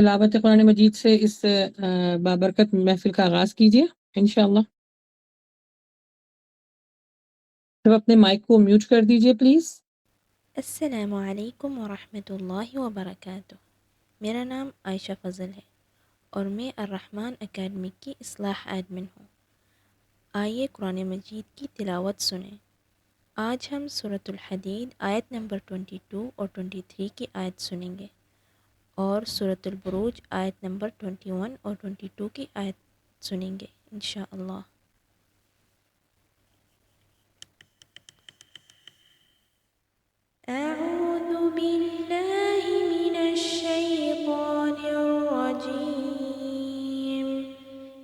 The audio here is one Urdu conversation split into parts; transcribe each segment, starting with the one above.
تلاوت قرآن مجید سے اس بابرکت محفل کا آغاز کیجیے انشاءاللہ. سب اپنے مائک کو میوٹ کر دیجیے پلیز. السلام علیکم ورحمۃ اللہ وبرکاتہ. میرا نام عائشہ فضل ہے اور میں الرحمن اکیڈمی کی اصلاح ایڈمن ہوں. آئیے قرآن مجید کی تلاوت سنیں. آج ہم سورۃ الحدید آیت نمبر 22 اور 23 کی آیت سنیں گے اور سورۃ البروج آیت نمبر 21 اور 22 کی آیت سنیں گے انشاءاللہ. أعوذ بالله من الشيطان الرجيم.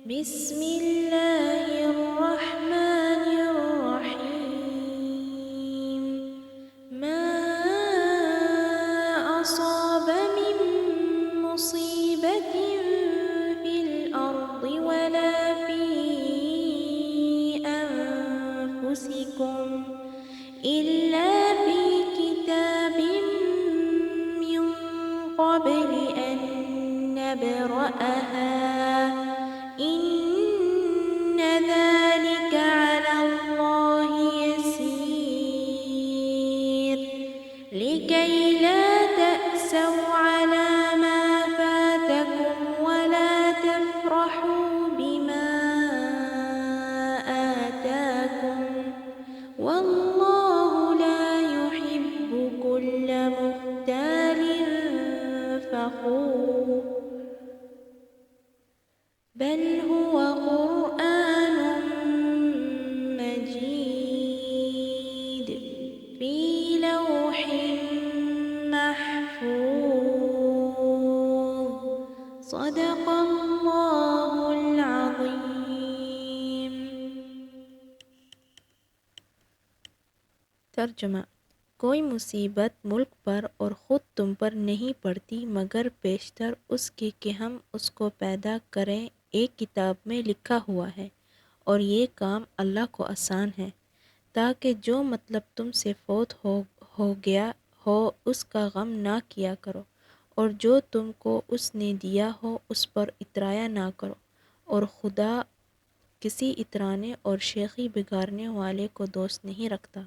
بسم الله الرحمن الرحيم. ما أصاب من مصيبة في الأرض ولا في أنفسكم إلا في كتاب من قبل أن نبرأها إن ذلك على الله يسير. لكي لا تأسوا على ما فاتكم ولا تفرحوا بما آتاكم والله لا يحب كل مختال فخور. بل هو قرآن مجيد في لوح محفوظ. صدق الله العظيم. ترجمہ: کوئی مصیبت ملک پر اور خود تم پر نہیں پڑتی مگر پیشتر اس کے کہ ہم اس کو پیدا کریں. ایک کتاب میں لکھا ہوا ہے اور یہ کام اللہ کو آسان ہے تاکہ جو مطلب تم سے فوت ہو گیا ہو اس کا غم نہ کیا کرو اور جو تم کو اس نے دیا ہو اس پر اترایا نہ کرو اور خدا کسی اترانے اور شیخی بگاڑنے والے کو دوست نہیں رکھتا.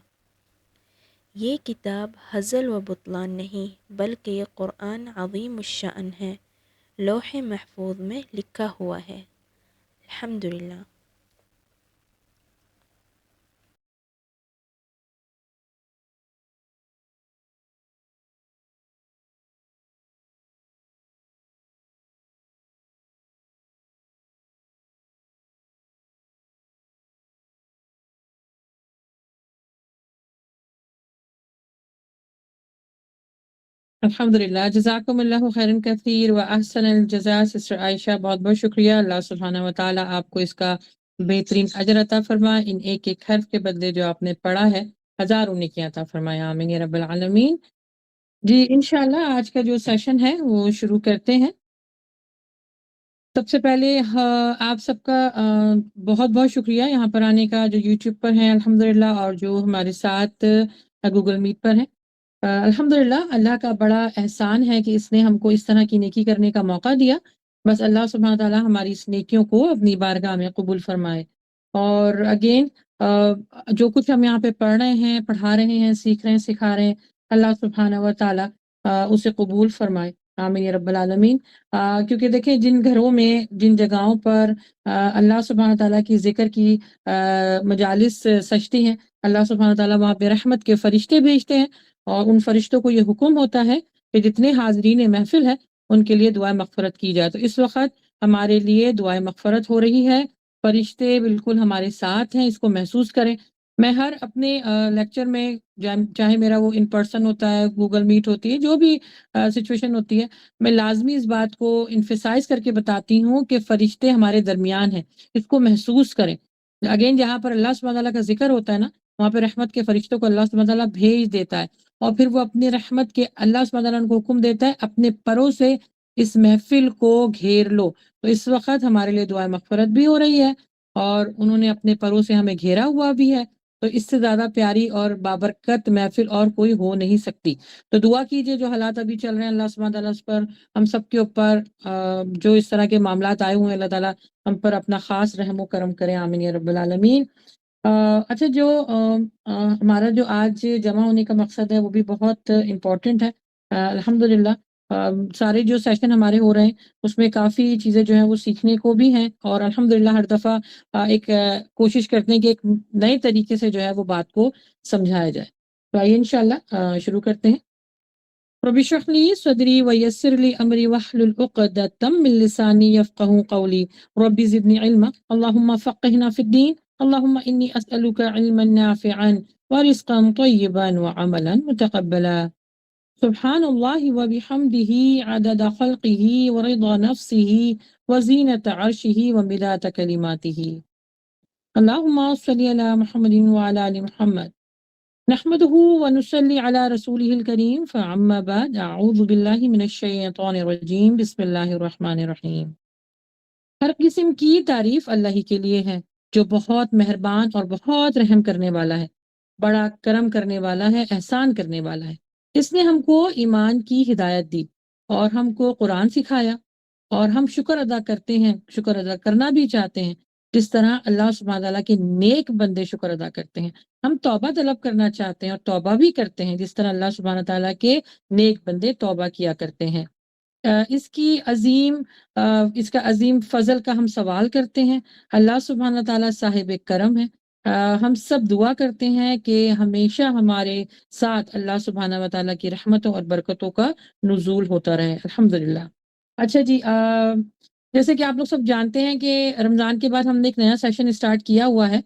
یہ کتاب ہزل و بطلان نہیں بلکہ یہ قرآن عظیم الشأن ہے، لوح محفوظ میں لکھا ہوا ہے. الحمدللہ. الحمدللہ. جزاکم اللہ خیرن کثیر و احسن الجزاء سسٹر عائشہ، بہت بہت شکریہ. اللہ سبحانہ و تعالیٰ آپ کو اس کا بہترین اجر عطا فرمائے. ان ایک ایک حرف کے بدلے جو آپ نے پڑھا ہے ہزاروں نیکیاں عطا فرمائے. آمین یا رب العالمین. جی انشاءاللہ آج کا جو سیشن ہے وہ شروع کرتے ہیں. سب سے پہلے آپ سب کا بہت بہت شکریہ یہاں پر آنے کا، جو یوٹیوب پر ہیں الحمدللہ اور جو ہمارے ساتھ گوگل میٹ پر ہیں. الحمدللہ اللہ کا بڑا احسان ہے کہ اس نے ہم کو اس طرح کی نیکی کرنے کا موقع دیا. بس اللہ سبحانہ تعالیٰ ہماری اس نیکیوں کو اپنی بارگاہ میں قبول فرمائے. اور اگین جو کچھ ہم یہاں پہ پڑھ رہے ہیں، پڑھا رہے ہیں، سیکھ رہے ہیں، سکھا رہے ہیں، اللہ سبحانہ و تعالیٰ اسے قبول فرمائے. آمین یا رب العالمین. کیونکہ دیکھیں جن گھروں میں، جن جگہوں پر اللہ سبحانہ تعالیٰ کی ذکر کی مجالس سجتی ہیں، اللہ سبحانہ تعالیٰ وہاں پہ رحمت کے فرشتے بھیجتے ہیں اور ان فرشتوں کو یہ حکم ہوتا ہے کہ جتنے حاضرین محفل ہے ان کے لیے دعائے مغفرت کی جائے. تو اس وقت ہمارے لیے دعائے مغفرت ہو رہی ہے. فرشتے بالکل ہمارے ساتھ ہیں، اس کو محسوس کریں. میں ہر اپنے لیکچر میں، چاہے میرا وہ ان پرسن ہوتا ہے، گوگل میٹ ہوتی ہے، جو بھی سچویشن ہوتی ہے، میں لازمی اس بات کو انفسائز کر کے بتاتی ہوں کہ فرشتے ہمارے درمیان ہیں، اس کو محسوس کریں. اگین جہاں پر اللہ سبحانہ تعالیٰ کا ذکر ہوتا ہے نا، وہاں پہ رحمت کے فرشتوں کو اللہ سبحانہ تعالیٰ بھیج دیتا ہے اور پھر وہ اپنی رحمت کے اللہ سبحانہ تعالیٰ کو حکم دیتا ہے اپنے پروں سے اس محفل کو گھیر لو. تو اس وقت ہمارے لیے دعائے مغفرت بھی ہو رہی ہے اور انہوں نے اپنے پروں سے ہمیں گھیرا ہوا بھی ہے. تو اس سے زیادہ پیاری اور بابرکت محفل اور کوئی ہو نہیں سکتی. تو دعا کیجئے جو حالات ابھی چل رہے ہیں اللہ سبحانہ تعالیٰ اس پر ہم سب کے اوپر جو اس طرح کے معاملات آئے ہوئے ہیں اللہ تعالیٰ ہم پر اپنا خاص رحم و کرم کریں. آمین یا رب العالمین. اچھا جو ہمارا جو آج جمع ہونے کا مقصد ہے وہ بھی بہت امپورٹنٹ ہے. الحمدللہ سارے جو سیشن ہمارے ہو رہے ہیں اس میں کافی چیزیں جو ہیں وہ سیکھنے کو بھی ہیں اور الحمدللہ ہر دفعہ ایک کوشش کرتے ہیں کہ ایک نئے طریقے سے جو ہے وہ بات کو سمجھایا جائے. تو آئیے انشاءاللہ شروع کرتے ہیں. رب اشرح لي صدري ويسر لي امري واحلل عقدة من لساني يفقهوا قولي رب زدني علما اللهم فقهنا في الدين اللهم اني اسالك علما نافعا ورزقا طيبا وعملا متقبلا. سبحان الله وبحمده عدد خلقه ورضا نفسه وزينة عرشه ومداد كلماته. اللهم صل على محمد وعلى آل محمد. نحمده ونصلي على رسوله الكريم فعما بعد اعوذ باللہ من الشیطان الرجیم بسم اللہ الرحمن الرحیم. ہر قسم کی تعریف اللہ ہی کے لیے ہے جو بہت مہربان اور بہت رحم کرنے والا ہے، بڑا کرم کرنے والا ہے، احسان کرنے والا ہے. اس نے ہم کو ایمان کی ہدایت دی اور ہم کو قرآن سکھایا اور ہم شکر ادا کرتے ہیں، شکر ادا کرنا بھی چاہتے ہیں جس طرح اللہ سبحانہ تعالیٰ کے نیک بندے شکر ادا کرتے ہیں. ہم توبہ طلب کرنا چاہتے ہیں اور توبہ بھی کرتے ہیں جس طرح اللہ سبحانہ تعالیٰ کے نیک بندے توبہ کیا کرتے ہیں. اس کا عظیم فضل کا ہم سوال کرتے ہیں. اللہ سبحانہ تعالیٰ صاحب کرم ہے. ہم سب دعا کرتے ہیں کہ ہمیشہ ہمارے ساتھ اللہ سبحانہ و تعالیٰ کی رحمتوں اور برکتوں کا نزول ہوتا رہے. الحمدللہ. اچھا جی، جیسے کہ آپ لوگ سب جانتے ہیں کہ رمضان کے بعد ہم نے ایک نیا سیشن اسٹارٹ کیا ہوا ہے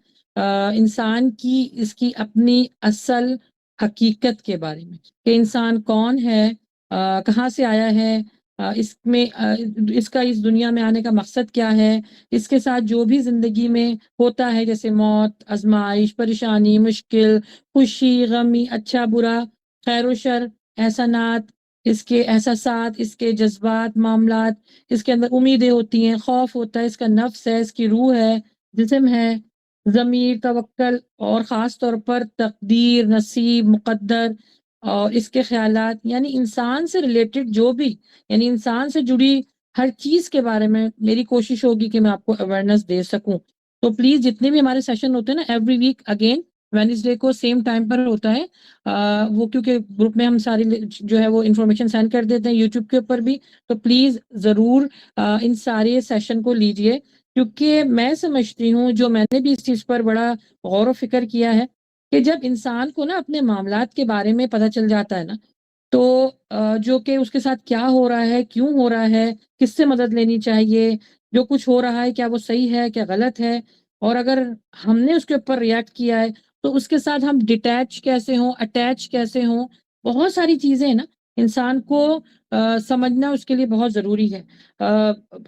انسان کی اس کی اپنی اصل حقیقت کے بارے میں کہ انسان کون ہے، کہاں سے آیا ہے، اس میں اس کا اس دنیا میں آنے کا مقصد کیا ہے، اس کے ساتھ جو بھی زندگی میں ہوتا ہے جیسے موت، آزمائش، پریشانی، مشکل، خوشی، غمی، اچھا برا، خیر و شر، احسانات، اس کے احساسات، اس کے جذبات، معاملات، اس کے اندر امیدیں ہوتی ہیں، خوف ہوتا ہے، اس کا نفس ہے، اس کی روح ہے، جسم ہے، ضمیر، توکل اور خاص طور پر تقدیر، نصیب، مقدر اور اس کے خیالات، یعنی انسان سے ریلیٹڈ جو بھی، یعنی انسان سے جڑی ہر چیز کے بارے میں میری کوشش ہوگی کہ میں آپ کو اویئرنیس دے سکوں. تو پلیز جتنے بھی ہمارے سیشن ہوتے ہیں نا ایوری ویک اگین وینسڈے کو سیم ٹائم پر ہوتا ہے، وہ کیونکہ گروپ میں ہم ساری جو ہے وہ انفارمیشن سینڈ کر دیتے ہیں یوٹیوب کے اوپر بھی. تو پلیز ضرور ان سارے سیشن کو لیجئے کیونکہ میں سمجھتی ہوں، جو میں نے بھی اس چیز پر بڑا غور و فکر کیا ہے کہ جب انسان کو نا اپنے معاملات کے بارے میں پتہ چل جاتا ہے نا تو جو کہ اس کے ساتھ کیا ہو رہا ہے، کیوں ہو رہا ہے، کس سے مدد لینی چاہیے، جو کچھ ہو رہا ہے کیا وہ صحیح ہے کیا غلط ہے، اور اگر ہم نے اس کے اوپر ریئیکٹ کیا ہے تو اس کے ساتھ ہم ڈیٹیچ کیسے ہوں، اٹیچ کیسے ہوں، بہت ساری چیزیں نا انسان کو سمجھنا اس کے لیے بہت ضروری ہے.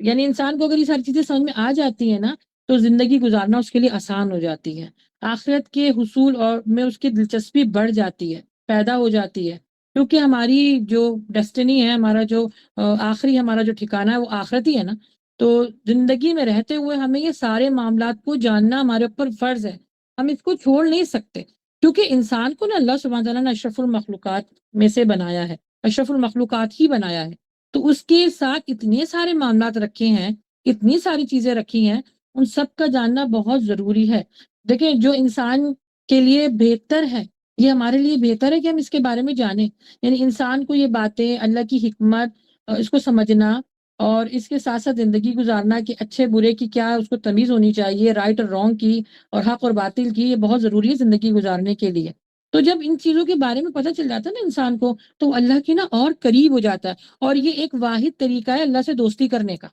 یعنی انسان کو اگر یہ ساری چیزیں سمجھ میں آ جاتی ہیں نا تو زندگی گزارنا اس کے لیے آسان ہو جاتی ہے، آخرت کے حصول اور میں اس کی دلچسپی بڑھ جاتی ہے، پیدا ہو جاتی ہے، کیونکہ ہماری جو ڈیسٹنی ہے، ہمارا جو آخری ہمارا جو ٹھکانہ ہے وہ آخرتی ہے نا. تو زندگی میں رہتے ہوئے ہمیں یہ سارے معاملات کو جاننا ہمارے اوپر فرض ہے، ہم اس کو چھوڑ نہیں سکتے کیونکہ انسان کو نا اللہ سبحانہ تعالیٰ نے اشرف المخلوقات میں سے بنایا ہے، اشرف المخلوقات ہی بنایا ہے. تو اس کے ساتھ اتنے سارے معاملات رکھے ہیں، اتنی ساری چیزیں رکھی ہیں، ان سب کا جاننا بہت ضروری ہے. دیکھیں جو انسان کے لیے بہتر ہے یہ ہمارے لیے بہتر ہے کہ ہم اس کے بارے میں جانیں. یعنی انسان کو یہ باتیں، اللہ کی حکمت، اس کو سمجھنا اور اس کے ساتھ ساتھ زندگی گزارنا کہ اچھے برے کی کیا اس کو تمیز ہونی چاہیے، رائٹ اور رانگ کی اور حق اور باطل کی، یہ بہت ضروری ہے زندگی گزارنے کے لیے. تو جب ان چیزوں کے بارے میں پتہ چل جاتا ہے نا انسان کو تو اللہ کے نا اور قریب ہو جاتا ہے. اور یہ ایک واحد طریقہ ہے اللہ سے دوستی کرنے کا،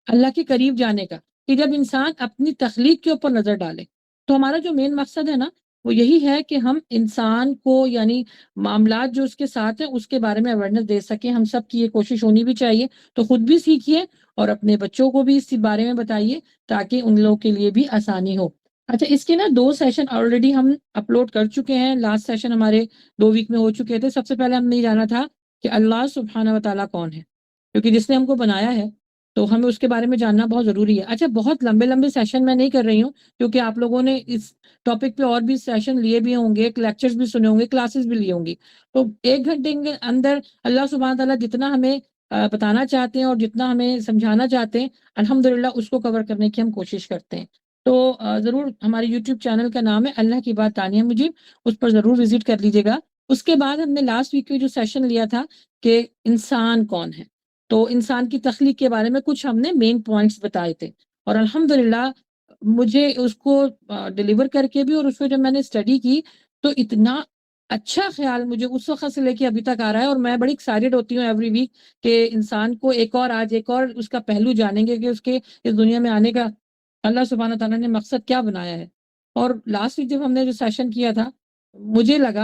اللہ کے قریب جانے کا، کہ جب انسان اپنی تخلیق کے اوپر نظر ڈالے. تو ہمارا جو مین مقصد ہے نا وہ یہی ہے کہ ہم انسان کو یعنی معاملات جو اس کے ساتھ ہیں اس کے بارے میں اویئرنیس دے سکیں. ہم سب کی یہ کوشش ہونی بھی چاہیے. تو خود بھی سیکھیے اور اپنے بچوں کو بھی اس بارے میں بتائیے تاکہ ان لوگوں کے لیے بھی آسانی ہو. اچھا، اس کے نا 2 سیشن آلریڈی ہم اپلوڈ کر چکے ہیں. لاسٹ سیشن ہمارے 2 ویک میں ہو چکے تھے. سب سے پہلے ہم نے یہ جانا تھا کہ اللہ سبحانہ و تعالیٰ کون ہے، کیونکہ جس نے ہم کو بنایا ہے تو ہمیں اس کے بارے میں جاننا بہت ضروری ہے. اچھا بہت لمبے لمبے سیشن میں نہیں کر رہی ہوں کیونکہ آپ لوگوں نے اس ٹاپک پہ اور بھی سیشن لیے بھی ہوں گے, لیکچرز بھی سنے ہوں گے, کلاسز بھی لیے ہوں گی. تو 1 گھنٹے کے اندر اللہ سبحانہ تعالیٰ جتنا ہمیں بتانا چاہتے ہیں اور جتنا ہمیں سمجھانا چاہتے ہیں الحمدللہ اس کو کور کرنے کی ہم کوشش کرتے ہیں. تو ضرور ہمارے یوٹیوب چینل کا نام ہے اللہ کی بات تانیہ مجیب, اس پر ضرور وزٹ کر لیجیے گا. اس کے بعد ہم نے لاسٹ ویک میں جو سیشن لیا تھا کہ انسان کون ہے, تو انسان کی تخلیق کے بارے میں کچھ ہم نے مین پوائنٹس بتائے تھے اور الحمدللہ مجھے اس کو ڈیلیور کر کے بھی اور اس کو جب میں نے اسٹڈی کی تو اتنا اچھا خیال مجھے اس وقت سے لے کے ابھی تک آ رہا ہے. اور میں بڑی ایکسائٹڈ ہوتی ہوں ایوری ویک کہ انسان کو آج ایک اور اس کا پہلو جانیں گے کہ اس کے اس دنیا میں آنے کا اللہ سبحانہ تعالیٰ نے مقصد کیا بنایا ہے. اور لاسٹ ویک جب ہم نے جو سیشن کیا تھا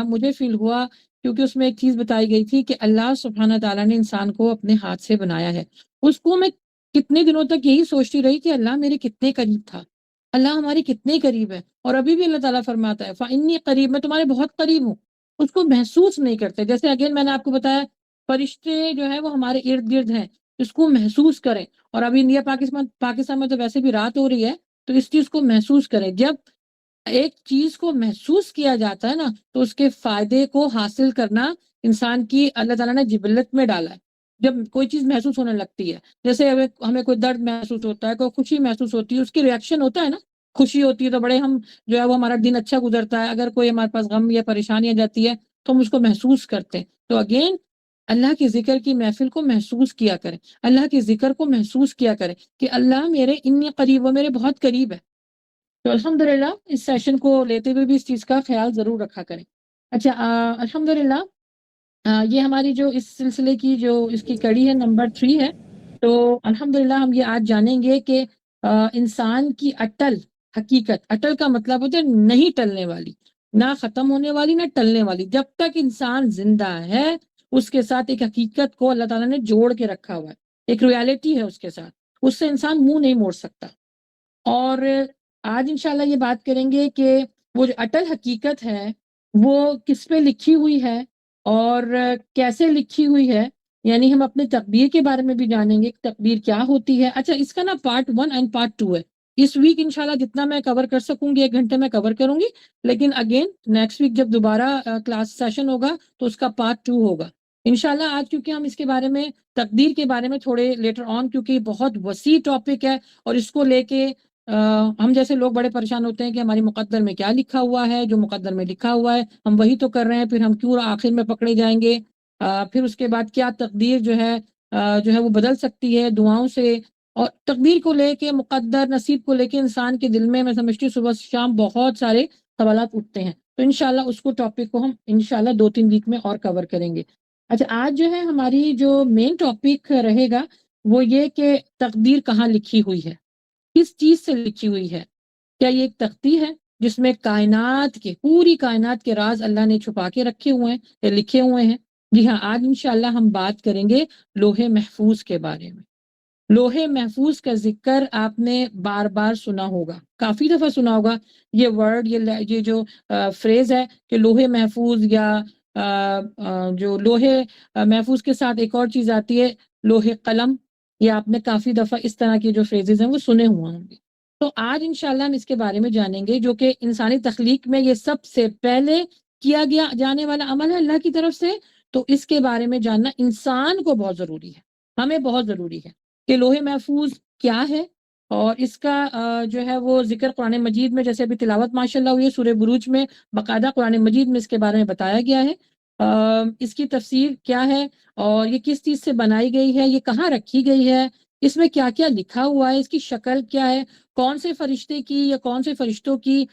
مجھے فیل ہوا کیونکہ اس میں ایک چیز بتائی گئی تھی کہ اللہ سبحانہ تعالیٰ نے انسان کو اپنے ہاتھ سے بنایا ہے. اس کو میں کتنے دنوں تک یہی سوچتی رہی کہ اللہ میرے کتنے قریب تھا, اللہ ہمارے کتنے قریب ہے. اور ابھی بھی اللہ تعالیٰ فرماتا ہے فَإِنِّي قریب, میں تمہارے بہت قریب ہوں. اس کو محسوس نہیں کرتے. جیسے اگین میں نے آپ کو بتایا فرشتے جو ہیں وہ ہمارے ارد گرد ہیں, اس کو محسوس کریں. اور ابھی انڈیا پاکستان میں تو ویسے بھی رات ہو رہی ہے تو اس چیز کو محسوس کریں. جب ایک چیز کو محسوس کیا جاتا ہے نا تو اس کے فائدے کو حاصل کرنا انسان کی اللہ تعالیٰ نے جبلت میں ڈالا ہے. جب کوئی چیز محسوس ہونے لگتی ہے, جیسے ہمیں کوئی درد محسوس ہوتا ہے, کوئی خوشی محسوس ہوتی ہے, اس کی ریئیکشن ہوتا ہے نا. خوشی ہوتی ہے تو بڑے ہم جو ہے وہ ہمارا دن اچھا گزرتا ہے. اگر کوئی ہمارے پاس غم یا پریشانی آ جاتی ہے تو ہم اس کو محسوس کرتے ہیں. تو اگین اللہ کے ذکر کی محفل کو محسوس کیا کریں, اللہ کے ذکر کو محسوس کیا کریں کہ اللہ میرے انی قریب, وہ میرے بہت قریب ہے. تو الحمدللہ اس سیشن کو لیتے ہوئے بھی اس چیز کا خیال ضرور رکھا کریں. اچھا الحمدللہ یہ ہماری جو اس سلسلے کی جو اس کی کڑی ہے نمبر 3 ہے. تو الحمدللہ ہم یہ آج جانیں گے کہ انسان کی اٹل حقیقت. اٹل کا مطلب ہوتا ہے نہیں ٹلنے والی, نہ ختم ہونے والی, نہ ٹلنے والی. جب تک انسان زندہ ہے اس کے ساتھ ایک حقیقت کو اللہ تعالیٰ نے جوڑ کے رکھا ہوا ہے, ایک ریالٹی ہے اس کے ساتھ, اس سے انسان منہ نہیں موڑ سکتا. اور آج انشاءاللہ یہ بات کریں گے کہ وہ جو اٹل حقیقت ہے وہ کس پہ لکھی ہوئی ہے اور کیسے لکھی ہوئی ہے. یعنی ہم اپنے تقدیر کے بارے میں بھی جانیں گے کہ تقدیر کیا ہوتی ہے. اچھا اس کا نا پارٹ 1 اینڈ پارٹ 2 ہے. اس ویک انشاءاللہ جتنا میں کور کر سکوں گی 1 گھنٹے میں کور کروں گی, لیکن اگین نیکسٹ ویک جب دوبارہ کلاس سیشن ہوگا تو اس کا پارٹ 2 ہوگا انشاءاللہ. آج کیونکہ ہم اس کے بارے میں تقدیر کے بارے میں تھوڑے لیٹر آن, کیونکہ یہ بہت وسیع ٹاپک ہے اور اس کو لے کے ہم جیسے لوگ بڑے پریشان ہوتے ہیں کہ ہماری مقدر میں کیا لکھا ہوا ہے. جو مقدر میں لکھا ہوا ہے ہم وہی تو کر رہے ہیں, پھر ہم کیوں آخر میں پکڑے جائیں گے. پھر اس کے بعد کیا تقدیر جو ہے وہ بدل سکتی ہے دعاؤں سے. اور تقدیر کو لے کے, مقدر نصیب کو لے کے انسان کے دل میں سمجھتی ہوں صبح شام بہت سارے سوالات اٹھتے ہیں. تو انشاءاللہ اس کو ٹاپک کو ہم انشاءاللہ 2-3 ویک میں اور کور کریں گے. اچھا آج جو ہے ہماری جو مین ٹاپک رہے گا وہ یہ کہ تقدیر کہاں لکھی ہوئی ہے, کس چیز سے لکھی ہوئی ہے. کیا یہ ایک تختی ہے جس میں پوری کائنات کے راز اللہ نے چھپا کے رکھے ہوئے ہیں یا لکھے ہوئے ہیں. جی ہاں, آج انشاءاللہ ہم بات کریں گے لوح محفوظ کے بارے میں. لوح محفوظ کا ذکر آپ نے بار بار سنا ہوگا, کافی دفعہ سنا ہوگا یہ ورڈ, یہ جو فریز ہے کہ لوح محفوظ, یا جو لوح محفوظ کے ساتھ ایک اور چیز آتی ہے لوح قلم. یہ آپ نے کافی دفعہ اس طرح کے جو فریزز ہیں وہ سنے ہوئے ہوں گے. تو آج انشاءاللہ ہم اس کے بارے میں جانیں گے جو کہ انسانی تخلیق میں یہ سب سے پہلے کیا گیا جانے والا عمل ہے اللہ کی طرف سے. تو اس کے بارے میں جاننا انسان کو بہت ضروری ہے, ہمیں بہت ضروری ہے کہ لوح محفوظ کیا ہے. اور اس کا جو ہے وہ ذکر قرآن مجید میں جیسے ابھی تلاوت ماشاءاللہ ہوئی ہے سورہ بروج میں, باقاعدہ قرآن مجید میں اس کے بارے میں بتایا گیا ہے. اس کی تفسیر کیا ہے اور یہ کس چیز سے بنائی گئی ہے, یہ کہاں رکھی گئی ہے, اس میں کیا کیا لکھا ہوا ہے, اس کی شکل کیا ہے, کون سے فرشتے کی یا کون سے فرشتوں کی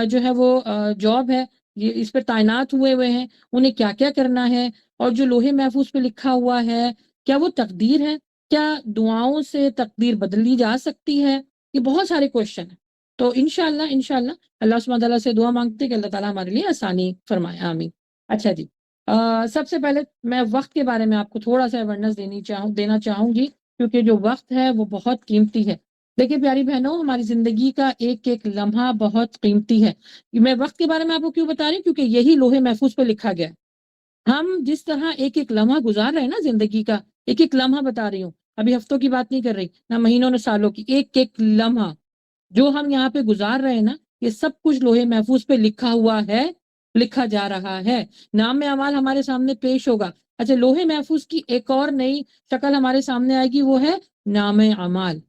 جو ہے وہ جاب ہے, یہ اس پر تعینات ہوئے ہیں, انہیں کیا کیا کرنا ہے. اور جو لوح محفوظ پہ لکھا ہوا ہے کیا وہ تقدیر ہے, کیا دعاؤں سے تقدیر بدلی جا سکتی ہے. یہ بہت سارے کوشچن ہیں. تو انشاءاللہ اللہ سبحانہ تعالیٰ سے دعا مانگتے ہیں کہ اللہ تعالیٰ ہمارے لیے آسانی فرمائے, آمین. اچھا جی, سب سے پہلے میں وقت کے بارے میں آپ کو تھوڑا سا اویئرنیس دینا چاہوں گی, کیونکہ جو وقت ہے وہ بہت قیمتی ہے. دیکھیں پیاری بہنوں, ہماری زندگی کا ایک ایک لمحہ بہت قیمتی ہے. میں وقت کے بارے میں آپ کو کیوں بتا رہی ہوں, کیونکہ یہی لوح محفوظ پہ لکھا گیا ہے. ہم جس طرح ایک ایک لمحہ گزار رہے ہیں نا زندگی کا, ایک ایک لمحہ بتا رہی ہوں, ابھی ہفتوں کی بات نہیں کر رہی، نہ مہینوں نہ سالوں کی، ایک ایک لمحہ جو ہم یہاں پہ گزار رہے ہیں نا، یہ سب کچھ لوہے محفوظ پہ لکھا ہوا ہے، لکھا جا رہا ہے، نام اعمال ہمارے سامنے پیش ہوگا۔ اچھا، لوہے محفوظ کی ایک اور نئی شکل ہمارے سامنے آئے گی، وہ ہے نام اعمال،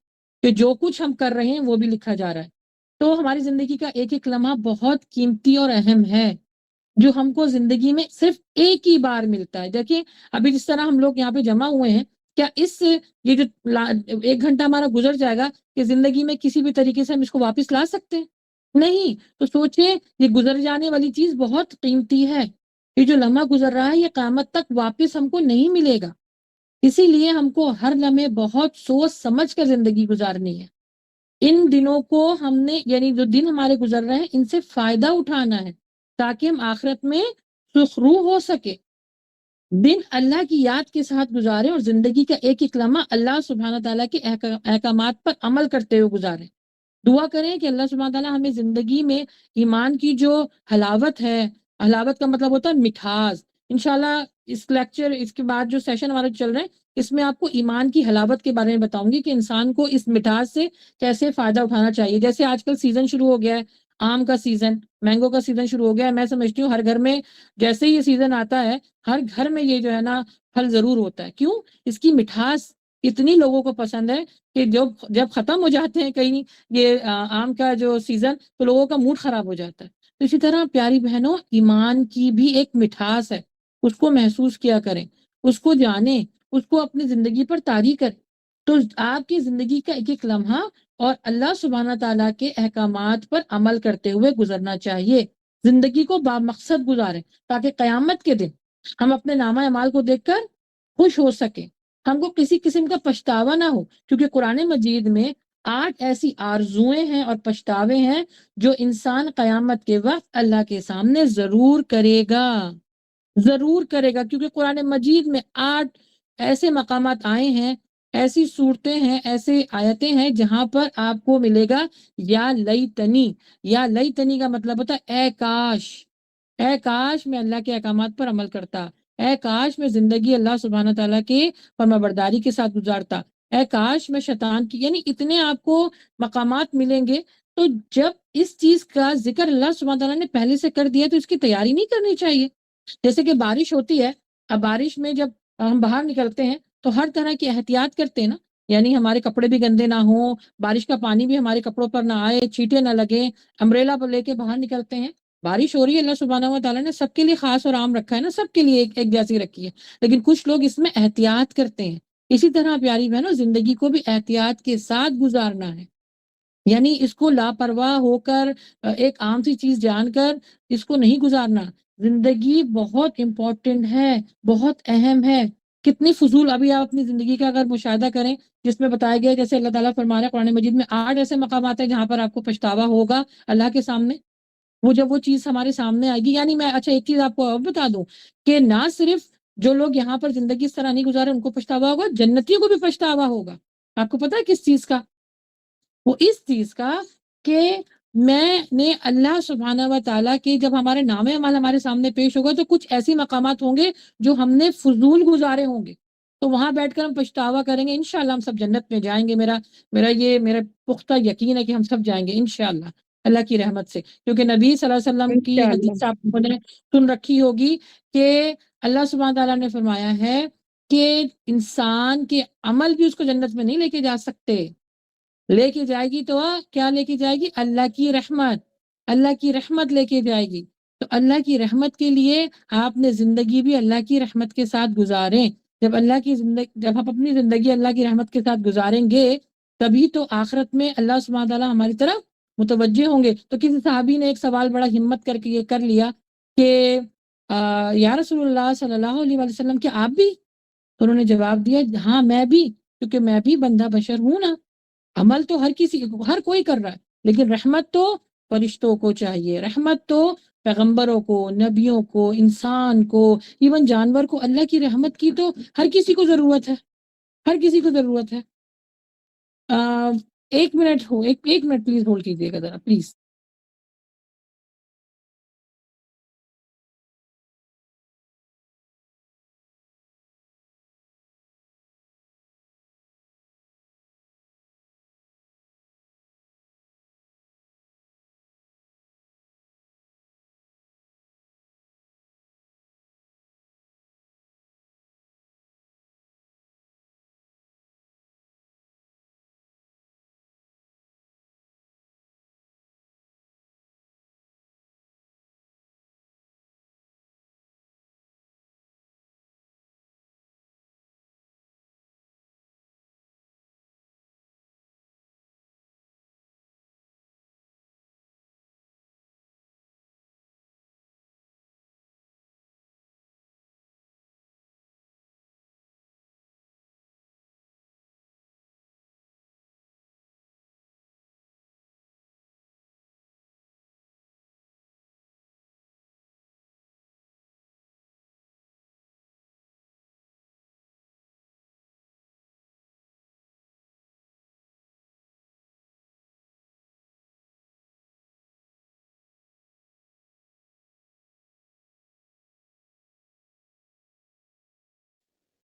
کہ جو کچھ ہم کر رہے ہیں وہ بھی لکھا جا رہا ہے۔ تو ہماری زندگی کا ایک ایک لمحہ بہت قیمتی اور اہم ہے، جو ہم کو زندگی میں صرف ایک ہی بار ملتا ہے۔ دیکھیں ابھی جس طرح ہم لوگ یہاں پہ جمع ہوئے ہیں، کیا اس یہ جو 1 گھنٹہ ہمارا گزر جائے گا کہ زندگی میں کسی بھی طریقے سے ہم اس کو واپس لا سکتے ہیں؟ نہیں۔ تو سوچیں، یہ گزر جانے والی چیز بہت قیمتی ہے، یہ جو لمحہ گزر رہا ہے یہ قیامت تک واپس ہم کو نہیں ملے گا، اسی لیے ہم کو ہر لمحے بہت سوچ سمجھ کر زندگی گزارنی ہے۔ ان دنوں کو ہم نے، یعنی جو دن ہمارے گزر رہے ہیں، ان سے فائدہ اٹھانا ہے تاکہ ہم آخرت میں سرخرو ہو سکے۔ دن اللہ کی یاد کے ساتھ گزاریں اور زندگی کا ایک ایک لمحہ اللہ سبحانہ تعالیٰ کے احکامات پر عمل کرتے ہوئے گزاریں۔ دعا کریں کہ اللہ سبحانہ تعالیٰ ہمیں زندگی میں ایمان کی جو حلاوت ہے، حلاوت کا مطلب ہوتا ہے مٹھاس، انشاءاللہ اس لیکچر، اس کے بعد جو سیشن ہمارے چل رہے ہیں، اس میں آپ کو ایمان کی حلاوت کے بارے میں بتاؤں گی کہ انسان کو اس مٹھاس سے کیسے فائدہ اٹھانا چاہیے۔ جیسے آج کل سیزن شروع ہو گیا ہے، آم کا سیزن، مینگو کا سیزن شروع ہو گیا ہے، میں سمجھتی ہوں ہر گھر میں جیسے ہی یہ سیزن آتا ہے، ہر گھر میں یہ جو ہے نا پھل ضرور ہوتا ہے۔ کیوں؟ اس کی مٹھاس اتنی لوگوں کو پسند ہے کہ جب ختم ہو جاتے ہیں کہیں یہ آم کا جو سیزن، تو لوگوں کا موڈ خراب ہو جاتا ہے۔ تو اسی طرح پیاری بہنوں، ایمان کی بھی ایک مٹھاس ہے، اس کو محسوس کیا کریں، اس کو جانیں، اس کو اپنی زندگی پر طاری کریں۔ تو آپ کی زندگی کا ایک ایک لمحہ اور اللہ سبحانہ تعالیٰ کے احکامات پر عمل کرتے ہوئے گزرنا چاہیے۔ زندگی کو بامقصد گزاریں تاکہ قیامت کے دن ہم اپنے نامہ اعمال کو دیکھ کر خوش ہو سکیں، ہم کو کسی قسم کا پچھتاوا نہ ہو، کیونکہ قرآن مجید میں 8 ایسی آرزویں ہیں اور پچھتاوے ہیں جو انسان قیامت کے وقت اللہ کے سامنے ضرور کرے گا، ضرور کرے گا، کیونکہ قرآن مجید میں 8 ایسے مقامات آئے ہیں، ایسی صورتیں ہیں، ایسے آیتیں ہیں جہاں پر آپ کو ملے گا یا لیتنی۔ یا لیتنی کا مطلب ہوتا ہے اے کاش، اے کاش میں اللہ کے احکامات پر عمل کرتا، اے کاش میں زندگی اللہ سبحانہ تعالیٰ کے فرمانبرداری کے ساتھ گزارتا، اے کاش میں شیطان کی، یعنی اتنے آپ کو مقامات ملیں گے۔ تو جب اس چیز کا ذکر اللہ سبحانہ تعالیٰ نے پہلے سے کر دیا تو اس کی تیاری نہیں کرنی چاہیے؟ جیسے کہ بارش ہوتی ہے، اب بارش میں جب ہم باہر نکلتے ہیں تو ہر طرح کی احتیاط کرتے ہیں نا، یعنی ہمارے کپڑے بھی گندے نہ ہوں، بارش کا پانی بھی ہمارے کپڑوں پر نہ آئے، چھینٹے نہ لگیں، امبریلا پر لے کے باہر نکلتے ہیں۔ بارش ہو رہی ہے، اللہ سبحانہ و تعالیٰ نے سب کے لیے خاص اور عام رکھا ہے نا، سب کے لیے ایک جیسی رکھی ہے، لیکن کچھ لوگ اس میں احتیاط کرتے ہیں۔ اسی طرح پیاری بہنوں، زندگی کو بھی احتیاط کے ساتھ گزارنا ہے، یعنی اس کو لاپرواہ ہو کر ایک عام سی چیز جان کر اس کو نہیں گزارنا۔ زندگی بہت امپورٹنٹ ہے، بہت اہم ہے۔ کتنی فضول، ابھی آپ اپنی زندگی کا اگر مشاہدہ کریں جس میں بتایا گیا، جیسے اللہ تعالیٰ فرما رہا ہے قرآن مجید میں 8 ایسے مقامات ہیں جہاں پر آپ کو پچھتاوا ہوگا اللہ کے سامنے، وہ جب وہ چیز ہمارے سامنے آئے گی۔ یعنی میں اچھا ایک چیز آپ کو اور بتا دوں کہ نہ صرف جو لوگ یہاں پر زندگی اس طرح نہیں گزارے ان کو پچھتاوا ہوگا، جنتیوں کو بھی پچھتاوا ہوگا۔ آپ کو پتہ ہے کس چیز کا؟ وہ اس چیز کا کہ میں نے اللہ سبحانہ و تعالیٰ کے جب ہمارے نام اعمال ہمارے سامنے پیش ہوگا تو کچھ ایسی مقامات ہوں گے جو ہم نے فضول گزارے ہوں گے، تو وہاں بیٹھ کر ہم پچھتاوا کریں گے۔ انشاءاللہ ہم سب جنت میں جائیں گے، میرا پختہ یقین ہے کہ ہم سب جائیں گے انشاءاللہ اللہ کی رحمت سے، کیونکہ نبی صلی اللہ علیہ وسلم کی انشاءاللہ۔ حدیث آپ نے سن رکھی ہوگی کہ اللہ سبحانہ تعالیٰ نے فرمایا ہے کہ انسان کے عمل بھی اس کو جنت میں نہیں لے کے جا سکتے، لے کے جائے گی تو کیا لے کے جائے گی؟ اللہ کی رحمت، اللہ کی رحمت لے کے جائے گی۔ تو اللہ کی رحمت کے لیے آپ نے زندگی بھی اللہ کی رحمت کے ساتھ گزاریں۔ جب ہم اپنی زندگی اللہ کی رحمت کے ساتھ گزاریں گے تبھی تو آخرت میں اللہ سبحانہ تعالیٰ ہماری طرف متوجہ ہوں گے۔ تو کسی صحابی نے ایک سوال بڑا ہمت کر کے یہ کر لیا کہ یا رسول اللہ صلی اللہ علیہ وسلم کیا آپ بھی؟ تو انہوں نے جواب دیا ہاں میں بھی، کیونکہ میں بھی بندہ بشر ہوں نا، عمل تو ہر کوئی کر رہا ہے، لیکن رحمت تو فرشتوں کو چاہیے، رحمت تو پیغمبروں کو، نبیوں کو، انسان کو، ایون جانور کو۔ اللہ کی رحمت کی تو ہر کسی کو ضرورت ہے، ہر کسی کو ضرورت ہے۔ 1 منٹ ایک منٹ پلیز ہولڈ کیجیے گا ذرا پلیز۔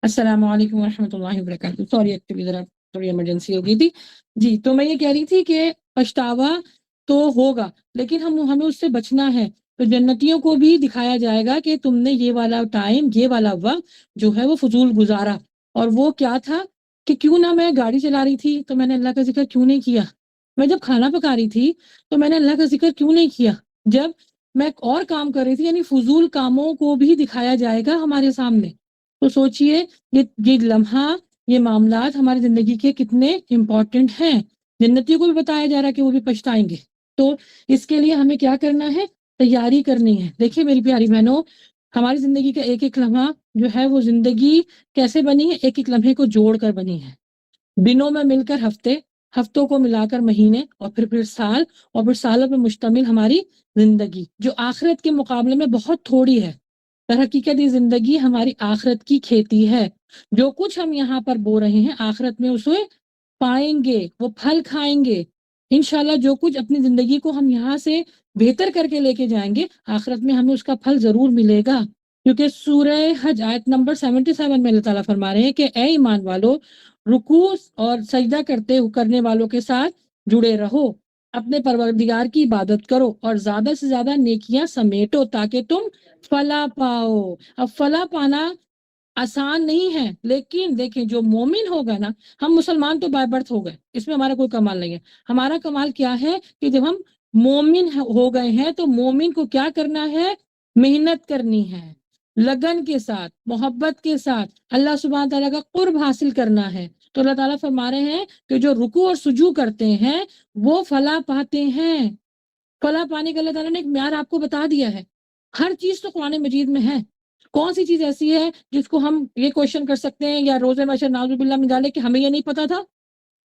السلام علیکم ورحمۃ اللہ وبرکاتہ. سوری ایکچولی ذرا تھوڑی ایمرجنسی ہو گئی تھی. جی تو میں یہ کہہ رہی تھی کہ پچھتاوا تو ہوگا لیکن ہمیں اس سے بچنا ہے. تو جنتیوں کو بھی دکھایا جائے گا کہ تم نے یہ والا ٹائم یہ والا وقت جو ہے وہ فضول گزارا. اور وہ کیا تھا کہ کیوں نہ میں گاڑی چلا رہی تھی تو میں نے اللہ کا ذکر کیوں نہیں کیا. میں جب کھانا پکا رہی تھی تو میں نے اللہ کا ذکر کیوں نہیں کیا. جب میں اور کام کر رہی تھی یعنی فضول کاموں کو بھی دکھایا جائے گا ہمارے سامنے. تو سوچئے یہ لمحہ یہ معاملات ہماری زندگی کے کتنے امپورٹنٹ ہیں. جنتیوں کو بھی بتایا جا رہا ہے کہ وہ بھی پچھتائیں گے. تو اس کے لیے ہمیں کیا کرنا ہے؟ تیاری کرنی ہے. دیکھیے میری پیاری بہنوں، ہماری زندگی کا ایک ایک لمحہ جو ہے وہ زندگی کیسے بنی ہے؟ ایک ایک لمحے کو جوڑ کر بنی ہے. دنوں میں مل کر ہفتے، ہفتوں کو ملا کر مہینے، اور پھر سال، اور پھر سالوں پر مشتمل ہماری زندگی جو آخرت کے مقابلے میں بہت تھوڑی ہے. در حقیقت یہ زندگی ہماری آخرت کی کھیتی ہے. جو کچھ ہم یہاں پر بو رہے ہیں آخرت میں اسے پائیں گے، وہ پھل کھائیں گے. انشاءاللہ جو کچھ اپنی زندگی کو ہم یہاں سے بہتر کر کے لے کے جائیں گے آخرت میں ہمیں اس کا پھل ضرور ملے گا. کیونکہ سورہ حج آیت نمبر 77 میں اللہ تعالیٰ فرما رہے ہیں کہ اے ایمان والو، رکوع اور سجدہ کرنے والوں کے ساتھ جڑے رہو، اپنے پروردگار کی عبادت کرو اور زیادہ سے زیادہ نیکیاں سمیٹو تاکہ تم فلاح پاؤ. اب فلاح پانا آسان نہیں ہے، لیکن دیکھیں جو مومن ہوگا نا، ہم مسلمان تو بائی برتھ ہو گئے، اس میں ہمارا کوئی کمال نہیں ہے. ہمارا کمال کیا ہے کہ جب ہم مومن ہو گئے ہیں تو مومن کو کیا کرنا ہے؟ محنت کرنی ہے، لگن کے ساتھ، محبت کے ساتھ اللہ سبحانہ تعالیٰ کا قرب حاصل کرنا ہے. تو اللہ تعالیٰ فرما رہے ہیں کہ جو رکوع اور سجود کرتے ہیں وہ فلاح پاتے ہیں. فلاح پانے کا اللہ تعالیٰ نے ایک معیار آپ کو بتا دیا ہے. ہر چیز تو قرآن مجید میں ہے. کون سی چیز ایسی ہے جس کو ہم یہ کوشچن کر سکتے ہیں یا روز محشر نعوذ باللہ میں ڈالے کہ ہمیں یہ نہیں پتا تھا؟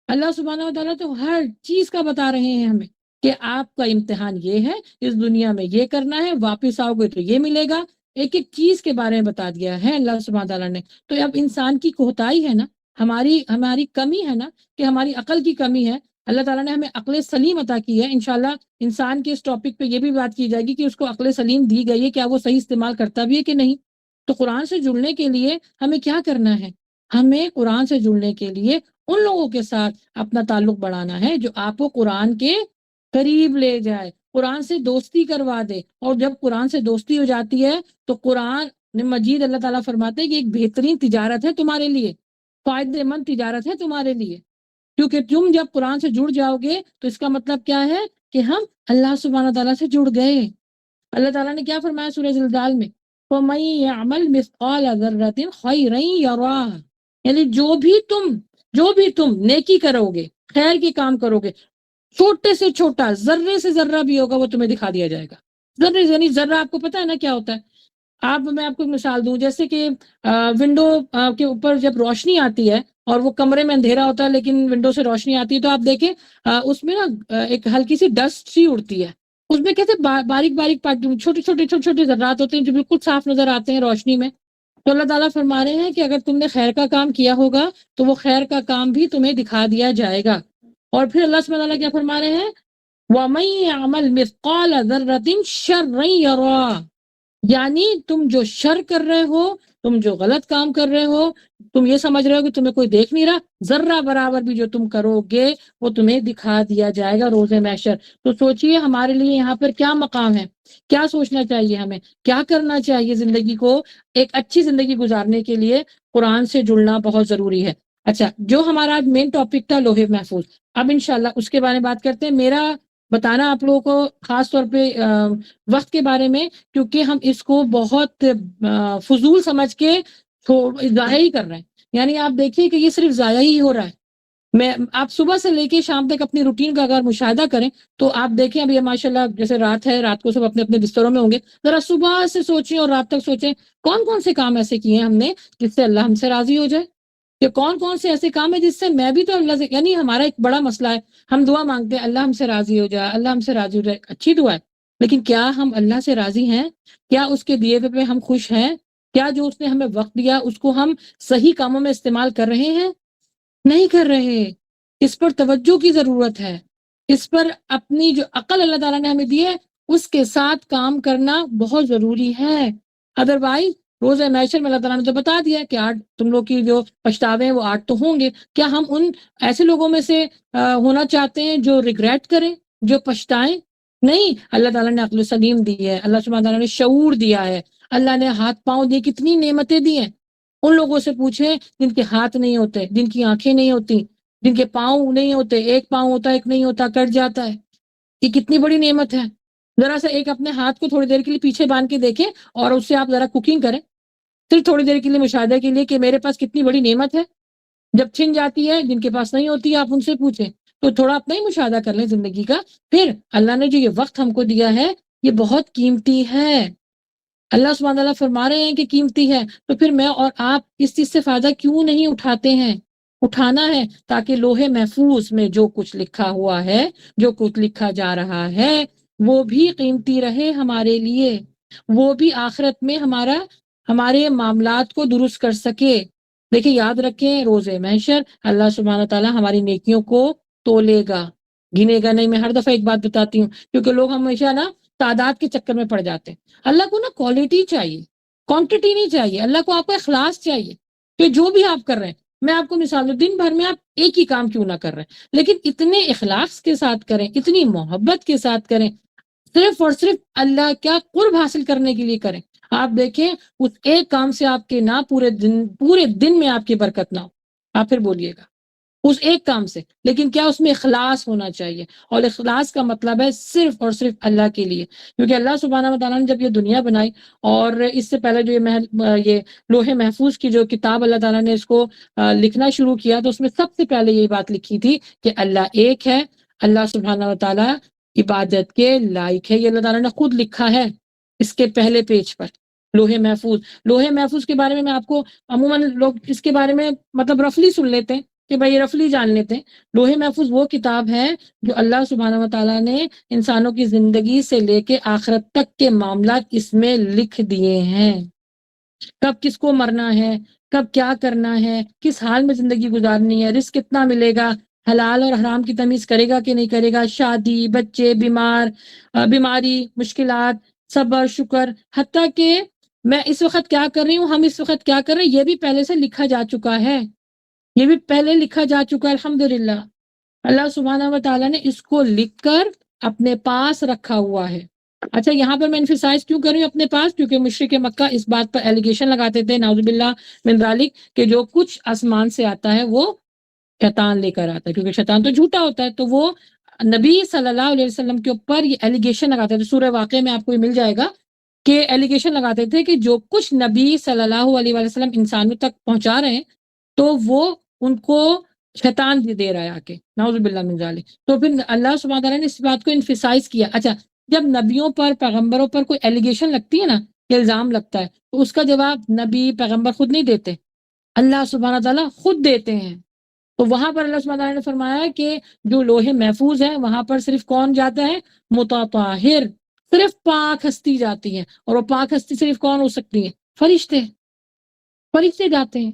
اللہ سبحانہ و تعالیٰ تو ہر چیز کا بتا رہے ہیں ہمیں کہ آپ کا امتحان یہ ہے، اس دنیا میں یہ کرنا ہے، واپس آؤ گے تو یہ ملے گا. ایک ایک چیز کے بارے میں بتا دیا ہے اللہ سبحانہ تعالیٰ نے. تو اب انسان کی کوتاہی ہے نا، ہماری کمی ہے نا، کہ ہماری عقل کی کمی ہے. اللہ تعالیٰ نے ہمیں عقل سلیم عطا کی ہے. انشاءاللہ انسان کے اس ٹاپک پہ یہ بھی بات کی جائے گی کہ اس کو عقل سلیم دی گئی ہے، کیا وہ صحیح استعمال کرتا بھی ہے کہ نہیں. تو قرآن سے جڑنے کے لیے ہمیں کیا کرنا ہے؟ ہمیں قرآن سے جڑنے کے لیے ان لوگوں کے ساتھ اپنا تعلق بڑھانا ہے جو آپ کو قرآن کے قریب لے جائے، قرآن سے دوستی کروا دے. اور جب قرآن سے دوستی ہو جاتی ہے تو قرآن مجید اللہ تعالیٰ فرماتے ہیں کہ ایک بہترین تجارت ہے تمہارے لیے، فائدہ مند تجارت ہے تمہارے لیے. کیونکہ تم جب قرآن سے جڑ جاؤ گے تو اس کا مطلب کیا ہے کہ ہم اللہ سبحانہ تعالیٰ سے جڑ گئے. اللہ تعالیٰ نے کیا فرمایا سورہ زلزال میں؟ فَمَن يَعْمَلْ مِثْقَالَ ذَرَّةٍ خَيْرًا يَرَهُ. یعنی جو بھی تم نیکی کرو گے، خیر کے کام کرو گے، چھوٹے سے چھوٹا ذرے سے ذرہ بھی ہوگا وہ تمہیں دکھا دیا جائے گا. ذرے یعنی ذرہ آپ کو پتہ ہے نا کیا ہوتا ہے؟ میں آپ کو ایک مثال دوں، جیسے کہ ونڈو کے اوپر جب روشنی آتی ہے اور وہ کمرے میں اندھیرا ہوتا ہے لیکن ونڈو سے روشنی آتی ہے تو آپ دیکھیں اس میں نا ایک ہلکی سی ڈسٹ سی اڑتی ہے. اس میں کیسے باریک باریک چھوٹے چھوٹے ذرات ہوتے ہیں جو بالکل صاف نظر آتے ہیں روشنی میں. تو اللہ تعالیٰ فرما رہے ہیں کہ اگر تم نے خیر کا کام کیا ہوگا تو وہ خیر کا کام بھی تمہیں دکھا دیا جائے گا. اور پھر اللہ سبحانہ وتعالیٰ کیا فرما رہے ہیں؟ وَمَن يَعْمَلْ مِثْقَالَ ذَرَّةٍ شَرًّا يَرَهُ. یعنی تم جو شر کر رہے ہو، تم جو غلط کام کر رہے ہو، تم یہ سمجھ رہے ہو کہ تمہیں کوئی دیکھ نہیں رہا، ذرہ برابر بھی جو تم کرو گے وہ تمہیں دکھا دیا جائے گا روز محشر. تو سوچئے ہمارے لیے یہاں پر کیا مقام ہے، کیا سوچنا چاہیے، ہمیں کیا کرنا چاہیے. زندگی کو ایک اچھی زندگی گزارنے کے لیے قرآن سے جڑنا بہت ضروری ہے. اچھا، جو ہمارا آج مین ٹاپک تھا لوح محفوظ، اب انشاءاللہ اس کے بارے میں بات کرتے ہیں. میرا بتانا آپ لوگوں کو خاص طور پہ وقت کے بارے میں، کیونکہ ہم اس کو بہت فضول سمجھ کے ضائع ہی کر رہے ہیں. یعنی آپ دیکھیے کہ یہ صرف ضائع ہی ہو رہا ہے. آپ صبح سے لے کے شام تک اپنی روٹین کا اگر مشاہدہ کریں تو آپ دیکھیں اب یہ ماشاءاللہ جیسے رات ہے، رات کو سب اپنے اپنے بستروں میں ہوں گے. ذرا صبح سے سوچیں اور رات تک سوچیں کون کون سے کام ایسے کیے ہیں ہم نے جس سے اللہ ہم سے راضی ہو جائے، کہ کون کون سے ایسے کام ہیں جس سے میں بھی تو اللہ سے، یعنی ہمارا ایک بڑا مسئلہ ہے، ہم دعا مانگتے ہیں اللہ ہم سے راضی ہو جائے، اللہ ہم سے راضی ہو جائے، اچھی دعا ہے، لیکن کیا ہم اللہ سے راضی ہیں؟ کیا اس کے دیے ہوئے پہ ہم خوش ہیں؟ کیا جو اس نے ہمیں وقت دیا اس کو ہم صحیح کاموں میں استعمال کر رہے ہیں؟ نہیں کر رہے. اس پر توجہ کی ضرورت ہے. اس پر اپنی جو عقل اللہ تعالیٰ نے ہمیں دی ہے اس کے ساتھ کام کرنا بہت ضروری ہے. ادروائز روز محشر میں اللہ تعالیٰ نے تو بتا دیا کہ 8 تم لوگ کی جو پچھتاوے ہیں وہ 8 تو ہوں گے. کیا ہم ان ایسے لوگوں میں سے ہونا چاہتے ہیں جو ریگریٹ کریں، جو پچھتائیں؟ نہیں. اللہ تعالیٰ نے عقل سلیم دی ہے، اللہ سبحانہ تعالیٰ نے شعور دیا ہے، اللہ نے ہاتھ پاؤں دیے، کتنی نعمتیں دی ہیں. ان لوگوں سے پوچھیں جن کے ہاتھ نہیں ہوتے، جن کی آنکھیں نہیں ہوتی، جن کے پاؤں نہیں ہوتے، ایک پاؤں ہوتا ہے ایک نہیں ہوتا، کٹ جاتا ہے. یہ کتنی بڑی نعمت ہے. ذرا سا ایک اپنے ہاتھ کو تھوڑی دیر کے لیے پیچھے باندھ کے دیکھیں اور اس سے آپ ذرا کوکنگ کریں، صرف تھوڑی دیر کے لیے مشاہدے کے لیے کہ میرے پاس کتنی بڑی نعمت ہے. جب چھن جاتی ہے، جن کے پاس نہیں ہوتی آپ ان سے پوچھیں. تو تھوڑا اپنا ہی مشاہدہ کر لیں زندگی کا. پھر اللہ نے جو یہ وقت ہم کو دیا ہے یہ بہت قیمتی ہے. اللہ سبحانہ تعالیٰ فرما رہے ہیں کہ قیمتی ہے، تو پھر میں اور آپ اس چیز سے فائدہ کیوں نہیں اٹھاتے ہیں؟ اٹھانا ہے تاکہ لوح محفوظ میں جو کچھ لکھا ہوا ہے، جو کچھ لکھا جا رہا ہے، وہ بھی قیمتی رہے ہمارے لیے، وہ بھی آخرت میں ہمارے معاملات کو درست کر سکے. دیکھیں یاد رکھیں، روز محشر اللہ سبحانہ تعالیٰ ہماری نیکیوں کو تولے گا، گنے گا نہیں. میں ہر دفعہ ایک بات بتاتی ہوں کیونکہ لوگ ہمیشہ نا تعداد کے چکر میں پڑ جاتے ہیں. اللہ کو نا کوالٹی چاہیے، کوانٹٹی نہیں چاہیے. اللہ کو آپ کا اخلاص چاہیے کہ جو بھی آپ کر رہے ہیں. میں آپ کو مثال دوں، دن بھر میں آپ ایک ہی کام کیوں نہ کر رہے ہیں لیکن اتنے اخلاص کے ساتھ کریں، اتنی محبت کے ساتھ کریں، صرف اور صرف اللہ کیا قرب حاصل کرنے کے لیے کریں. آپ دیکھیں اس ایک کام سے آپ کے نہ پورے دن میں آپ کی برکت نہ ہو. آپ پھر بولیے گا اس ایک کام سے، لیکن کیا اس میں اخلاص ہونا چاہیے. اور اخلاص کا مطلب ہے صرف اور صرف اللہ کے لیے. کیونکہ اللہ سبحانہ وتعالیٰ نے جب یہ دنیا بنائی اور اس سے پہلے جو یہ لوح محفوظ کی جو کتاب اللہ تعالیٰ نے اس کو لکھنا شروع کیا تو اس میں سب سے پہلے یہ بات لکھی تھی کہ اللہ ایک ہے، اللہ سبحانہ وتعالیٰ عبادت کے لائق ہے. یہ اللہ تعالیٰ نے خود لکھا ہے اس کے پہلے پیج پر. لوح محفوظ کے بارے میں آپ کو عموماً لوگ اس کے بارے میں مطلب رفلی سن لیتے ہیں کہ بھائی رفلی جان لیتے ہیں. لوح محفوظ وہ کتاب ہے جو اللہ سبحانہ وتعالیٰ نے انسانوں کی زندگی سے لے کے آخرت تک کے معاملات اس میں لکھ دیے ہیں. کب کس کو مرنا ہے، کب کیا کرنا ہے، کس حال میں زندگی گزارنی ہے، رزق کتنا ملے گا، حلال اور حرام کی تمیز کرے گا کہ نہیں کرے گا، شادی، بچے، بیماری، مشکلات، صبر، شکر، حتیٰ کہ میں اس وقت کیا کر رہی ہوں، ہم اس وقت کیا کر رہے ہیں، یہ بھی پہلے سے لکھا جا چکا ہے. یہ بھی پہلے لکھا جا چکا ہے. الحمدللہ اللہ سبحانہ وتعالیٰ نے اس کو لکھ کر اپنے پاس رکھا ہوا ہے. اچھا یہاں پر میں انفسائز کیوں کر رہی ہوں اپنے پاس؟ کیونکہ مشرک مکہ اس بات پر ایلیگیشن لگاتے تھے نعوذ باللہ من ذالک کہ جو کچھ آسمان سے آتا ہے وہ شیطان لے کر آتا ہے، کیونکہ شیطان تو جھوٹا ہوتا ہے. تو وہ نبی صلی اللہ علیہ وسلم کے اوپر یہ ایلیگیشن لگاتے تھے. سورہ واقعہ میں آپ کو یہ مل جائے گا کہ ایلیگیشن لگاتے تھے کہ جو کچھ نبی صلی اللہ علیہ وسلم انسانوں تک پہنچا رہے ہیں تو وہ ان کو شیطان دے رہا ہے آ کے، نعوذ باللہ من ذالک. تو پھر اللہ سبحانہ تعالیٰ نے اس بات کو انفسائز کیا. اچھا جب نبیوں پر پیغمبروں پر کوئی ایلیگیشن لگتی ہے نا، الزام لگتا ہے، تو اس کا جواب نبی پیغمبر خود نہیں دیتے، اللہ سبحانہ تعالیٰ خود دیتے ہیں. تو وہاں پر اللہ سبحانہ تعالیٰ نے فرمایا کہ جو لوح محفوظ ہے وہاں پر صرف کون جاتا ہے؟ متطہر، صرف پاک ہستی جاتی ہے. اور وہ پاک ہستی صرف کون ہو سکتی ہے؟ فرشتے جاتے ہیں.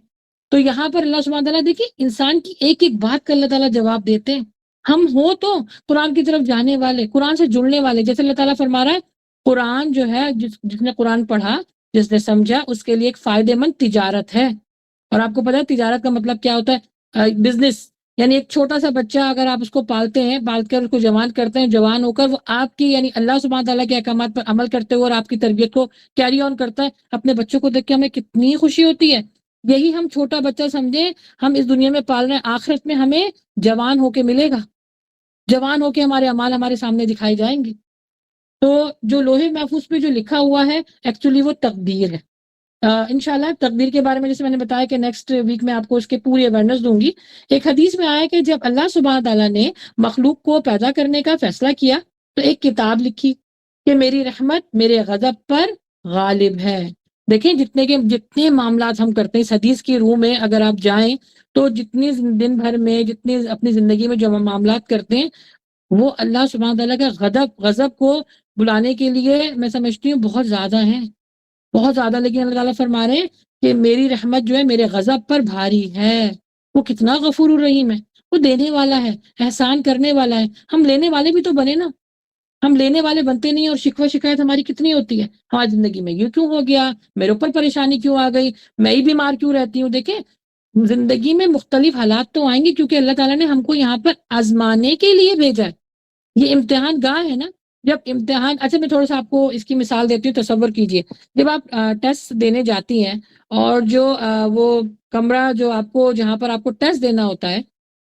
تو یہاں پر اللہ سبحانہ تعالیٰ دیکھیں انسان کی ایک ایک بات کا اللہ تعالیٰ جواب دیتے ہیں. ہم ہو تو قرآن کی طرف جانے والے، قرآن سے جڑنے والے. جیسے اللہ تعالیٰ فرما رہا ہے قرآن جو ہے جس نے قرآن پڑھا، جس نے سمجھا، اس کے لیے ایک فائدہ مند تجارت ہے. اور آپ کو پتہ ہے تجارت کا مطلب کیا ہوتا ہے؟ بزنس. یعنی ایک چھوٹا سا بچہ اگر آپ اس کو پالتے ہیں، پال کر اس کو جوان کرتے ہیں، جوان ہو کر وہ آپ کی یعنی اللہ سبحانہ تعالیٰ کے احکامات پر عمل کرتے ہوئے اور آپ کی تربیت کو کیری آن کرتا ہے. اپنے بچوں کو دیکھ کے ہمیں کتنی خوشی ہوتی ہے. یہی ہم چھوٹا بچہ سمجھیں ہم اس دنیا میں پال رہے ہیں، آخرت میں ہمیں جوان ہو کے ملے گا، جوان ہو کے ہمارے اعمال ہمارے سامنے دکھائی جائیں گے. تو جو لوح محفوظ پہ جو لکھا ہوا ہے ایکچولی وہ تقدیر ہے. انشاءاللہ تقدیر کے بارے میں جیسے میں نے بتایا کہ نیکسٹ ویک میں آپ کو اس کے پوری اویئرنیس دوں گی. ایک حدیث میں آیا کہ جب اللہ سبحانہ تعالیٰ نے مخلوق کو پیدا کرنے کا فیصلہ کیا تو ایک کتاب لکھی کہ میری رحمت میرے غضب پر غالب ہے. دیکھیں جتنے معاملات ہم کرتے ہیں اس حدیث کی روح میں اگر آپ جائیں تو جتنی دن بھر میں جتنی اپنی زندگی میں جو ہم معاملات کرتے ہیں وہ اللہ سبحانہ تعالیٰ کا غضب کو بلانے کے لیے میں سمجھتی ہوں بہت زیادہ ہیں، بہت زیادہ. لیکن اللہ تعالیٰ فرما رہے ہیں کہ میری رحمت جو ہے میرے غضب پر بھاری ہے. وہ کتنا غفور الرحیم ہے، وہ دینے والا ہے، احسان کرنے والا ہے. ہم لینے والے بھی تو بنے نا. ہم لینے والے بنتے نہیں، اور شکوہ شکایت ہماری کتنی ہوتی ہے ہماری زندگی میں، یہ کیوں ہو گیا، میرے اوپر پریشانی کیوں آ گئی، میں ہی بیمار کیوں رہتی ہوں۔ دیکھیں زندگی میں مختلف حالات تو آئیں گے، کیونکہ اللہ تعالیٰ نے ہم کو یہاں پر آزمانے کے لیے بھیجا ہے، یہ امتحان گاہ ہے نا۔ جب امتحان، اچھا میں تھوڑا سا آپ کو اس کی مثال دیتی ہوں، تصور کیجئے جب آپ ٹیسٹ دینے جاتی ہیں، اور جو وہ کمرہ جو آپ کو، جہاں پر آپ کو ٹیسٹ دینا ہوتا ہے،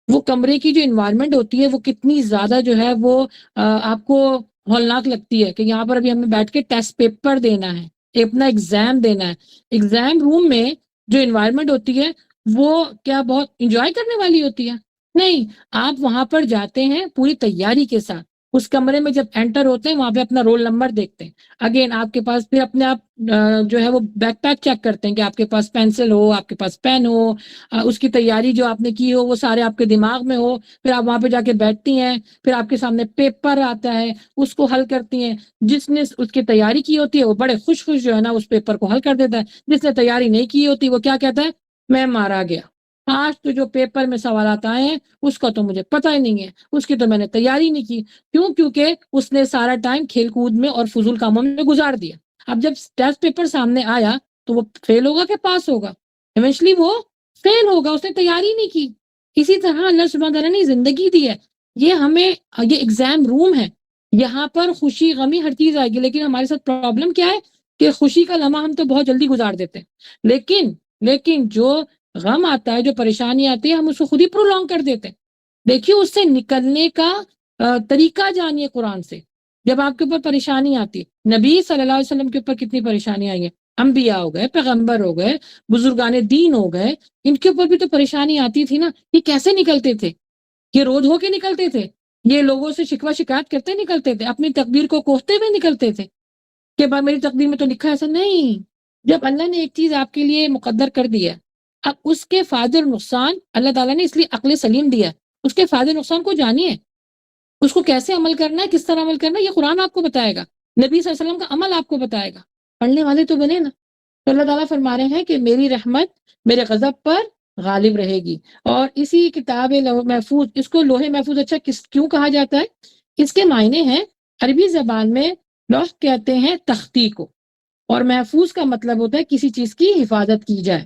وہ کمرے کی جو انوائرمنٹ ہوتی ہے وہ کتنی زیادہ جو ہے وہ آپ کو ہولناک لگتی ہے، کہ یہاں پر ابھی ہمیں بیٹھ کے ٹیسٹ پیپر دینا ہے، اپنا ایگزام دینا ہے۔ ایگزام روم میں جو انوائرمنٹ ہوتی ہے وہ کیا بہت انجوائے کرنے والی ہوتی ہے؟ نہیں، آپ وہاں پر جاتے ہیں پوری تیاری کے ساتھ، اس کمرے میں جب انٹر ہوتے ہیں وہاں پہ اپنا رول نمبر دیکھتے ہیں، اگین آپ کے پاس پھر اپنے آپ جو ہے وہ بیک پیک چیک کرتے ہیں کہ آپ کے پاس پینسل ہو، آپ کے پاس پین ہو، اس کی تیاری جو آپ نے کی ہو وہ سارے آپ کے دماغ میں ہو، پھر آپ وہاں پہ جا کے بیٹھتی ہیں، پھر آپ کے سامنے پیپر آتا ہے، اس کو حل کرتی ہیں۔ جس نے اس کی تیاری کی ہوتی ہے وہ بڑے خوش خوش جو ہے نا اس پیپر کو حل کر دیتا ہے، جس نے تیاری نہیں کی ہوتی وہ کیا کہتا ہے، میں مارا گیا، آج تو جو پیپر میں سوالات آئے ہیں اس کا تو مجھے پتہ ہی نہیں ہے، اس کی تو میں نے تیاری نہیں کی۔ کیوں؟ کیونکہ اس نے سارا ٹائم کھیل کود میں اور فضول کاموں میں گزار دیا۔ اب جب ٹیسٹ پیپر سامنے آیا تو وہ فیل ہوگا کہ پاس ہوگا؟ ایونچولی وہ فیل ہوگا، اس نے تیاری نہیں کی۔ اسی طرح اللہ سبحانہ تعالیٰ نے زندگی دی ہے، یہ ہمیں، یہ ایگزام روم ہے، یہاں پر خوشی غمی ہر چیز آئے گی، لیکن ہمارے ساتھ پرابلم کیا ہے کہ خوشی کا لمحہ ہم تو بہت جلدی گزار دیتے ہیں، لیکن جو غم آتا ہے، جو پریشانی آتی ہے، ہم اس کو خود ہی پرولونگ کر دیتے ہیں۔ دیکھیے اس سے نکلنے کا طریقہ جانیے قرآن سے۔ جب آپ کے اوپر پریشانی آتی، نبی صلی اللہ علیہ وسلم کے اوپر کتنی پریشانی آئی ہے، انبیاء ہو گئے، پیغمبر ہو گئے، بزرگان دین ہو گئے، ان کے اوپر بھی تو پریشانی آتی تھی نا، یہ کیسے نکلتے تھے؟ یہ روز ہو کے نکلتے تھے، یہ لوگوں سے شکوہ شکایت کرتے نکلتے تھے، اپنی تقدیر کو کوستے ہوئے نکلتے تھے کہ میری تقدیر میں تو لکھا ہے ایسا نہیں۔ جب اللہ نے ایک چیز آپ کے لیے مقدر کر دی ہے، اب اس کے فائدے اور نقصان، اللہ تعالیٰ نے اس لیے عقل سلیم دیا ہے، اس کے فائدے نقصان کو جانیے، اس کو کیسے عمل کرنا ہے، کس طرح عمل کرنا ہے، یہ قرآن آپ کو بتائے گا، نبی صلی اللہ علیہ وسلم کا عمل آپ کو بتائے گا، پڑھنے والے تو بنے نا۔ تو اللہ تعالیٰ فرما رہے ہیں کہ میری رحمت میرے غضب پر غالب رہے گی، اور اسی کتاب لوح محفوظ، اس کو لوح محفوظ اچھا کیوں کہا جاتا ہے؟ اس کے معنی ہیں عربی زبان میں، لوح کہتے ہیں تختی کو، اور محفوظ کا مطلب ہوتا ہے کسی چیز کی حفاظت کی جائے،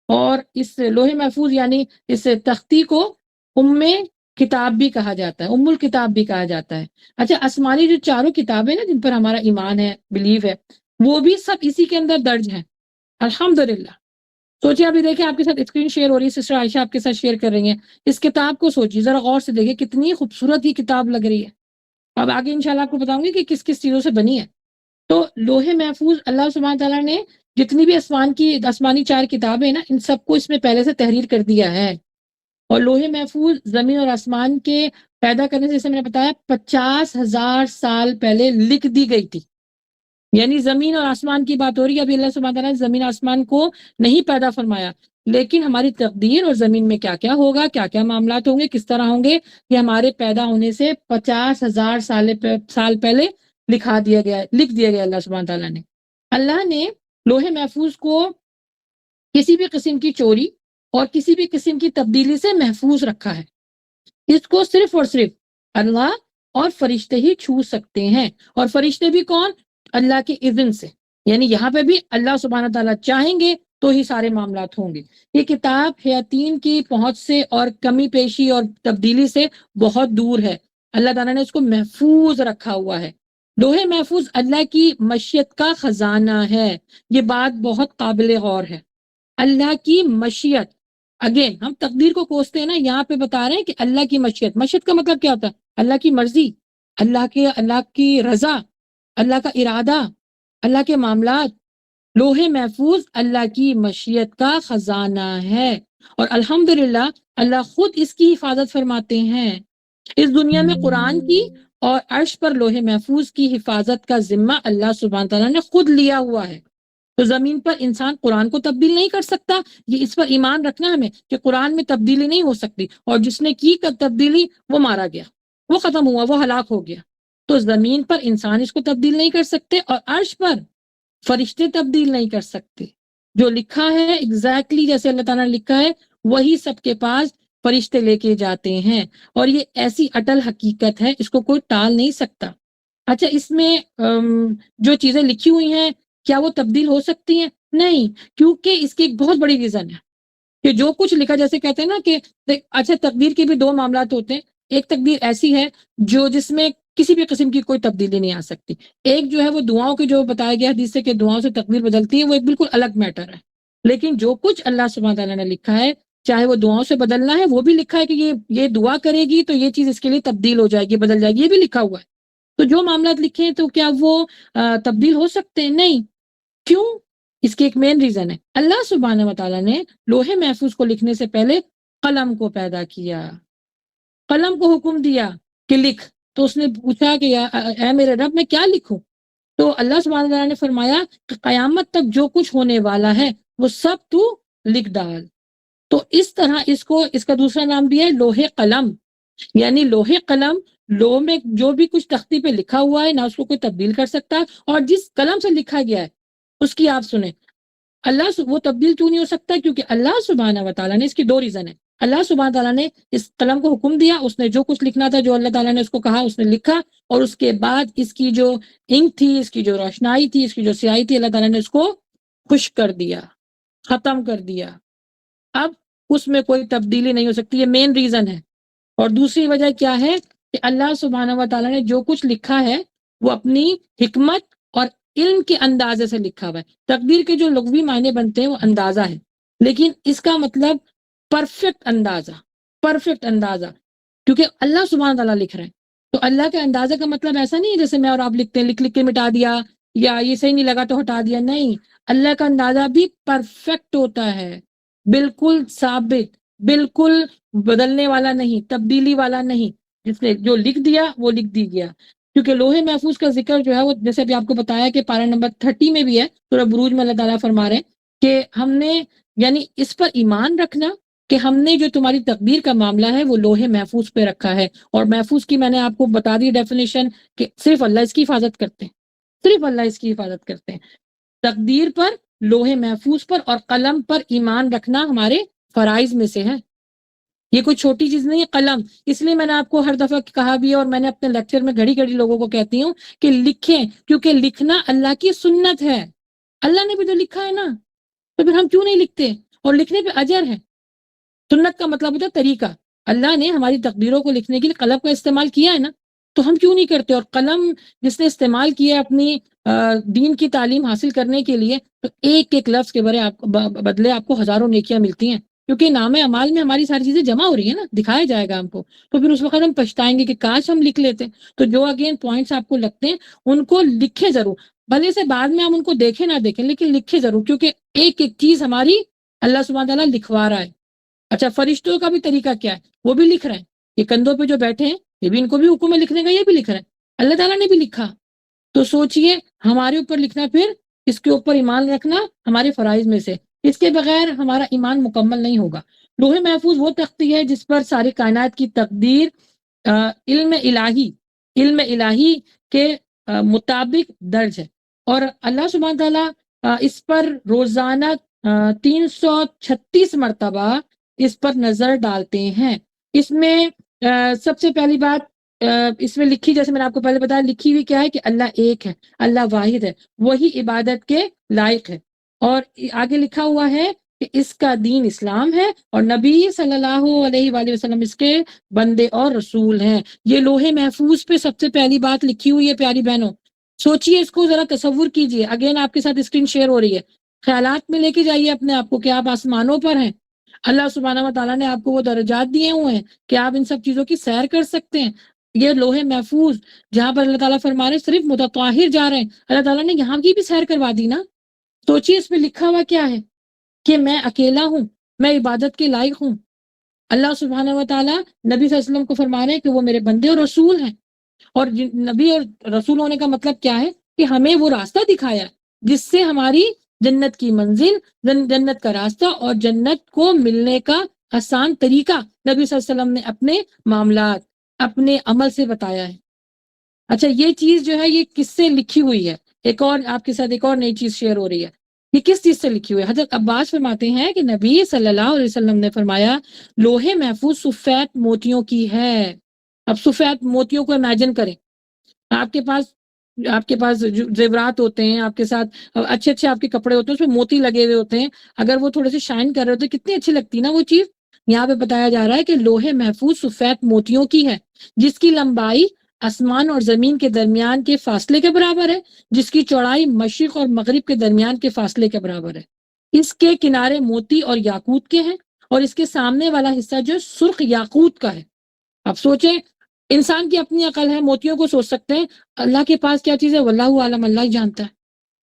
اور اس لوح محفوظ یعنی اس تختی کو کتاب بھی کہا جاتا ہے، الکتاب بھی کہا جاتا ہے۔ اچھا آسمانی جو چاروں کتابیں نا جن پر ہمارا ایمان ہے، بلیو ہے، وہ بھی سب اسی کے اندر درج ہیں، الحمدللہ۔ سوچیں ابھی دیکھیں آپ کے ساتھ اسکرین شیئر ہو رہی ہے، سسٹر عائشہ آپ کے ساتھ شیئر کر رہی ہیں، اس کتاب کو سوچیے ذرا غور سے دیکھیں، کتنی خوبصورت یہ کتاب لگ رہی ہے۔ اب آگے انشاءاللہ آپ کو بتاؤں گی کہ کس کس چیزوں سے بنی ہے۔ تو لوح محفوظ اللہ سبحانہ تعالیٰ نے جتنی بھی آسمانی 4 کتابیں ہیں نا، ان سب کو اس میں پہلے سے تحریر کر دیا ہے، اور لوح محفوظ زمین اور آسمان کے پیدا کرنے سے، جیسے میں نے بتایا 50,000 سال پہلے لکھ دی گئی تھی، یعنی زمین اور آسمان کی بات ہو رہی ہے۔ ابھی اللہ سبحانہ تعالیٰ نے زمین آسمان کو نہیں پیدا فرمایا، لیکن ہماری تقدیر اور زمین میں کیا کیا ہوگا، کیا کیا معاملات ہوں گے، کس طرح ہوں گے، یہ ہمارے پیدا ہونے سے 50,000 سال پہلے لکھ دیا گیا اللہ سبحانہ تعالیٰ نے۔ اللہ نے لوح محفوظ کو کسی بھی قسم کی چوری اور کسی بھی قسم کی تبدیلی سے محفوظ رکھا ہے، اس کو صرف اور صرف اللہ اور فرشتے ہی چھو سکتے ہیں، اور فرشتے بھی کون؟ اللہ کے اذن سے، یعنی یہاں پہ بھی اللہ سبحانہ تعالیٰ چاہیں گے تو ہی سارے معاملات ہوں گے۔ یہ کتاب حیاتین کی پہنچ سے اور کمی پیشی اور تبدیلی سے بہت دور ہے، اللہ تعالیٰ نے اس کو محفوظ رکھا ہوا ہے۔ لوح محفوظ اللہ کی مشیت کا خزانہ ہے، یہ بات بہت قابل غور ہے، اللہ کی مشیت۔ اگین ہم تقدیر کو کوستے ہیں نا، یہاں پہ بتا رہے ہیں کہ اللہ کی مشیت کا مطلب کیا ہوتا ہے؟ اللہ کی مرضی، اللہ کی رضا، اللہ کا ارادہ، اللہ کے معاملات۔ لوح محفوظ اللہ کی مشیت کا خزانہ ہے، اور الحمدللہ اللہ خود اس کی حفاظت فرماتے ہیں۔ اس دنیا میں قرآن کی اور عرش پر لوح محفوظ کی حفاظت کا ذمہ اللہ سبحانہ تعالیٰ نے خود لیا ہوا ہے۔ تو زمین پر انسان قرآن کو تبدیل نہیں کر سکتا، یہ اس پر ایمان رکھنا ہمیں کہ قرآن میں تبدیلی نہیں ہو سکتی، اور جس نے کی تبدیلی وہ مارا گیا، وہ ختم ہوا، وہ ہلاک ہو گیا۔ تو زمین پر انسان اس کو تبدیل نہیں کر سکتے، اور عرش پر فرشتے تبدیل نہیں کر سکتے۔ جو لکھا ہے ایگزیکٹلی جیسے اللہ تعالیٰ نے لکھا ہے وہی سب کے پاس فرشتے لے کے جاتے ہیں، اور یہ ایسی اٹل حقیقت ہے، اس کو کوئی ٹال نہیں سکتا۔ اچھا اس میں جو چیزیں لکھی ہوئی ہیں کیا وہ تبدیل ہو سکتی ہیں؟ نہیں، کیونکہ اس کی ایک بہت بڑی ریزن ہے کہ جو کچھ لکھا، جیسے کہتے ہیں نا کہ اچھا تقدیر کے بھی دو معاملات ہوتے ہیں. ایک تقدیر ایسی ہے جس میں کسی بھی قسم کی کوئی تبدیلی نہیں آ سکتی. ایک جو ہے وہ دعاؤں کی، جو بتایا گیا حدیث سے کہ دعاؤں سے تقدیر بدلتی ہے، وہ ایک بالکل الگ میٹر ہے. لیکن جو کچھ اللہ سبحانہ تعالیٰ نے لکھا ہے، چاہے وہ دعاؤں سے بدلنا ہے، وہ بھی لکھا ہے کہ یہ دعا کرے گی تو یہ چیز اس کے لیے تبدیل ہو جائے گی، بدل جائے گی، یہ بھی لکھا ہوا ہے. تو جو معاملات لکھے ہیں تو کیا وہ تبدیل ہو سکتے ہیں؟ نہیں. کیوں؟ اس کی ایک مین ریزن ہے. اللہ سبحانہ و تعالیٰ نے لوح محفوظ کو لکھنے سے پہلے قلم کو پیدا کیا، قلم کو حکم دیا کہ لکھ. تو اس نے پوچھا کہ اے میرے رب میں کیا لکھوں؟ تو اللہ سبحانہ تعالیٰ نے فرمایا کہ قیامت تک جو کچھ ہونے والا ہے وہ سب تو لکھ ڈال. تو اس طرح اس کا دوسرا نام بھی ہے لوح قلم. یعنی لوح قلم، لوح میں جو بھی کچھ تختی پہ لکھا ہوا ہے نہ اس کو کوئی تبدیل کر سکتا، اور جس قلم سے لکھا گیا ہے اس کی آپ سنیں وہ تبدیل کیوں نہیں ہو سکتا؟ کیونکہ اللہ سبحانہ و تعالیٰ نے، اس کی دو ریزن ہے. اللہ سبحانہ تعالیٰ نے اس قلم کو حکم دیا، اس نے جو کچھ لکھنا تھا، جو اللہ تعالیٰ نے اس کو کہا اس نے لکھا، اور اس کے بعد اس کی جو انک تھی، اس کی جو روشنائی تھی، اس کی جو سیاہی تھی، اللہ تعالیٰ نے اس کو خشک کر دیا، ختم کر دیا. اب اس میں کوئی تبدیلی نہیں ہو سکتی. یہ مین ریزن ہے. اور دوسری وجہ کیا ہے کہ اللہ سبحانہ و تعالیٰ نے جو کچھ لکھا ہے وہ اپنی حکمت اور علم کے اندازے سے لکھا ہوا ہے. تقدیر کے جو لغوی معنی بنتے ہیں وہ اندازہ ہے، لیکن اس کا مطلب پرفیکٹ اندازہ، کیونکہ اللہ سبحانہ تعالیٰ لکھ رہے ہیں. تو اللہ کے اندازے کا مطلب ایسا نہیں ہے جیسے میں اور آپ لکھتے ہیں، لکھ کے مٹا دیا، یا یہ صحیح نہیں لگا تو ہٹا دیا. نہیں، اللہ کا اندازہ بھی پرفیکٹ ہوتا ہے، بالکل ثابت، بالکل بدلنے والا نہیں، تبدیلی والا نہیں. جس نے جو لکھ دیا وہ لکھ دی گیا. کیونکہ لوح محفوظ کا ذکر جو ہے وہ جیسے ابھی آپ کو بتایا کہ پارہ نمبر 30 میں بھی ہے، سورہ بروج میں اللہ تعالیٰ فرما رہے ہیں کہ ہم نے، یعنی اس پر ایمان رکھنا کہ ہم نے جو تمہاری تقدیر کا معاملہ ہے وہ لوح محفوظ پہ رکھا ہے. اور محفوظ کی میں نے آپ کو بتا دی ڈیفینیشن کہ صرف اللہ اس کی حفاظت کرتے ہیں، صرف اللہ اس کی حفاظت کرتے ہیں. تقدیر پر، لوح محفوظ پر اور قلم پر ایمان رکھنا ہمارے فرائض میں سے ہے. یہ کوئی چھوٹی چیز نہیں ہے قلم. اس لیے میں نے آپ کو ہر دفعہ کہا بھی ہے، اور میں نے اپنے لیکچر میں گھڑی گھڑی لوگوں کو کہتی ہوں کہ لکھیں، کیونکہ لکھنا اللہ کی سنت ہے. اللہ نے بھی تو لکھا ہے نا، تو پھر ہم کیوں نہیں لکھتے؟ اور لکھنے پہ اجر ہے. سنت کا مطلب ہوتا ہے طریقہ. اللہ نے ہماری تقدیروں کو لکھنے کے لیے قلم کا استعمال کیا ہے نا، تو ہم کیوں نہیں کرتے؟ اور قلم جس نے استعمال کیا ہے اپنی دین کی تعلیم حاصل کرنے کے لیے، تو ایک ایک لفظ کے بدلے آپ کو ہزاروں نیکیاں ملتی ہیں. کیونکہ نام اعمال میں ہماری ساری چیزیں جمع ہو رہی ہیں نا، دکھایا جائے گا ہم کو. تو پھر اس وقت ہم پچھتائیں گے کہ کاش ہم لکھ لیتے. تو جو اگین پوائنٹس آپ کو لگتے ہیں ان کو لکھے ضرور، بھلے سے بعد میں ہم ان کو دیکھیں نہ دیکھیں، لیکن لکھے ضرور، کیونکہ ایک ایک چیز ہماری اللہ سبحانہ تعالیٰ لکھوا رہا ہے. اچھا فرشتوں کا بھی طریقہ کیا ہے؟ وہ بھی لکھ رہے ہیں. یہ کندھوں پہ جو بیٹھے ہیں یہ بھی، ان کو بھی حکم ہے لکھنے کا، یہ بھی لکھ رہے ہیں. اللہ تعالیٰ نے بھی لکھا. تو سوچئے ہمارے اوپر لکھنا، پھر اس کے اوپر ایمان رکھنا ہمارے فرائض میں سے. اس کے بغیر ہمارا ایمان مکمل نہیں ہوگا. لوح محفوظ وہ تختی ہے جس پر ساری کائنات کی تقدیر علم الہی کے مطابق درج ہے. اور اللہ سبحانہ تعالیٰ اس پر روزانہ 336 مرتبہ اس پر نظر ڈالتے ہیں. اس میں سب سے پہلی بات اس میں لکھی، جیسے میں نے آپ کو پہلے بتایا، لکھی ہوئی کیا ہے کہ اللہ ایک ہے، اللہ واحد ہے، وہی عبادت کے لائق ہے. اور آگے لکھا ہوا ہے کہ اس کا دین اسلام ہے اور نبی صلی اللہ علیہ وآلہ وسلم اس کے بندے اور رسول ہیں. یہ لوح محفوظ پہ سب سے پہلی بات لکھی ہوئی ہے پیاری بہنوں. سوچئے، اس کو ذرا تصور کیجئے. اگین آپ کے ساتھ اسکرین شیئر ہو رہی ہے. خیالات میں لے کے جائیے اپنے آپ کو کہ آپ آسمانوں پر ہیں. اللہ سبحانہ و تعالیٰ نے آپ کو وہ درجات دیے ہوئے ہیں کہ آپ ان سب چیزوں کی سیر کر سکتے ہیں. یہ لوح محفوظ جہاں پر اللہ تعالیٰ فرما رہے صرف متطہر جا رہے ہیں، اللہ تعالیٰ نے یہاں کی بھی سیر کروا دی نا. سوچیے اس میں لکھا ہوا کیا ہے کہ میں اکیلا ہوں، میں عبادت کے لائق ہوں. اللہ سبحانہ و تعالیٰ نبی صلی اللہ علیہ وسلم کو فرما رہے ہیں کہ وہ میرے بندے اور رسول ہیں. اور نبی اور رسول ہونے کا مطلب کیا ہے کہ ہمیں وہ راستہ دکھایا جس سے ہماری جنت کی منزل، جنت کا راستہ اور جنت کو ملنے کا آسان طریقہ نبی صلی اللہ علیہ وسلم نے اپنے معاملات، اپنے عمل سے بتایا ہے. اچھا یہ چیز جو ہے یہ کس سے لکھی ہوئی ہے؟ ایک اور آپ کے ساتھ ایک اور نئی چیز شیئر ہو رہی ہے. یہ کس چیز سے لکھی ہوئی ہے؟ حضرت عباس فرماتے ہیں کہ نبی صلی اللہ علیہ وسلم نے فرمایا لوح محفوظ سفید موتیوں کی ہے. اب سفید موتیوں کو امیجن کریں. آپ کے پاس جو زیورات ہوتے ہیں، آپ کے ساتھ اچھے اچھے آپ کے کپڑے ہوتے ہیں، اس میں موتی لگے ہوئے ہوتے ہیں، اگر وہ تھوڑے سے شائن کر رہے ہوتے ہیں کتنی اچھی لگتی نا وہ چیز۔ یہاں پہ بتایا جا رہا ہے کہ لوح محفوظ سفید موتیوں کی ہے، جس کی لمبائی آسمان اور زمین کے درمیان کے فاصلے کے برابر ہے، جس کی چوڑائی مشرق اور مغرب کے درمیان کے فاصلے کے برابر ہے۔ اس کے کنارے موتی اور یاقوت کے ہیں، اور اس کے سامنے والا حصہ جو سرخ یاقوت کا ہے۔ اب سوچیں، انسان کی اپنی عقل ہے، موتیوں کو سوچ سکتے ہیں، اللہ کے پاس کیا چیز ہے واللہ عالم، اللہ ہی جانتا ہے۔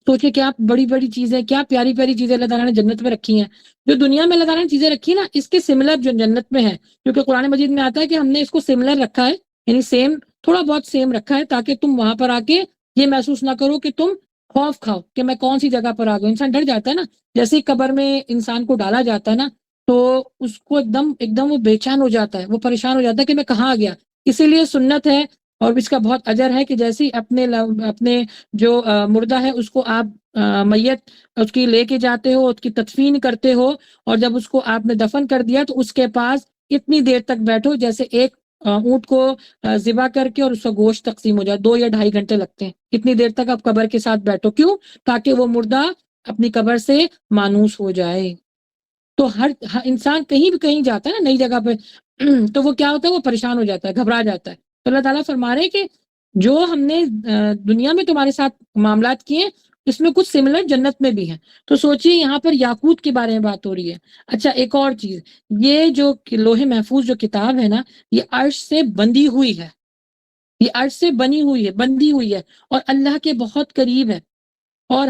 سوچے کیا بڑی بڑی چیزیں، کیا پیاری پیاری چیزیں اللہ تعالیٰ نے جنت میں رکھی ہیں۔ جو دنیا میں اللہ تعالیٰ نے چیزیں رکھی نا، اس کے سملر جو جنت میں ہے، کیونکہ قرآن مجید میں آتا ہے کہ ہم نے اس کو سملر رکھا ہے، یعنی سیم، تھوڑا بہت سیم رکھا ہے، تاکہ تم وہاں پر آ کے یہ محسوس نہ کرو کہ تم خوف کھاؤ کہ میں کون سی جگہ پر آ گیا۔ انسان ڈر جاتا ہے نا، جیسے ہی قبر میں انسان کو ڈالا جاتا ہے نا، تو اس کو ایک دم وہ بے چین ہو جاتا ہے، وہ پریشان ہو جاتا ہے کہ میں کہاں آ گیا۔ اسی لیے سنت ہے اور اس کا بہت اجر ہے کہ جیسے ہی اپنے جو مردہ ہے اس کو آپ میت اس کی لے کے جاتے ہو، اس کی تدفین کرتے ہو، اور جب اس کو آپ نے دفن کر دیا تو اس کے پاس اتنی دیر تک بیٹھو جیسے ایک اونٹ کو ذبح کر کے اور اس کا گوشت تقسیم ہو جائے، 2 یا 2.5 گھنٹے لگتے ہیں۔ اتنی دیر تک آپ قبر کے ساتھ بیٹھو، کیوں؟ تاکہ وہ مردہ اپنی قبر سے مانوس ہو جائے۔ تو ہر انسان کہیں بھی کہیں جاتا ہے نا، نئی جگہ پہ، تو وہ کیا ہوتا ہے، وہ پریشان ہو جاتا ہے، گھبرا جاتا ہے۔ تو اللہ تعالیٰ فرما رہے ہیں کہ جو ہم نے دنیا میں تمہارے ساتھ معاملات کیے، اس میں کچھ سملر جنت میں بھی ہیں۔ تو سوچئے یہاں پر یاقوت کے بارے میں بات ہو رہی ہے۔ اچھا، ایک اور چیز، یہ جو لوح محفوظ جو کتاب ہے نا، یہ عرش سے بندھی ہوئی ہے، یہ عرش سے بنی ہوئی ہے، بندھی ہوئی ہے، اور اللہ کے بہت قریب ہے، اور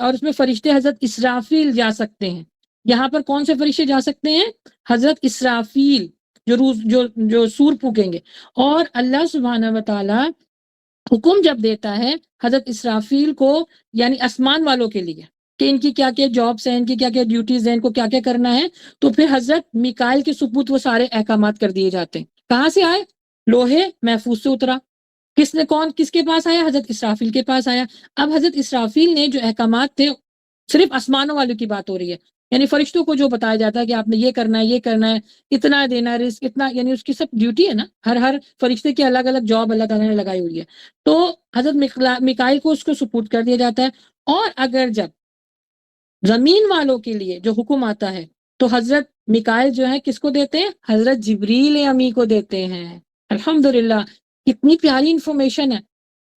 اس میں فرشتے حضرت اسرافیل جا سکتے ہیں۔ یہاں پر کون سے فرشتے جا سکتے ہیں؟ حضرت اسرافیل، جو سور پھونکیں گے۔ اور اللہ سبحانہ و تعالی حکم جب دیتا ہے حضرت اسرافیل کو، یعنی آسمان والوں کے لیے، کہ ان کی کیا کیا جابس ہیں، ان کی کیا کیا ڈیوٹیز ہیں، ان کو کیا کیا کرنا ہے، تو پھر حضرت میکائیل کے سپرد وہ سارے احکامات کر دیے جاتے ہیں۔ کہاں سے آئے؟ لوح محفوظ سے اترا۔ کس کے پاس آیا؟ حضرت اسرافیل کے پاس آیا۔ اب حضرت اسرافیل نے جو احکامات تھے، صرف آسمانوں والوں کی بات ہو رہی ہے، یعنی فرشتوں کو جو بتایا جاتا ہے کہ آپ نے یہ کرنا ہے، یہ کرنا ہے، اتنا دینا ہے رزق، اتنا، یعنی اس کی سب ڈیوٹی ہے نا، ہر فرشتے کی الگ الگ جاب اللہ تعالیٰ نے لگائی ہوئی ہے۔ تو حضرت میکائیل کو اس کو سپرد کر دیا جاتا ہے۔ اور اگر جب زمین والوں کے لیے جو حکم آتا ہے، تو حضرت میکائیل جو ہے کس کو دیتے ہیں؟ حضرت جبریل امی کو دیتے ہیں۔ الحمدللہ، کتنی پیاری انفارمیشن ہے،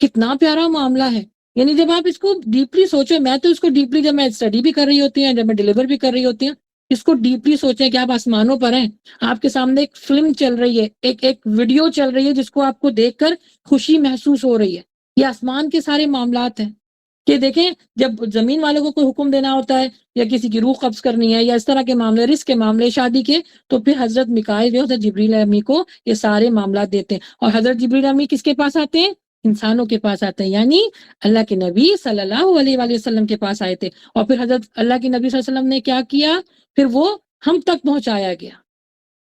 کتنا پیارا معاملہ ہے۔ یعنی جب آپ اس کو ڈیپلی سوچیں، میں تو اس کو ڈیپلی، جب میں اسٹڈی بھی کر رہی ہوتی ہوں، جب میں ڈیلیور بھی کر رہی ہوتی ہوں، اس کو ڈیپلی سوچیں کہ آپ آسمانوں پر ہیں، آپ کے سامنے ایک فلم چل رہی ہے، ایک ویڈیو چل رہی ہے، جس کو آپ کو دیکھ کر خوشی محسوس ہو رہی ہے۔ یہ آسمان کے سارے معاملات ہیں کہ دیکھیں، جب زمین والوں کو کوئی حکم دینا ہوتا ہے، یا کسی کی روح قبض کرنی ہے، یا اس طرح کے معاملے، رزق کے معاملے، شادی کے، تو پھر حضرت میکائیل جو حضرت جبریل امی کو یہ سارے معاملات دیتے ہیں۔ اور حضرت جبریل امی کس کے پاس آتے ہیں؟ انسانوں کے پاس آتے ہیں، یعنی اللہ کے نبی صلی اللہ علیہ وآلہ وسلم کے پاس آئے تھے۔ اور پھر حضرت اللہ کے نبی صلی اللہ علیہ وسلم نے کیا کیا؟ پھر وہ ہم تک پہنچایا گیا۔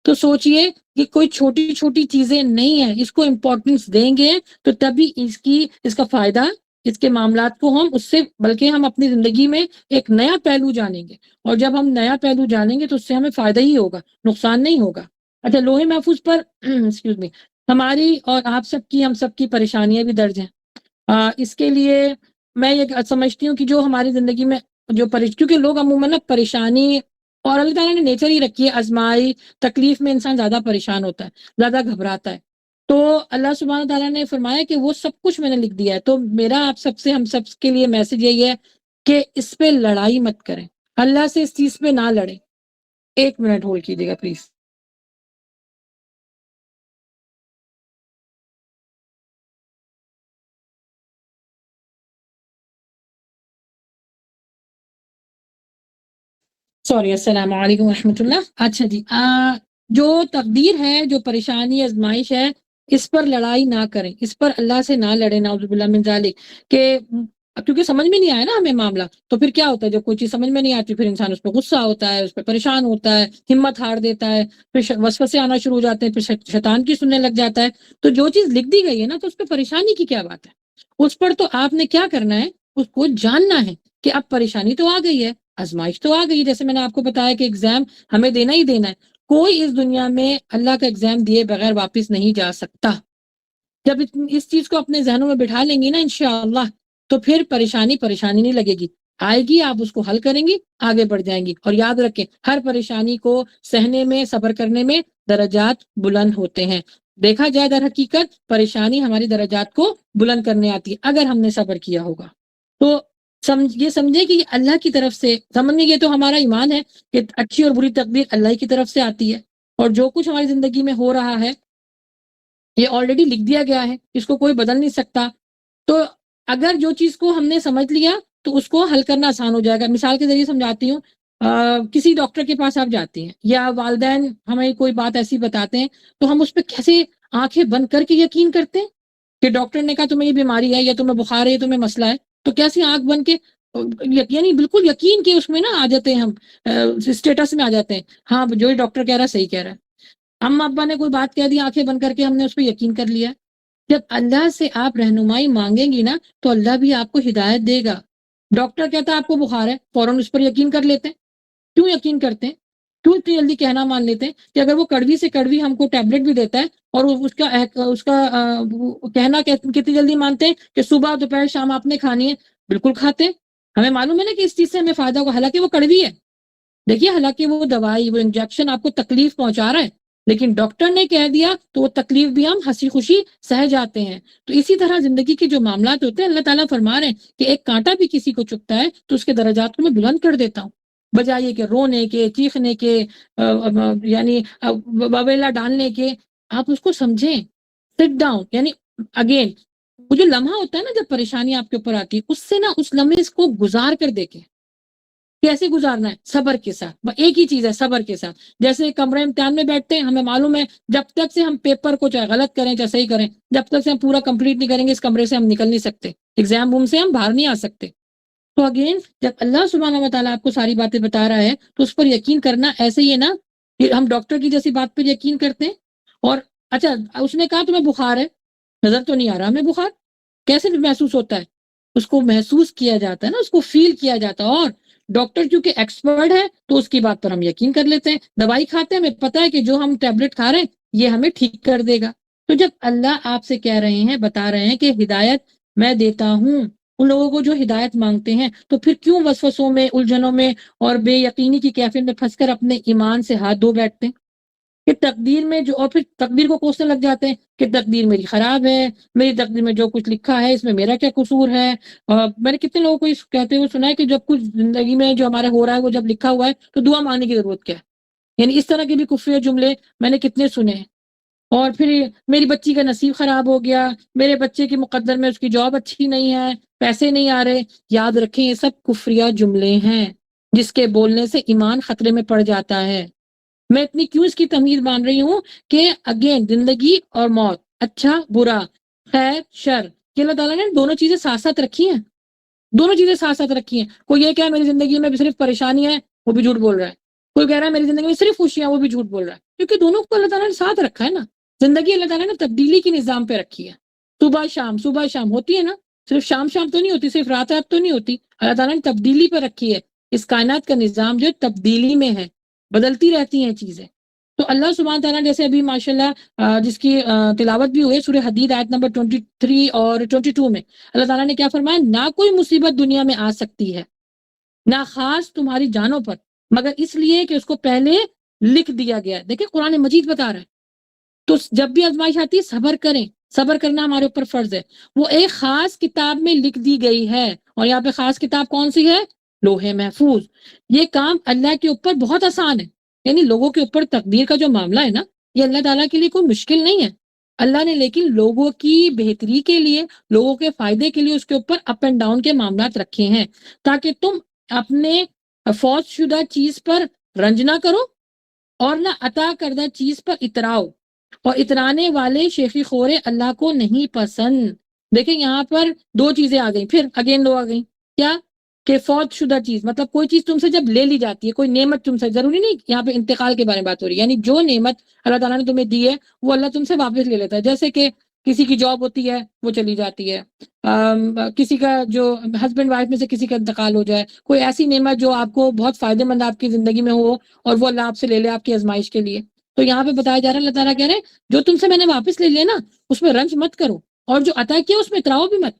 تو سوچئے کہ کوئی چھوٹی چھوٹی چیزیں نہیں ہیں، اس کو امپورٹنس دیں گے تو تبھی اس کا فائدہ، اس کے معاملات کو ہم اس سے، بلکہ ہم اپنی زندگی میں ایک نیا پہلو جانیں گے، اور جب ہم نیا پہلو جانیں گے تو اس سے ہمیں فائدہ ہی ہوگا، نقصان نہیں ہوگا۔ اچھا، لوح محفوظ پر ایکسکیوز می، ہماری اور آپ سب کی، ہم سب کی پریشانیاں بھی درج ہیں۔ اس کے لیے میں یہ سمجھتی ہوں کہ جو ہماری زندگی میں کیونکہ لوگ عموماً پریشانی، اور اللہ تعالیٰ نے نیچر ہی رکھی ہے، آزمائی تکلیف میں انسان زیادہ پریشان ہوتا ہے، زیادہ گھبراتا ہے۔ تو اللہ سبحانہ تعالیٰ نے فرمایا کہ وہ سب کچھ میں نے لکھ دیا ہے۔ تو میرا آپ سب سے، ہم سب کے لیے میسج یہی ہے کہ اس پہ لڑائی مت کریں، اللہ سے اس چیز پہ نہ لڑیں۔ 1 منٹ ہولڈ کیجیے گا پلیز۔ سوری، السلام علیکم ورحمۃ اللہ۔ اچھا جی، جو تقدیر ہے، جو پریشانی، آزمائش ہے، اس پر لڑائی نہ کریں، اس پر اللہ سے نہ لڑیں، نعوذ باللہ من ذالک، کہ کیونکہ سمجھ میں نہیں آیا نا ہمیں معاملہ، تو پھر کیا ہوتا ہے، جب کوئی چیز سمجھ میں نہیں آتی، پھر انسان اس پہ غصہ ہوتا ہے، اس پہ پریشان ہوتا ہے، ہمت ہار دیتا ہے، پھر وسوسے آنا شروع ہو جاتے ہیں، پھر شیطان کی سننے لگ جاتا ہے۔ تو جو چیز لکھ دی گئی ہے نا، تو اس پہ پریشانی کی کیا بات ہے؟ اس پر تو آپ نے کیا کرنا ہے، اس کو جاننا ہے کہ اب پریشانی تو آ گئی ہے، آزمائش تو آ گئی، جیسے میں نے آپ کو بتایا کہ ایگزام ہمیں دینا ہی دینا ہے۔ کوئی اس دنیا میں اللہ کا ایگزام دیے بغیر واپس نہیں جا سکتا، جب اس چیز کو اپنے ذہنوں میں بٹھا لیں گی نا انشاءاللہ، تو پھر پریشانی نہیں لگے گی، آئے گی آپ اس کو حل کریں گی، آگے بڑھ جائیں گی۔ اور یاد رکھیں ہر پریشانی کو سہنے میں، صبر کرنے میں درجات بلند ہوتے ہیں۔ دیکھا جائے در حقیقت پریشانی ہماری درجات کو بلند کرنے آتی ہے اگر ہم نے صبر کیا ہوگا۔ تو یہ سمجھے کہ یہ اللہ کی طرف سے، سمجھنے یہ تو ہمارا ایمان ہے کہ اچھی اور بری تقدیر اللہ کی طرف سے آتی ہے، اور جو کچھ ہماری زندگی میں ہو رہا ہے یہ آلریڈی لکھ دیا گیا ہے، اس کو کوئی بدل نہیں سکتا۔ تو اگر جو چیز کو ہم نے سمجھ لیا تو اس کو حل کرنا آسان ہو جائے گا۔ مثال کے ذریعے سمجھاتی ہوں، کسی ڈاکٹر کے پاس آپ جاتی ہیں یا والدین ہمیں کوئی بات ایسی بتاتے ہیں تو ہم اس پہ کیسے آنکھیں بند کر کے یقین کرتے ہیں کہ ڈاکٹر نے کہا تمہیں یہ بیماری ہے یا تمہیں بخار ہے یا تمہیں مسئلہ ہے، تو کیسی آنکھ بند کے یعنی بالکل یقین کے اس میں نا آ جاتے ہیں، ہم اسٹیٹس میں آ جاتے ہیں، ہاں جو ڈاکٹر کہہ رہا ہے صحیح کہہ رہا ہے۔ اما ابا نے کوئی بات کہہ دی، آنکھیں بند کر کے ہم نے اس پہ یقین کر لیا۔ جب اللہ سے آپ رہنمائی مانگیں گی نا تو اللہ بھی آپ کو ہدایت دے گا۔ ڈاکٹر کہتا ہے آپ کو بخار ہے، فوراً اس پر یقین کر لیتے ہیں۔ کیوں یقین کرتے ہیں؟ کیوں اتنی جلدی کہنا مان لیتے ہیں کہ اگر وہ کڑوی سے کڑوی ہم کو ٹیبلٹ بھی دیتا ہے اور اس کا کہنا کتنی جلدی مانتے ہیں کہ صبح دوپہر شام آپ نے کھانی ہے، بالکل کھاتے ہیں۔ ہمیں معلوم ہے نا کہ اس چیز سے ہمیں فائدہ ہوگا، حالانکہ وہ کڑوی ہے۔ دیکھیے حالانکہ وہ دوائی، وہ انجیکشن آپ کو تکلیف پہنچا رہا ہے، لیکن ڈاکٹر نے کہہ دیا تو وہ تکلیف بھی ہم ہنسی خوشی سہ جاتے ہیں۔ تو اسی طرح زندگی کے جو معاملات ہوتے ہیں اللہ تعالیٰ فرما رہے ہیں کہ ایک کانٹا بھی کسی کو چبھتا ہے تو اس کے درجات کو میں بلند کر دیتا ہوں، بجائے کہ رونے کے، چیخنے کے، یعنی وویلا ڈالنے کے، آپ اس کو سمجھیں، سٹ ڈاؤن۔ یعنی اگین وہ جو لمحہ ہوتا ہے نا جب پریشانی آپ کے اوپر آتی ہے، اس سے نا اس لمحے کو گزار کر دیکھیں کیسے گزارنا ہے، صبر کے ساتھ۔ ایک ہی چیز ہے صبر کے ساتھ۔ جیسے کمرے امتحان میں بیٹھتے ہیں، ہمیں معلوم ہے جب تک سے ہم پیپر کو چاہے غلط کریں چاہے صحیح کریں، جب تک سے ہم پورا کمپلیٹ نہیں کریں گے اس کمرے سے ہم نکل نہیں سکتے، ایگزام روم سے ہم باہر نہیں آ سکتے۔ تو اگین جب اللہ سبحانہ و تعالیٰ آپ کو ساری باتیں بتا رہا ہے تو اس پر یقین کرنا ایسے ہی ہے نا کہ ہم ڈاکٹر کی جیسی بات پر یقین کرتے ہیں۔ اور اچھا اس نے کہا تمہیں بخار ہے، نظر تو نہیں آ رہا ہمیں بخار، کیسے محسوس ہوتا ہے؟ اس کو محسوس کیا جاتا ہے نا، اس کو فیل کیا جاتا ہے۔ اور ڈاکٹر کیونکہ ایکسپرٹ ہے تو اس کی بات پر ہم یقین کر لیتے ہیں۔ دوائی کھاتے ہیں، ہمیں پتہ ہے کہ جو ہم ٹیبلٹ کھا رہے ہیں یہ ہمیں ٹھیک کر دے گا۔ تو جب اللہ آپ سے کہہ رہے ہیں، بتا رہے ہیں کہ ہدایت میں دیتا ہوں ان لوگوں کو جو ہدایت مانگتے ہیں، تو پھر کیوں وسوسوں میں، الجھنوں میں اور بے یقینی کی کیفیت میں پھنس کر اپنے ایمان سے ہاتھ دھو بیٹھتے ہیں کہ تقدیر میں جو، اور پھر تقدیر کو کوسنے لگ جاتے ہیں کہ تقدیر میری خراب ہے، میری تقدیر میں جو کچھ لکھا ہے اس میں میرا کیا قصور ہے۔ میں نے کتنے لوگوں کو اس کہتے ہوئے سنا ہے کہ جب کچھ زندگی میں جو ہمارے ہو رہا ہے وہ جب لکھا ہوا ہے تو دعا مانگنے کی ضرورت کیا ہے۔ یعنی اس طرح کے بھی کفری جملے میں نے کتنے سنے ہیں۔ اور پھر میری بچی کا نصیب خراب ہو گیا، میرے بچے کے مقدر میں اس کی جاب اچھی نہیں ہے، پیسے نہیں آ رہے۔ یاد رکھیں یہ سب کفریہ جملے ہیں جس کے بولنے سے ایمان خطرے میں پڑ جاتا ہے۔ میں اتنی کیوں اس کی تمیز مان رہی ہوں کہ اگین زندگی اور موت، اچھا برا، خیر شر، کہ اللہ تعالیٰ نے دونوں چیزیں ساتھ ساتھ رکھی ہیں، دونوں چیزیں ساتھ ساتھ رکھی ہیں۔ کوئی یہ کہ میری زندگی میں صرف پریشانی ہے، وہ بھی جھوٹ بول رہا ہے۔ کوئی کہہ رہا ہے میری زندگی میں صرف خوشیاں، وہ بھی جھوٹ بول رہا ہے، کیونکہ دونوں کو اللہ تعالیٰ نے ساتھ رکھا ہے نا۔ زندگی اللہ تعالیٰ نے تبدیلی کی نظام پہ رکھی ہے، صبح شام ہوتی ہے نا، صرف شام تو نہیں ہوتی، صرف رات تو نہیں ہوتی، اللہ تعالیٰ نے تبدیلی پہ رکھی ہے۔ اس کائنات کا نظام جو تبدیلی میں ہے، بدلتی رہتی ہیں چیزیں۔ تو اللہ سبحانہ تعالیٰ جیسے ابھی ماشاءاللہ جس کی تلاوت بھی ہوئی سورہ حدید آیت نمبر 23 اور 22 میں، اللہ تعالیٰ نے کیا فرمایا؟ نہ کوئی مصیبت دنیا میں آ سکتی ہے، نہ خاص تمہاری جانوں پر، مگر اس لیے کہ اس کو پہلے لکھ دیا گیا ہے۔ دیکھیں قرآن مجید بتا رہا ہے۔ تو جب بھی آزمائش آتی ہے صبر کریں، صبر کرنا ہمارے اوپر فرض ہے۔ وہ ایک خاص کتاب میں لکھ دی گئی ہے، اور یہاں پہ خاص کتاب کون سی ہے؟ لوح محفوظ۔ یہ کام اللہ کے اوپر بہت آسان ہے، یعنی لوگوں کے اوپر تقدیر کا جو معاملہ ہے نا، یہ اللہ تعالیٰ کے لیے کوئی مشکل نہیں ہے۔ اللہ نے لیکن لوگوں کی بہتری کے لیے، لوگوں کے فائدے کے لیے اس کے اوپر اپ اینڈ ڈاؤن کے معاملات رکھے ہیں، تاکہ تم اپنے فوت شدہ چیز پر رنج نہ کرو اور نہ عطا کردہ چیز پر اتراؤ، اور اترانے والے شیخی خورے اللہ کو نہیں پسند۔ دیکھیں یہاں پر دو چیزیں آ گئیں، پھر اگین دو آ گئیں، کیا کہ فوت شدہ چیز، مطلب کوئی چیز تم سے جب لے لی جاتی ہے، کوئی نعمت تم سے، ضروری نہیں یہاں پہ انتقال کے بارے میں بات ہو رہی ہے، یعنی جو نعمت اللہ تعالیٰ نے تمہیں دی ہے وہ اللہ تم سے واپس لے لیتا ہے۔ جیسے کہ کسی کی جاب ہوتی ہے وہ چلی جاتی ہے، کسی کا جو ہسبینڈ وائف میں سے کسی کا انتقال ہو جائے، کوئی ایسی نعمت جو آپ کو بہت فائدہ مند آپ کی زندگی میں ہو اور وہ اللہ آپ سے لے لے آپ کی آزمائش کے لیے، تو یہاں پہ بتایا جا رہا ہے اللہ تعالیٰ کہہ رہے ہیں جو تم سے میں نے واپس لے لیا نا اس میں رنج مت کرو، اور جو عطا کیا اس میں اتراؤ بھی مت،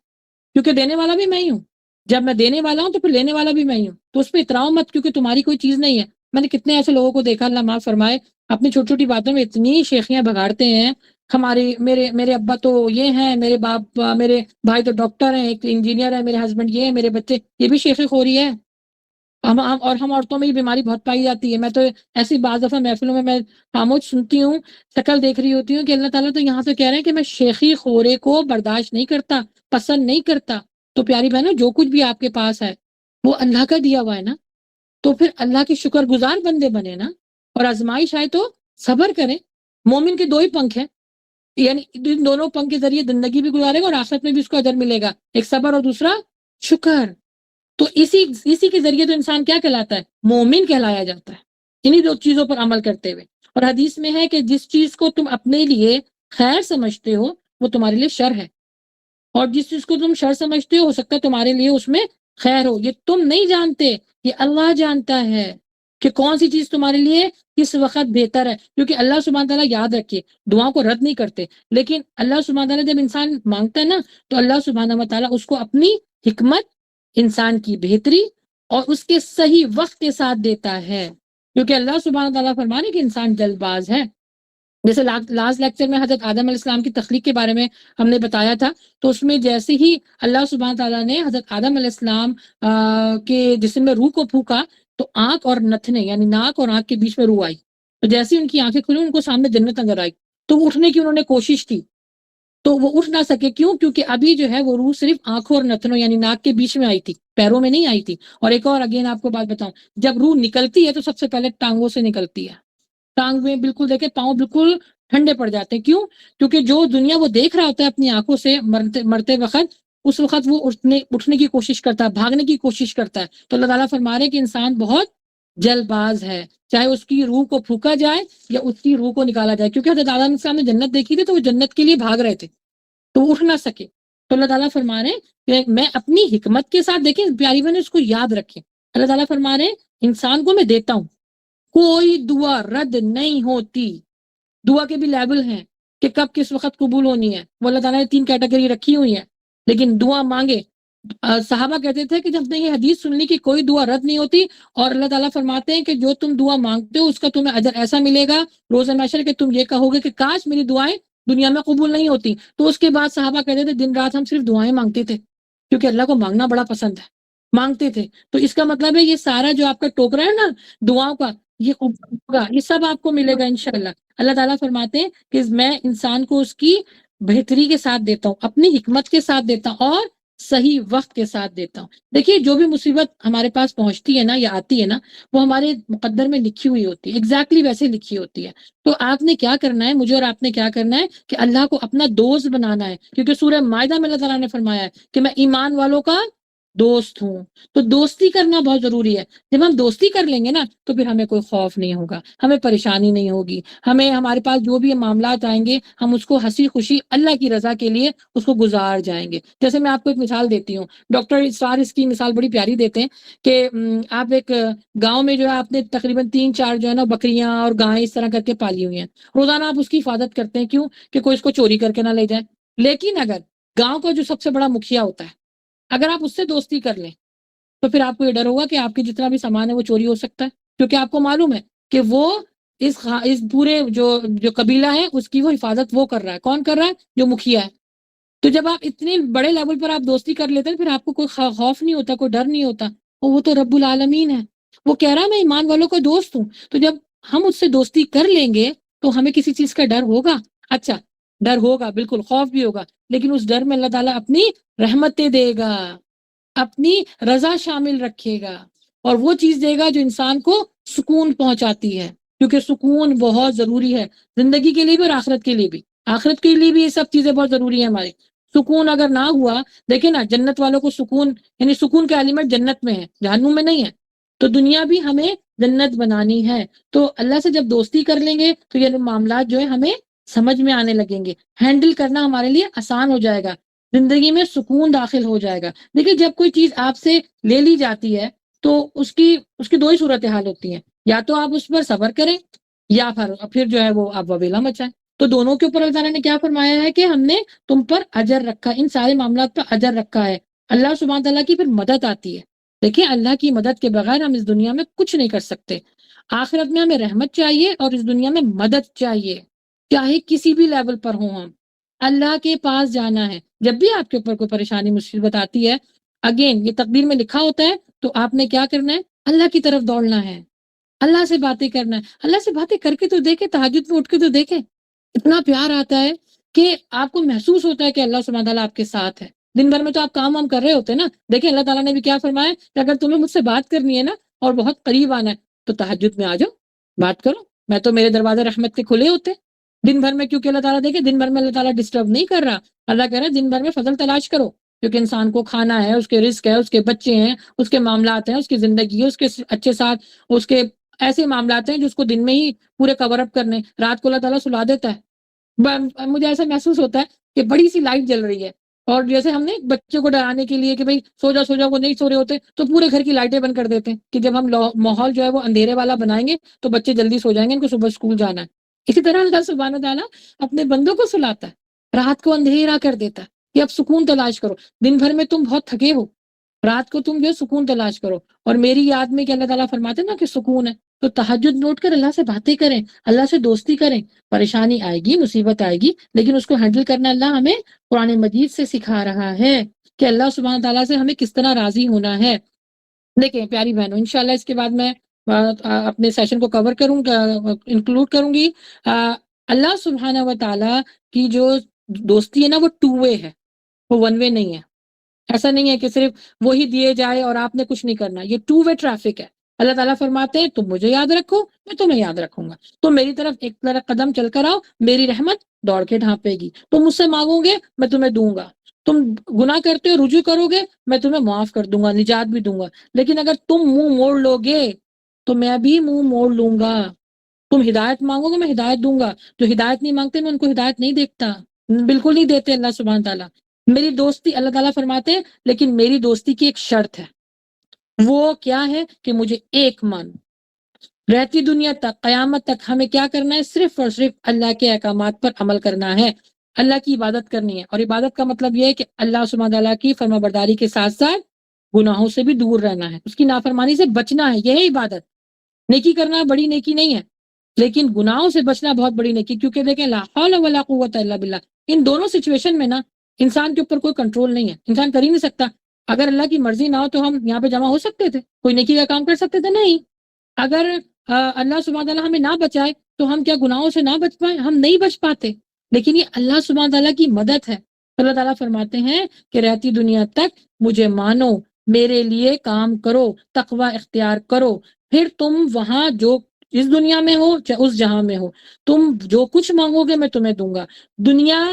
کیونکہ دینے والا بھی میں ہی ہوں، جب میں دینے والا ہوں تو پھر لینے والا بھی میں ہی ہوں، تو اس پہ اتراؤ مت کیونکہ تمہاری کوئی چیز نہیں ہے۔ میں نے کتنے ایسے لوگوں کو دیکھا، اللہ معاف فرمائے، اپنی چھوٹی چھوٹی باتوں میں اتنی شیخیاں بگاڑتے ہیں، ہماری میرے ابا تو یہ ہیں، میرے باپ میرے بھائی تو ڈاکٹر ہیں، ایک انجینئر ہے، میرے ہسبینڈ یہ ہے، میرے بچے، یہ بھی شیخی خوری ہے۔ ہم عورتوں میں یہ بیماری بہت پائی جاتی ہے۔ میں تو ایسی بعض دفعہ محفلوں میں خاموش سنتی ہوں، شکل دیکھ رہی ہوتی ہوں کہ اللہ تعالیٰ تو یہاں سے کہہ رہے ہیں کہ میں شیخی خورے کو برداشت نہیں کرتا، پسند نہیں کرتا۔ تو پیاری بہنوں، جو کچھ بھی آپ کے پاس ہے وہ اللہ کا دیا ہوا ہے نا، تو پھر اللہ کے شکر گزار بندے بنے نا، اور آزمائش آئے تو صبر کریں۔ مومن کے دو ہی پنکھ ہیں، یعنی ان دونوں پنکھ کے ذریعے زندگی بھی گزارے گا اور آخرت میں بھی اس کو اجر ملے گا، ایک صبر اور دوسرا شکر۔ تو اسی کے ذریعے تو انسان کیا کہلاتا ہے؟ مومن کہلایا جاتا ہے، انہی دو چیزوں پر عمل کرتے ہوئے۔ اور حدیث میں ہے کہ جس چیز کو تم اپنے لیے خیر سمجھتے ہو وہ تمہارے لیے شر ہے، اور جس چیز کو تم شر سمجھتے ہو سکتا ہے تمہارے لیے اس میں خیر ہو۔ یہ تم نہیں جانتے، یہ اللہ جانتا ہے کہ کون سی چیز تمہارے لیے کس وقت بہتر ہے، کیونکہ اللہ سبحانہ تعالیٰ، یاد رکھیے، دعاؤں کو رد نہیں کرتے، لیکن اللہ سبحانہ تعالیٰ جب انسان مانگتا ہے نا تو اللہ سبحانہ تعالیٰ اس کو اپنی حکمت، انسان کی بہتری اور اس کے صحیح وقت کے ساتھ دیتا ہے، کیونکہ اللہ سبحانہ تعالیٰ فرمانے کہ انسان جلد باز ہے۔ جیسے لاسٹ لیکچر میں حضرت آدم علیہ السلام کی تخلیق کے بارے میں ہم نے بتایا تھا، تو اس میں جیسے ہی اللہ سبحانہ تعالیٰ نے حضرت آدم علیہ السلام کے جسم میں روح کو پھونکا تو آنکھ اور نتھنے یعنی ناک اور آنکھ کے بیچ میں روح آئی، تو جیسے ہی ان کی آنکھیں کھلی ان کو سامنے جنت نظر آئی، تو وہ اٹھنے کی انہوں نے کوشش کی تو وہ اٹھ نہ سکے، کیوں؟ کیونکہ ابھی جو ہے وہ روح صرف آنکھوں اور نتنوں یعنی ناک کے بیچ میں آئی تھی، پیروں میں نہیں آئی تھی۔ اور ایک اور اگین آپ کو بات بتاؤں، جب روح نکلتی ہے تو سب سے پہلے ٹانگوں سے نکلتی ہے، ٹانگ میں بالکل دیکھیں پاؤں بالکل ٹھنڈے پڑ جاتے ہیں، کیوں؟ کیونکہ جو دنیا وہ دیکھ رہا ہوتا ہے اپنی آنکھوں سے مرتے وقت، اس وقت وہ اٹھنے کی کوشش کرتا ہے، بھاگنے کی کوشش کرتا ہے۔ تو اللہ تعالیٰ فرما رہے ہیں کہ انسان بہت جلد باز ہے، چاہے اس کی روح کو پھونکا جائے یا اس کی روح کو نکالا جائے، کیونکہ حضرت آدم علیہ السلام نے جنت دیکھی تھی تو وہ جنت کے لیے بھاگ رہے تھے تو وہ اٹھ نہ سکے۔ تو اللہ تعالیٰ فرما رہے ہیں کہ میں اپنی حکمت کے ساتھ، دیکھیں پیاری بہنیں اس کو یاد رکھیں، اللہ تعالیٰ فرما رہے ہیں انسان کو میں دیتا ہوں، کوئی دعا رد نہیں ہوتی۔ دعا کے بھی لیول ہیں کہ کب کس وقت قبول ہونی ہے، وہ اللہ تعالیٰ نے 3 کیٹیگری رکھی ہوئی ہیں، لیکن دعا مانگے۔ صحابہ کہتے تھے کہ جب نے یہ حدیث سن لی کہ کوئی دعا رد نہیں ہوتی، اور اللہ تعالیٰ فرماتے ہیں کہ جو تم دعا مانگتے ہو اس کا تمہیں اجر ایسا ملے گا روز محشر کہ تم یہ کہو گے کہ کاش میری دعائیں دنیا میں قبول نہیں ہوتی۔ تو اس کے بعد صحابہ کہتے تھے دن رات ہم صرف دعائیں مانگتے تھے، کیونکہ اللہ کو مانگنا بڑا پسند ہے، مانگتے تھے۔ تو اس کا مطلب ہے یہ سارا جو آپ کا ٹوکرا ہے نا دعاؤں کا، یہ قبول ہوگا، یہ سب آپ کو ملے گا انشاءاللہ۔ اللہ تعالیٰ فرماتے ہیں کہ میں انسان کو اس کی بہتری کے ساتھ دیتا ہوں، اپنی حکمت کے ساتھ دیتا ہوں اور صحیح وقت کے ساتھ دیتا ہوں۔ دیکھیے جو بھی مصیبت ہمارے پاس پہنچتی ہے نا یا آتی ہے نا، وہ ہمارے مقدر میں لکھی ہوئی ہوتی ہے، ایگزیکٹلی ویسے لکھی ہوتی ہے۔ تو آپ نے کیا کرنا ہے، مجھے اور آپ نے کیا کرنا ہے کہ اللہ کو اپنا دوست بنانا ہے، کیونکہ سورہ مائدہ میں اللہ تعالیٰ نے فرمایا ہے کہ میں ایمان والوں کا دوست ہوں۔ تو دوستی کرنا بہت ضروری ہے۔ جب ہم دوستی کر لیں گے نا تو پھر ہمیں کوئی خوف نہیں ہوگا، ہمیں پریشانی نہیں ہوگی، ہمارے پاس جو بھی معاملات آئیں گے ہم اس کو ہنسی خوشی اللہ کی رضا کے لیے اس کو گزار جائیں گے۔ جیسے میں آپ کو ایک مثال دیتی ہوں، ڈاکٹر اسرار اس کی مثال بڑی پیاری دیتے ہیں کہ آپ ایک گاؤں میں جو ہے آپ نے تقریباً 3-4 جو ہے نا بکریاں اور گائیں اس طرح کر کے پالی ہوئی ہیں، روزانہ آپ اس کی حفاظت کرتے ہیں، کیوں؟ کہ کوئی اس کو چوری کر کے نہ لے جائے۔ لیکن اگر گاؤں کا جو سب سے بڑا مکھیا ہوتا ہے اگر آپ اس سے دوستی کر لیں تو پھر آپ کو یہ ڈر ہوگا کہ آپ کی جتنا بھی سامان ہے وہ چوری ہو سکتا ہے، کیونکہ آپ کو معلوم ہے کہ وہ اس پورے جو قبیلہ ہے اس کی وہ حفاظت وہ کر رہا ہے، کون کر رہا ہے؟ جو مکھیا ہے۔ تو جب آپ اتنے بڑے لیول پر آپ دوستی کر لیتے ہیں پھر آپ کو کوئی خوف نہیں ہوتا، کوئی ڈر نہیں ہوتا، وہ تو رب العالمین ہے، وہ کہہ رہا ہے میں ایمان والوں کا دوست ہوں۔ تو جب ہم اس سے دوستی کر لیں گے تو ہمیں کسی چیز کا ڈر ہوگا؟ اچھا ڈر ہوگا، بالکل خوف بھی ہوگا، لیکن اس ڈر میں اللہ تعالیٰ اپنی رحمتیں دے گا، اپنی رضا شامل رکھے گا، اور وہ چیز دے گا جو انسان کو سکون پہنچاتی ہے، کیونکہ سکون بہت ضروری ہے زندگی کے لیے بھی اور آخرت کے لیے بھی۔ آخرت کے لیے بھی یہ سب چیزیں بہت ضروری ہیں ہمارے۔ سکون اگر نہ ہوا، دیکھیں نا جنت والوں کو سکون، یعنی سکون کا ایلیمنٹ جنت میں ہے، جہنم میں نہیں ہے۔ تو دنیا بھی ہمیں جنت بنانی ہے، تو اللہ سے جب دوستی کر لیں گے تو یہ معاملات جو ہے ہمیں سمجھ میں آنے لگیں گے، ہینڈل کرنا ہمارے لیے آسان ہو جائے گا، زندگی میں سکون داخل ہو جائے گا۔ دیکھیں جب کوئی چیز آپ سے لے لی جاتی ہے تو اس کی 2 ہی صورتحال ہوتی ہیں، یا تو آپ اس پر صبر کریں یا پھر جو ہے وہ آپ وبیلا مچائیں. تو دونوں کے اوپر اللہ تعالیٰ نے کیا فرمایا ہے کہ ہم نے تم پر اجر رکھا، ان سارے معاملات پر اجر رکھا ہے. اللہ سبحانہ تعالیٰ کی پھر مدد آتی ہے. دیکھیں اللہ کی مدد کے بغیر ہم اس دنیا میں کچھ نہیں کر سکتے. آخرت میں ہمیں رحمت چاہیے اور اس دنیا میں مدد چاہیے، چاہے کسی بھی لیول پر ہوں ہم. اللہ کے پاس جانا ہے. جب بھی آپ کے اوپر کوئی پریشانی مصیبت آتی ہے، اگین یہ تقدیر میں لکھا ہوتا ہے، تو آپ نے کیا کرنا ہے؟ اللہ کی طرف دوڑنا ہے، اللہ سے باتیں کرنا ہے. اللہ سے باتیں کر کے تو دیکھیں، تہجد میں اٹھ کے تو دیکھیں، اتنا پیار آتا ہے کہ آپ کو محسوس ہوتا ہے کہ اللہ سبحانہ تعالیٰ آپ کے ساتھ ہے. دن بھر میں تو آپ کام وام کر رہے ہوتے ہیں نا. دیکھیں اللہ تعالیٰ نے بھی کیا فرمایا کہ اگر تمہیں مجھ سے بات کرنی ہے نا اور بہت قریب آنا ہے تو تہجد میں آ جاؤ، بات کرو. میں تو میرے دروازے رحمت کے کھلے ہوتے دن بھر میں، کیونکہ اللہ تعالیٰ دیکھے دن بھر میں اللہ تعالیٰ ڈسٹرب نہیں کر رہا. اللہ کہہ رہا ہے دن بھر میں فضل تلاش کرو، کیونکہ انسان کو کھانا ہے، اس کے رزق ہے، اس کے بچے ہیں، اس کے معاملات ہیں، اس کی زندگی ہے، اس کے اچھے ساتھ اس کے ایسے معاملات ہیں جو اس کو دن میں ہی پورے کور اپ کرنے. رات کو اللہ تعالیٰ سلا دیتا ہے. مجھے ایسا محسوس ہوتا ہے کہ بڑی سی لائٹ جل رہی ہے، اور جیسے ہم نے بچوں کو ڈرانے کے لیے کہ بھائی سو جا وہ نہیں سو رہے ہوتے تو پورے گھر کی لائٹیں بند کر دیتے ہیں کہ جب ہم ماحول جو ہے وہ اندھیرے والا بنائیں گے تو بچے جلدی سو جائیں گے، ان کو صبح اسکول جانا ہے. اسی طرح اللہ سبحانہ تعالیٰ اپنے بندوں کو سلاتا ہے، رات کو اندھیرا کر دیتا ہے کہ اب سکون تلاش کرو. دن بھر میں تم بہت تھکے ہو، رات کو تم جو ہے سکون تلاش کرو. اور میری یاد میں کہ اللہ تعالیٰ فرماتے ہیں نا کہ سکون ہے، تو تہجد نوٹ کر اللہ سے باتیں کریں، اللہ سے دوستی کریں. پریشانی آئے گی، مصیبت آئے گی، لیکن اس کو ہینڈل کرنا اللہ ہمیں قرآن مجید سے سکھا رہا ہے کہ اللہ سبحانہ تعالیٰ سے ہمیں کس طرح راضی ہونا ہے. دیکھیں پیاری بہنوں، انشاءاللہ اس کے بعد میں اپنے سیشن کو کور کروں گا، انکلوڈ کروں گی. اللہ سبحانہ و تعالیٰ کی جو دوستی ہے نا وہ 2 وے ہے، وہ 1 وے نہیں ہے. ایسا نہیں ہے کہ صرف وہی دیے جائے اور آپ نے کچھ نہیں کرنا. یہ 2 وے ٹریفک ہے. اللہ تعالیٰ فرماتے ہیں تم مجھے یاد رکھو، میں تمہیں یاد رکھوں گا. تم میری طرف ایک طرف قدم چل کر آؤ، میری رحمت دوڑ کے ڈھانپے گی. تم مجھ سے مانگو گے میں تمہیں دوں گا. تم گناہ کرتے ہو رجوع کرو گے میں تمہیں معاف کر دوں گا، نجات بھی دوں گا. لیکن اگر تم منہ موڑ لو گے تو میں بھی منہ موڑ لوں گا. تم ہدایت مانگو گے میں ہدایت دوں گا. جو ہدایت نہیں مانگتے میں ان کو ہدایت نہیں دیکھتا، بالکل نہیں دیتے اللہ سبحانہ تعالیٰ. میری دوستی اللہ تعالیٰ فرماتے ہیں لیکن میری دوستی کی ایک شرط ہے. وہ کیا ہے کہ مجھے ایک مان رہتی دنیا تک، قیامت تک ہمیں کیا کرنا ہے؟ صرف اور صرف اللہ کے احکامات پر عمل کرنا ہے، اللہ کی عبادت کرنی ہے. اور عبادت کا مطلب یہ ہے کہ اللہ سبحانہ تعالیٰ کی فرما برداری کے ساتھ ساتھ گناہوں سے بھی دور رہنا ہے، اس کی نافرمانی سے بچنا ہے. یہ ہے عبادت. نیکی کرنا بڑی نیکی نہیں ہے، لیکن گناہوں سے بچنا بہت بڑی نیکی. کیونکہ دیکھیں لا حول ولا قوت الا باللہ، ان دونوں سچویشن میں نا انسان کے اوپر کوئی کنٹرول نہیں ہے، انسان کر ہی نہیں سکتا. اگر اللہ کی مرضی نہ ہو تو ہم یہاں پہ جمع ہو سکتے تھے؟ کوئی نیکی کا کام کر سکتے تھے؟ نہیں. اگر اللہ سبحانہ تعالیٰ ہمیں نہ بچائے تو ہم کیا گناہوں سے نہ بچ پائیں؟ ہم نہیں بچ پاتے. لیکن یہ اللہ سبحانہ تعالیٰ کی مدد ہے. اللہ تعالیٰ فرماتے ہیں کہ رہتی دنیا تک مجھے مانو، میرے لیے کام کرو، تقوی اختیار کرو، پھر تم وہاں جو اس دنیا میں ہو چاہے اس جہاں میں ہو، تم جو کچھ مانگو گے میں تمہیں دوں گا. دنیا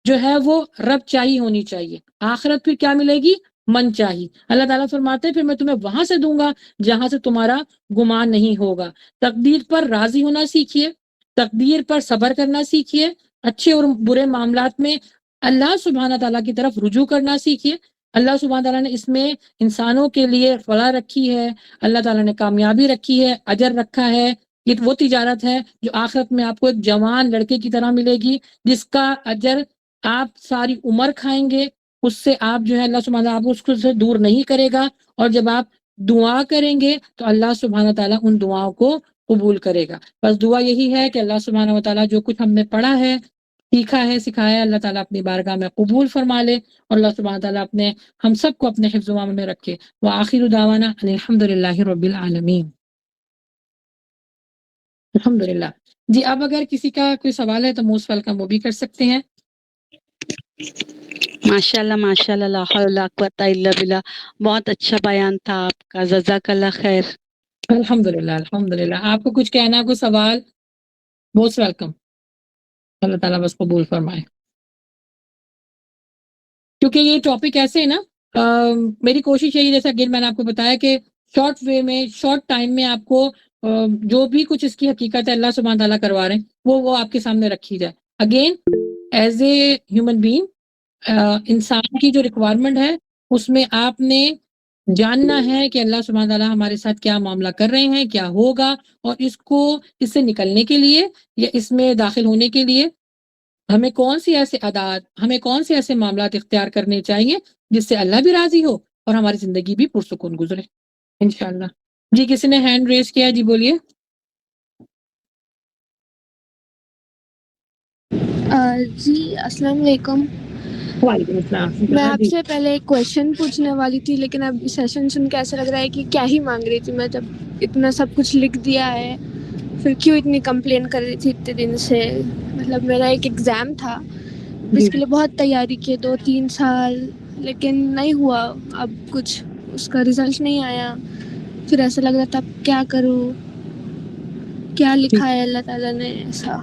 جو ہے وہ رب چاہی ہونی چاہیے، آخرت پھر کیا ملے گی؟ من چاہی. اللہ تعالیٰ فرماتے ہیں پھر میں تمہیں وہاں سے دوں گا جہاں سے تمہارا گمان نہیں ہوگا. تقدیر پر راضی ہونا سیکھیے، تقدیر پر صبر کرنا سیکھیے، اچھے اور برے معاملات میں اللہ سبحانہ تعالیٰ کی طرف رجوع کرنا سیکھیے. اللہ سبحانہ تعالیٰ نے اس میں انسانوں کے لیے فلاح رکھی ہے، اللہ تعالیٰ نے کامیابی رکھی ہے، اجر رکھا ہے. یہ وہ تجارت ہے جو آخرت میں آپ کو ایک جوان لڑکے کی طرح ملے گی، جس کا اجر آپ ساری عمر کھائیں گے. اس سے آپ جو ہے اللہ سبحانہ تعالیٰ آپ اس کو سے دور نہیں کرے گا. اور جب آپ دعا کریں گے تو اللہ سبحانہ تعالیٰ ان دعاؤں کو قبول کرے گا. بس دعا یہی ہے کہ اللہ سبحانہ تعالیٰ جو کچھ ہم نے پڑھا ہے، سیکھا ہے، سکھایا ہے، اللہ تعالیٰ اپنی بارگاہ میں قبول فرما لے، اور اللہ سبحانہ تعالیٰ اپنے ہم سب کو اپنے حفظ و امان میں رکھے. وآخر دعوانا الحمدللہ رب العالمین. الحمدللہ. جی اب اگر کسی کا کوئی سوال ہے تو موسٹ ویلکم، وہ بھی کر سکتے ہیں. ماشاءاللہ لا حول ولا قوت الا باللہ. بہت اچھا بیان تھا آپ کا، جزاک اللہ خیر. الحمدللہ الحمدللہ. آپ کو کچھ کہنا ہے، کوئی سوال؟ Most welcome. اللہ تعالیٰ بس قبول فرمائے. کیونکہ یہ ٹاپک ایسے ہے نا، میری کوشش یہی، جیسا اگین میں نے آپ کو بتایا کہ شارٹ وے میں، شارٹ ٹائم میں آپ کو جو بھی کچھ اس کی حقیقت ہے اللہ سبحانہ تعالیٰ کروا رہے ہیں وہ آپ کے سامنے رکھی جائے. Again as a human being, انسان کی جو ریکوائرمنٹ ہے اس میں آپ نے جاننا ہے کہ اللہ سبحانہ تعالیٰ ہمارے ساتھ کیا معاملہ کر رہے ہیں، کیا ہوگا، اور اس سے نکلنے کے لیے یا اس میں داخل ہونے کے لیے ہمیں کون سی ایسے عادات، ہمیں کون سے ایسے معاملات اختیار کرنے چاہیے جس سے اللہ بھی راضی ہو اور ہماری زندگی بھی پرسکون گزرے انشاءاللہ۔ جی کسی نے ہینڈ ریز کیا، جی بولیے۔ جی السلام علیکم۔ وعلیکم السلام میں آپ جی۔ سے پہلے ایک کویشچن پوچھنے والی تھی، لیکن اب سیشن سن کے ایسا لگ رہا ہے کہ کیا ہی مانگ رہی تھی میں، جب اتنا سب کچھ لکھ دیا ہے پھر کیوں اتنی کمپلین کر رہی تھی اتنے دن سے۔ مطلب میرا ایک ایگزام تھا جس کے لیے بہت تیاری کی 2-3 سال، لیکن نہیں ہوا، اب کچھ اس کا رزلٹ نہیں آیا۔ پھر ایسا لگ رہا تھا اب کیا کروں، کیا لکھا ہے اللہ تعالیٰ نے ایسا۔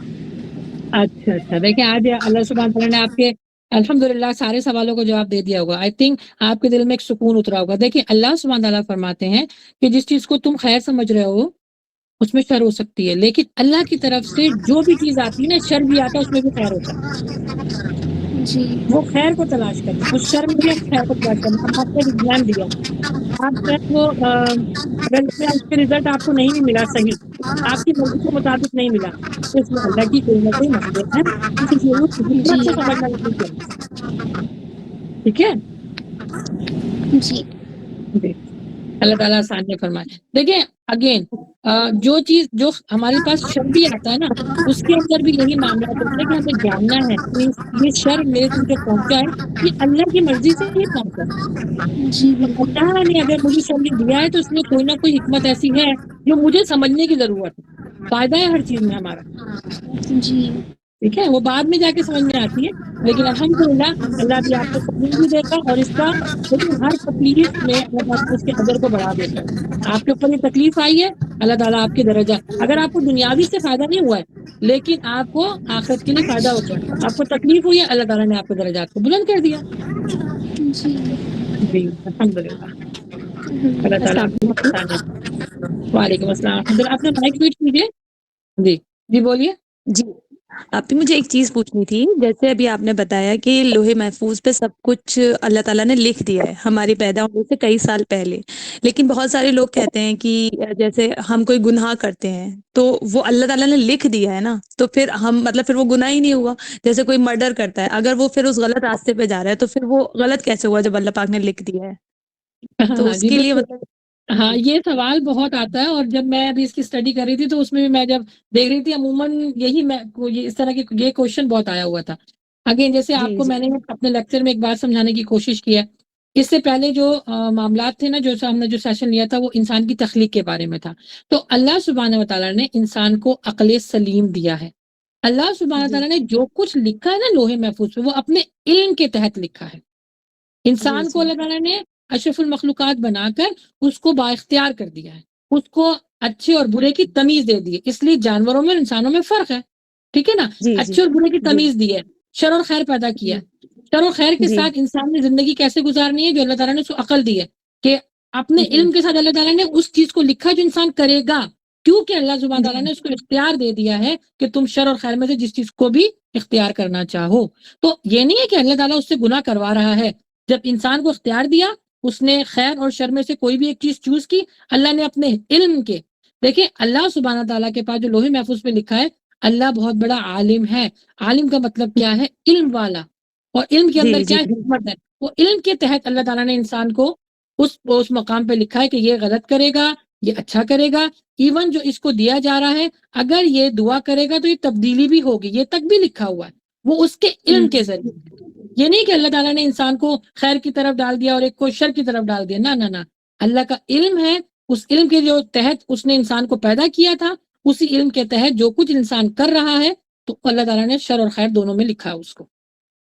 اچھا دیکھیں آج اللہ سبحانہ تعالیٰ نے آپ کے الحمدللہ سارے سوالوں کو جواب دے دیا ہوگا۔ آئی تھنک آپ کے دل میں ایک سکون اترا ہوگا۔ دیکھیں اللہ سبحانہ تعالیٰ فرماتے ہیں کہ جس چیز کو تم خیر سمجھ رہے ہو اس میں شر ہو سکتی ہے، لیکن اللہ کی طرف سے جو بھی چیز آتی ہے نا، شر بھی آتا ہے اس میں بھی خیر ہوتا ہے۔ جی وہ خیر کو تلاش کریں، اس شر میں بھی خیر کو تلاش کریں۔ اب آپ کو ایگزام دیا، آپ جو ہے وہ اگر اس کے رزلٹ آپ کو نہیں بھی ملا صحیح، آپ کی مرضی کے مطابق نہیں ملا، تو اس میں اللہ کی کوئی نہ کوئی مصلحت ہے، اس ضرور حکمت سے سمجھنا نہیں چاہیے۔ ٹھیک ہے جی جی، اللہ تعالیٰ آسان فرمائے۔ دیکھیں اگین جو چیز جو ہمارے پاس شر بھی آتا ہے نا، اس کے اندر بھی یہی معاملات ہوتے ہیں کہ ہمیں جاننا ہے کہ یہ شر میرے تم جو پہنچا ہے یہ اللہ کی مرضی سے ہی پہنچا ہے۔ جی تو بالکل۔ اللہ نے اگر مجھے شر دیا ہے تو اس میں کوئی نہ کوئی حکمت ایسی ہے جو مجھے سمجھنے کی ضرورت ہے۔ فائدہ ہے ہر چیز میں ہمارا، جی ٹھیک ہے، وہ بعد میں جا کے سمجھ میں آتی ہے، لیکن الحمدللہ اللہ بھی آپ کو سمجھ بھی دے گا، اور اس کا لیکن ہر تکلیف میں اللہ تعالیٰ اس کے اجر کو بڑھا دیتا ہے۔ آپ کے اوپر یہ تکلیف آئی ہے، اللہ تعالیٰ آپ کے درجہ، اگر آپ کو دنیاوی سے فائدہ نہیں ہوا ہے لیکن آپ کو آخرت کے لیے فائدہ ہو گیا، آپ کو تکلیف ہوئی ہے، اللہ تعالیٰ نے آپ کے درجات کو بلند کر دیا۔ جی جی الحمدللہ، اللہ تعالیٰ آپ کو آسانی دے۔ وعلیکم السلام ورحمۃ اللہ۔ آپ نے مائک میوٹ کیجیے۔ جی جی بولیے۔ جی آپ بھی مجھے ایک چیز پوچھنی تھی، جیسے ابھی آپ نے بتایا کہ لوح محفوظ پہ سب کچھ اللہ تعالیٰ نے لکھ دیا ہے ہماری پیدا ہونے سے کئی سال پہلے، لیکن بہت سارے لوگ کہتے ہیں کہ جیسے ہم کوئی گناہ کرتے ہیں تو وہ اللہ تعالیٰ نے لکھ دیا ہے نا، تو پھر ہم مطلب پھر وہ گناہ ہی نہیں ہوا۔ جیسے کوئی مرڈر کرتا ہے، اگر وہ پھر اس غلط راستے پہ جا رہا ہے تو پھر وہ غلط کیسے ہوا جب اللہ پاک نے لکھ دیا ہے؟ تو ہاں اس جی کے لیے بالکل۔ مطلب ہاں یہ سوال بہت آتا ہے، اور جب میں ابھی اس کی اسٹڈی کر رہی تھی تو اس میں بھی میں جب دیکھ رہی تھی عموماً یہی اس طرح کی یہ کوشچن بہت آیا ہوا تھا۔ اگین جیسے آپ جی کو جی میں نے اپنے لیکچر میں ایک بات سمجھانے کی کوشش کی ہے، اس سے پہلے جو معاملات تھے نا، جو ہم نے جو سیشن لیا تھا وہ انسان کی تخلیق کے بارے میں تھا۔ تو اللہ سبحانہ و تعالیٰ نے انسان کو عقل سلیم دیا ہے۔ اللہ سبحانہ و جی تعالیٰ نے جو کچھ لکھا ہے نا لوح محفوظ پہ، وہ اپنے علم کے تحت لکھا ہے۔ جی انسان کو جی اللہ تعالیٰ نے اشرف المخلوقات بنا کر اس کو بااختیار کر دیا ہے، اس کو اچھے اور برے کی تمیز دے دی ہے۔ اس لیے جانوروں میں اور انسانوں میں فرق ہے، ٹھیک ہے نا، جی جی اچھے اور برے کی جی تمیز دی ہے، شر اور خیر پیدا کیا جی ہے۔ شر و خیر کے جی ساتھ انسان نے زندگی کیسے گزارنی ہے، جو اللہ تعالیٰ نے اس کو عقل دی ہے کہ اپنے جی علم کے ساتھ اللہ تعالیٰ نے اس چیز کو لکھا جو انسان کرے گا، کیونکہ اللہ سبحانہ جی تعالیٰ نے اس کو اختیار دے دیا ہے کہ تم شر اور خیر میں سے جس چیز کو بھی اختیار کرنا چاہو۔ تو یہ نہیں ہے کہ اللہ تعالیٰ اس سے گناہ کروا رہا ہے، جب انسان کو اختیار دیا اس نے خیر اور شر میں سے کوئی بھی ایک چیز چوز کی، اللہ نے اپنے علم کے، دیکھیں اللہ سبحانہ تعالیٰ کے پاس جو لوح محفوظ پہ لکھا ہے، اللہ بہت بڑا عالم ہے۔ عالم کا مطلب کیا ہے؟ علم والا، اور علم کے جی اندر جی کیا حکمت ہے، وہ علم کے تحت اللہ تعالیٰ نے انسان کو اس مقام پہ لکھا ہے کہ یہ غلط کرے گا، یہ اچھا کرے گا، ایون جو اس کو دیا جا رہا ہے اگر یہ دعا کرے گا تو یہ تبدیلی بھی ہوگی، یہ تک بھی لکھا ہوا ہے، وہ اس کے علم کے ذریعے۔ یہ نہیں کہ اللہ تعالیٰ نے انسان کو خیر کی طرف ڈال دیا اور ایک کو شر کی طرف ڈال دیا، نہ نہ نہ، اللہ کا علم ہے، اس علم کے جو تحت اس نے انسان کو پیدا کیا تھا، اسی علم کے تحت جو کچھ انسان کر رہا ہے تو اللہ تعالیٰ نے شر اور خیر دونوں میں لکھا ہے اس کو۔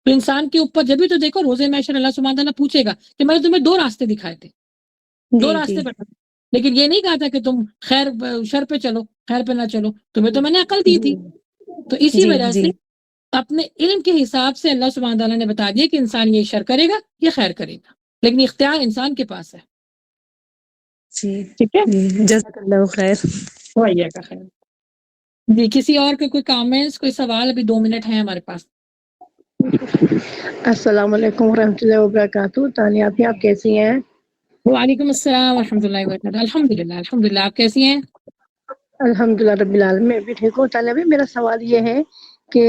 تو انسان کے اوپر جب بھی تو دیکھو روزے محشر اللہ سبحانہ تعالیٰ پوچھے گا کہ میں نے تمہیں 2 راستے دکھائے تھے، 2 جی راستے جی بتا، لیکن یہ نہیں کہا تھا کہ تم شر پہ چلو، خیر پہ نہ چلو، تمہیں تو میں نے عقل دی تھی۔ تو اسی جی وجہ جی سے اپنے علم کے حساب سے اللہ سبحانہ تعالیٰ نے بتا دیا کہ انسان یہ شر کرے گا یہ خیر کرے گا، لیکن اختیار انسان کے پاس ہے، جی ٹھیک ہے، جی جزاک اللہ خیر۔ وہی کا خیر۔ جی کسی اور کے کوئی کامنٹس، کوئی سوال؟ ابھی 2 منٹ ہیں ہمارے پاس۔ السلام علیکم ورحمۃ اللہ وبرکاتہ۔ تانیہ آپ کیسی ہیں؟ وعلیکم السلام ورحمۃ اللہ وبرکاتہ. الحمدللہ آپ کیسی ہیں؟ الحمدللہ رب العالمین، میں بھی ٹھیک ہوں. طالب علم، میرا سوال یہ ہے کہ